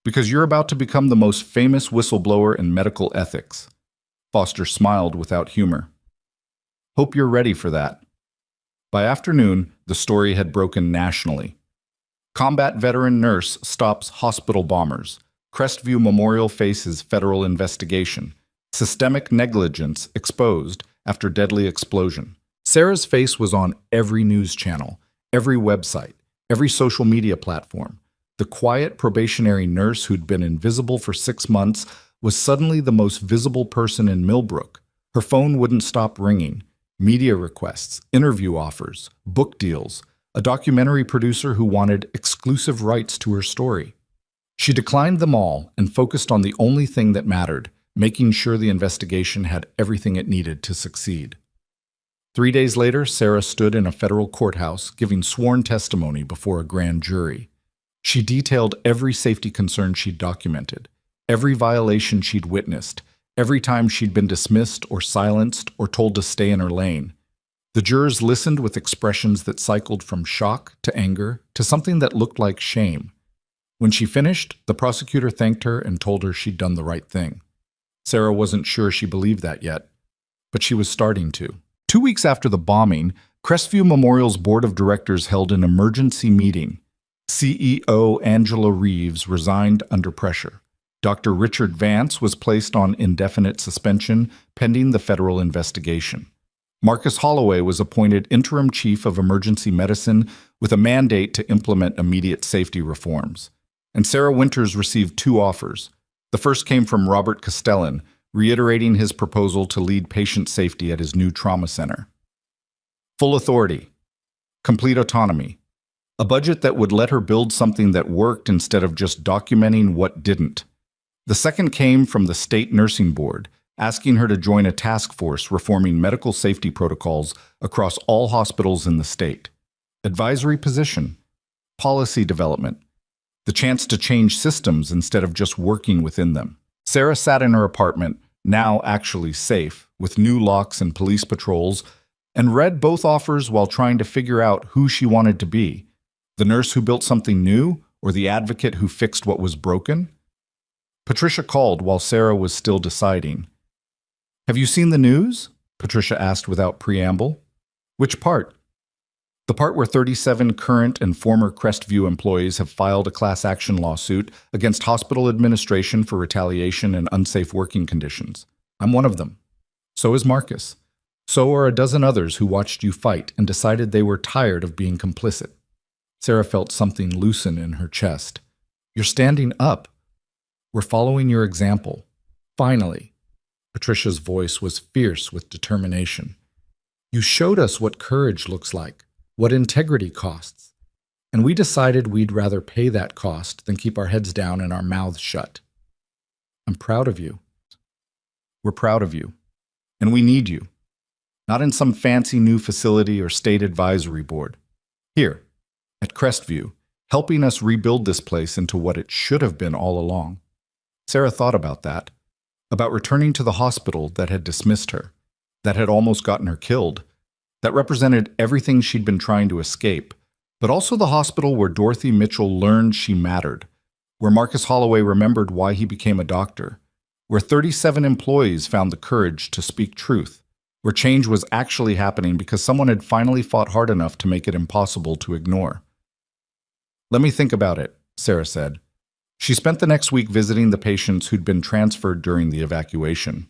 because you're about to become the most famous whistleblower in medical ethics." Foster smiled without humor. "Hope you're ready for that." By afternoon, the story had broken nationally. Combat veteran nurse stops hospital bombers. Crestview Memorial faces federal investigation. Systemic negligence exposed after deadly explosion. Sarah's face was on every news channel, every website, every social media platform. The quiet probationary nurse who'd been invisible for 6 months was suddenly the most visible person in Millbrook. Her phone wouldn't stop ringing. Media requests, interview offers, book deals, a documentary producer who wanted exclusive rights to her story. She declined them all and focused on the only thing that mattered, making sure the investigation had everything it needed to succeed. 3 days later, Sarah stood in a federal courthouse giving sworn testimony before a grand jury. She detailed every safety concern she'd documented, every violation she'd witnessed, every time she'd been dismissed or silenced or told to stay in her lane. The jurors listened with expressions that cycled from shock to anger to something that looked like shame. When she finished, the prosecutor thanked her and told her she'd done the right thing. Sarah wasn't sure she believed that yet, but she was starting to. 2 weeks after the bombing, Crestview Memorial's board of directors held an emergency meeting. CEO Angela Reeves resigned under pressure. Dr. Richard Vance was placed on indefinite suspension pending the federal investigation. Marcus Holloway was appointed interim chief of emergency medicine with a mandate to implement immediate safety reforms. And Sarah Winters received 2 offers. The first came from Robert Castellan, reiterating his proposal to lead patient safety at his new trauma center. Full authority, complete autonomy, a budget that would let her build something that worked instead of just documenting what didn't. The second came from the state nursing board, asking her to join a task force reforming medical safety protocols across all hospitals in the state. Advisory position, policy development, the chance to change systems instead of just working within them. Sarah sat in her apartment, now actually safe, with new locks and police patrols, and read both offers while trying to figure out who she wanted to be, the nurse who built something new or the advocate who fixed what was broken. Patricia called while Sarah was still deciding. "Have you seen the news?" Patricia asked without preamble. "Which part?" "The part where 37 current and former Crestview employees have filed a class action lawsuit against hospital administration for retaliation and unsafe working conditions. I'm one of them. So is Marcus. So are a dozen others who watched you fight and decided they were tired of being complicit." Sarah felt something loosen in her chest. "You're standing up. We're following your example. Finally." Patricia's voice was fierce with determination. "You showed us what courage looks like, what integrity costs, and we decided we'd rather pay that cost than keep our heads down and our mouths shut. I'm proud of you. We're proud of you. And we need you. Not in some fancy new facility or state advisory board. Here, at Crestview, helping us rebuild this place into what it should have been all along." Sarah thought about that, about returning to the hospital that had dismissed her, that had almost gotten her killed, that represented everything she'd been trying to escape, but also the hospital where Dorothy Mitchell learned she mattered, where Marcus Holloway remembered why he became a doctor, where 37 employees found the courage to speak truth, where change was actually happening because someone had finally fought hard enough to make it impossible to ignore. "Let me think about it," Sarah said. She spent the next week visiting the patients who'd been transferred during the evacuation.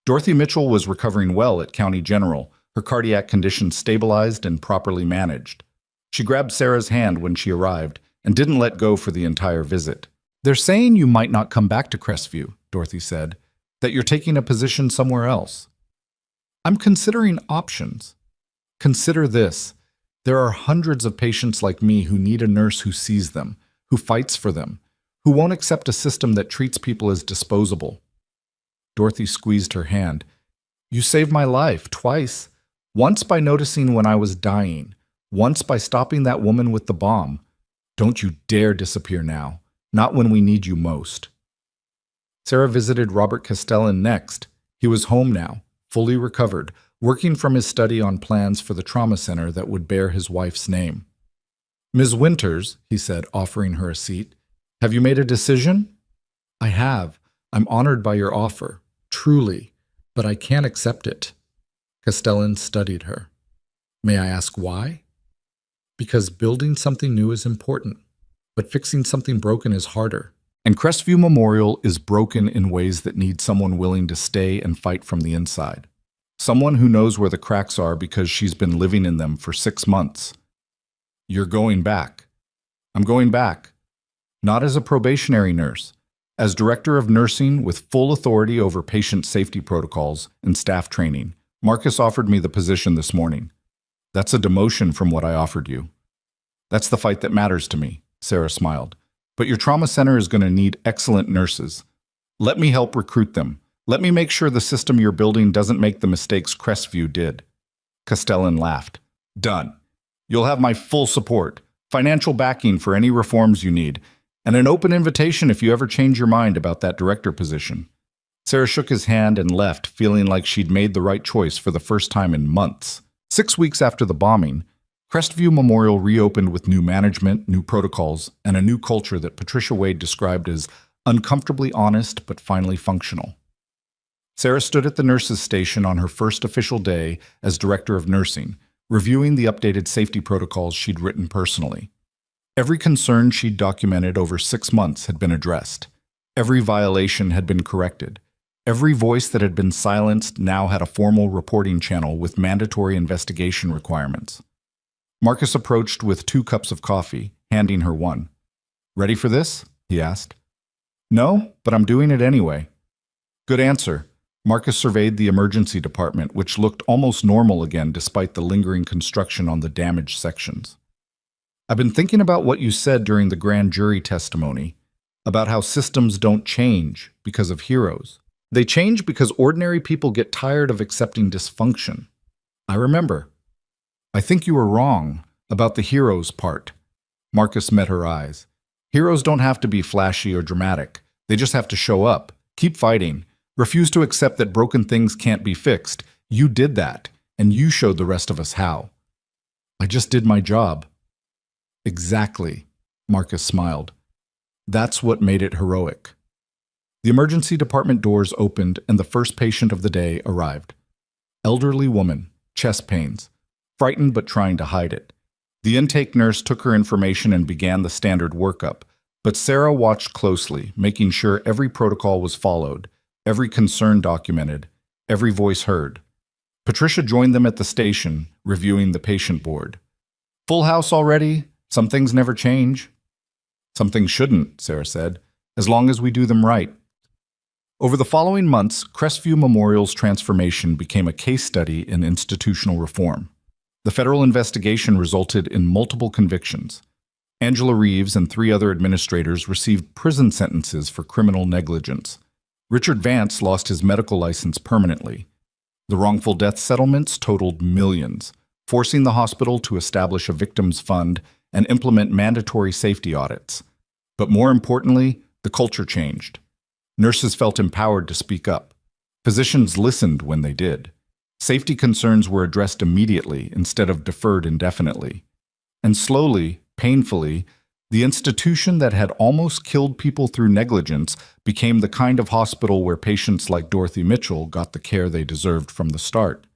Dorothy Mitchell was recovering well at County General, her cardiac condition stabilized and properly managed. She grabbed Sarah's hand when she arrived and didn't let go for the entire visit. "They're saying you might not come back to Crestview," Dorothy said, "that you're taking a position somewhere else." "I'm considering options. Consider this. There are hundreds of patients like me who need a nurse who sees them, who fights for them, who won't accept a system that treats people as disposable." Dorothy squeezed her hand. "You saved my life twice. Once by noticing when I was dying, Once by stopping that woman with the bomb. Don't you dare disappear now. Not when we need you most. Sarah visited Robert Castellan next. He was home now, fully recovered, working from his study on plans for the trauma center that would bear his wife's name. "Ms. Winters," he said, offering her a seat, "have you made a decision?" "I have. I'm honored by your offer, truly, but I can't accept it." Castellan studied her. "May I ask why?" "Because building something new is important, but fixing something broken is harder. And Crestview Memorial is broken in ways that need someone willing to stay and fight from the inside. Someone who knows where the cracks are because she's been living in them for 6 months. You're going back." "I'm going back. Not as a probationary nurse. As director of nursing with full authority over patient safety protocols and staff training. Marcus offered me the position this morning. That's a demotion from what I offered you." "That's the fight that matters to me," Sarah smiled. "But your trauma center is going to need excellent nurses. Let me help recruit them. Let me make sure the system you're building doesn't make the mistakes Crestview did." Castellan laughed. "Done. You'll have my full support, financial backing for any reforms you need, and an open invitation if you ever change your mind about that director position." Sarah shook his hand and left, feeling like she'd made the right choice for the first time in months. 6 weeks after the bombing, Crestview Memorial reopened with new management, new protocols, and a new culture that Patricia Wade described as uncomfortably honest but finally functional. Sarah stood at the nurses' station on her first official day as director of nursing, reviewing the updated safety protocols she'd written personally. Every concern she'd documented over 6 months had been addressed. Every violation had been corrected. Every voice that had been silenced now had a formal reporting channel with mandatory investigation requirements. Marcus approached with 2 cups of coffee, handing her one. "Ready for this?" he asked. "No, but I'm doing it anyway." "Good answer." Marcus surveyed the emergency department, which looked almost normal again despite the lingering construction on the damaged sections. "I've been thinking about what you said during the grand jury testimony, about how systems don't change because of heroes. They change because ordinary people get tired of accepting dysfunction." "I remember." "I think you were wrong about the heroes part." Marcus met her eyes. "Heroes don't have to be flashy or dramatic. They just have to show up, keep fighting, refuse to accept that broken things can't be fixed. You did that, and you showed the rest of us how." "I just did my job." "Exactly," Marcus smiled. "That's what made it heroic." The emergency department doors opened and the first patient of the day arrived. Elderly woman, chest pains, frightened but trying to hide it. The intake nurse took her information and began the standard workup, but Sarah watched closely, making sure every protocol was followed, every concern documented, every voice heard. Patricia joined them at the station, reviewing the patient board. "Full house already? Some things never change." "Some things shouldn't," Sarah said, "as long as we do them right." Over the following months, Crestview Memorial's transformation became a case study in institutional reform. The federal investigation resulted in multiple convictions. Angela Reeves and 3 other administrators received prison sentences for criminal negligence. Richard Vance lost his medical license permanently. The wrongful death settlements totaled millions, forcing the hospital to establish a victims fund and implement mandatory safety audits. But more importantly, the culture changed. Nurses felt empowered to speak up. Physicians listened when they did. Safety concerns were addressed immediately instead of deferred indefinitely. And slowly, painfully, the institution that had almost killed people through negligence became the kind of hospital where patients like Dorothy Mitchell got the care they deserved from the start.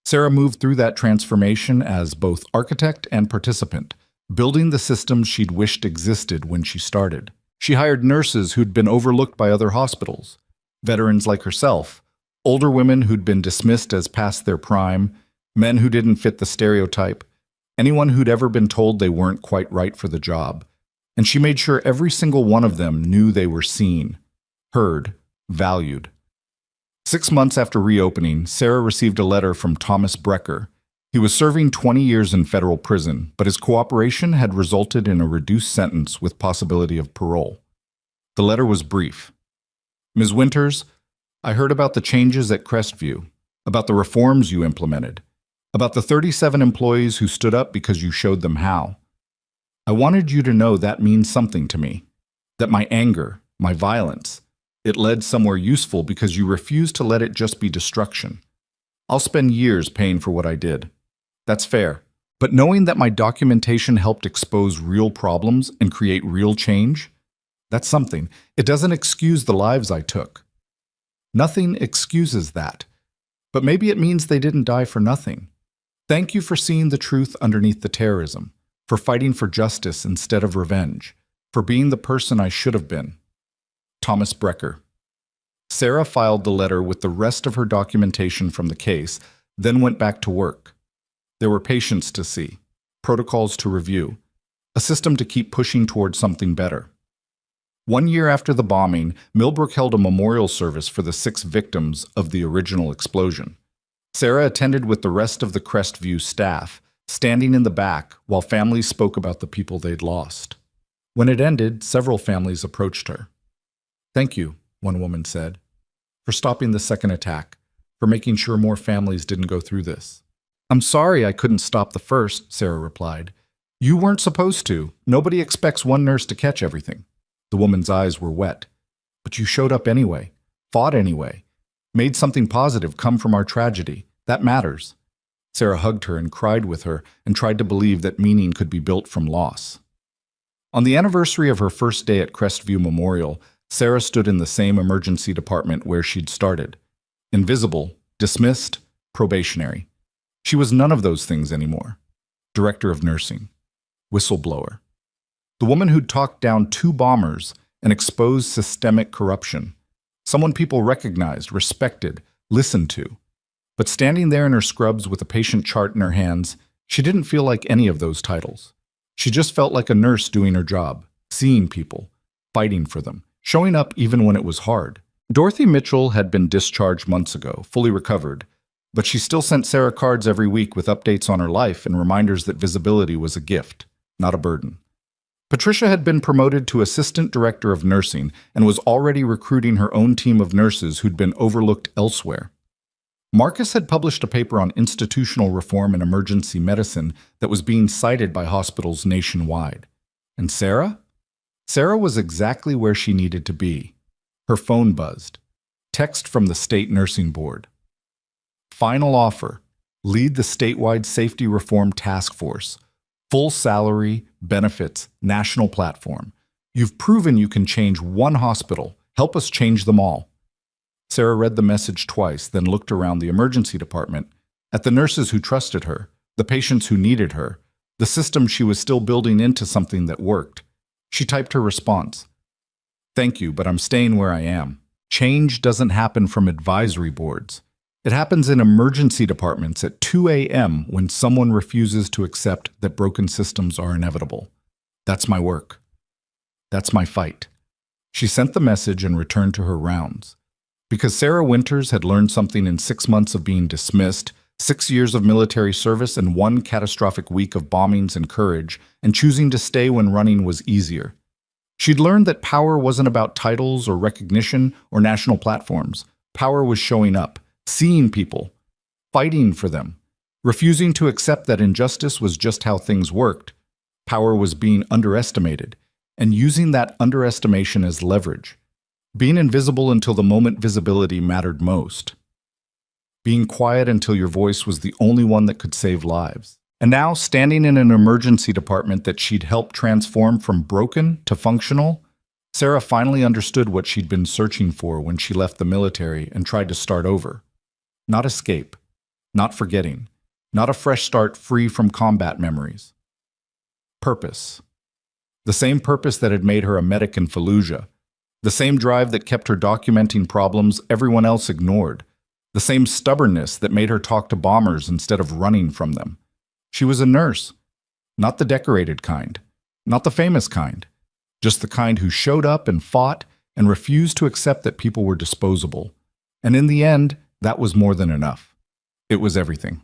Sarah moved through that transformation as both architect and participant, building the systems she'd wished existed when she started. She hired nurses who'd been overlooked by other hospitals, veterans like herself, older women who'd been dismissed as past their prime, men who didn't fit the stereotype, anyone who'd ever been told they weren't quite right for the job. And she made sure every single one of them knew they were seen, heard, valued. 6 months after reopening, Sarah received a letter from Thomas Brecker. He was serving 20 years in federal prison, but his cooperation had resulted in a reduced sentence with possibility of parole. The letter was brief. "Ms. Winters, I heard about the changes at Crestview, about the reforms you implemented. About the 37 employees who stood up because you showed them how. I wanted you to know that means something to me. That my anger, my violence, it led somewhere useful because you refused to let it just be destruction. I'll spend years paying for what I did. That's fair. But knowing that my documentation helped expose real problems and create real change, that's something. It doesn't excuse the lives I took. Nothing excuses that. But maybe it means they didn't die for nothing. Thank you for seeing the truth underneath the terrorism, for fighting for justice instead of revenge, for being the person I should have been. Thomas Brecker. Sarah filed the letter with the rest of her documentation from the case, then went back to work. There were patients to see, protocols to review, a system to keep pushing towards something better. 1 year after the bombing, Millbrook held a memorial service for the 6 victims of the original explosion. Sarah attended with the rest of the Crestview staff, standing in the back while families spoke about the people they'd lost. When it ended, several families approached her. "Thank you," one woman said, "for stopping the second attack, for making sure more families didn't go through this." "I'm sorry I couldn't stop the first," Sarah replied. "You weren't supposed to. Nobody expects one nurse to catch everything." The woman's eyes were wet. "But you showed up anyway, fought anyway, made something positive come from our tragedy. That matters." Sarah hugged her and cried with her and tried to believe that meaning could be built from loss. On the anniversary of her first day at Crestview Memorial, Sarah stood in the same emergency department where she'd started. Invisible, dismissed, probationary. She was none of those things anymore. Director of nursing. Whistleblower. The woman who'd talked down 2 bombers and exposed systemic corruption. Someone people recognized, respected, listened to. But standing there in her scrubs with a patient chart in her hands, she didn't feel like any of those titles. She just felt like a nurse doing her job, seeing people, fighting for them, showing up even when it was hard. Dorothy Mitchell had been discharged months ago, fully recovered, but she still sent Sarah cards every week with updates on her life and reminders that visibility was a gift, not a burden. Patricia had been promoted to Assistant Director of Nursing and was already recruiting her own team of nurses who'd been overlooked elsewhere. Marcus had published a paper on institutional reform in emergency medicine that was being cited by hospitals nationwide. And Sarah? Sarah was exactly where she needed to be. Her phone buzzed. Text from the State Nursing Board. Final offer. Lead the statewide safety reform task force. Full salary, benefits, national platform. You've proven you can change one hospital. Help us change them all. Sarah read the message twice, then looked around the emergency department, at the nurses who trusted her, the patients who needed her, the system she was still building into something that worked. She typed her response. "Thank you, but I'm staying where I am. Change doesn't happen from advisory boards. It happens in emergency departments at 2 a.m. when someone refuses to accept that broken systems are inevitable. That's my work. That's my fight." She sent the message and returned to her rounds. Because Sarah Winters had learned something in 6 months of being dismissed, 6 years of military service, and 1 catastrophic week of bombings and courage, and choosing to stay when running was easier. She'd learned that power wasn't about titles or recognition or national platforms. Power was showing up, seeing people, fighting for them, refusing to accept that injustice was just how things worked. Power was being underestimated, and using that underestimation as leverage. Being invisible until the moment visibility mattered most. Being quiet until your voice was the only one that could save lives. And now, standing in an emergency department that she'd helped transform from broken to functional, Sarah finally understood what she'd been searching for when she left the military and tried to start over. Not escape, not forgetting, not a fresh start free from combat memories. Purpose. The same purpose that had made her a medic in Fallujah. The same drive that kept her documenting problems everyone else ignored. The same stubbornness that made her talk to bombers instead of running from them. She was a nurse. Not the decorated kind. Not the famous kind. Just the kind who showed up and fought and refused to accept that people were disposable. And in the end, that was more than enough. It was everything.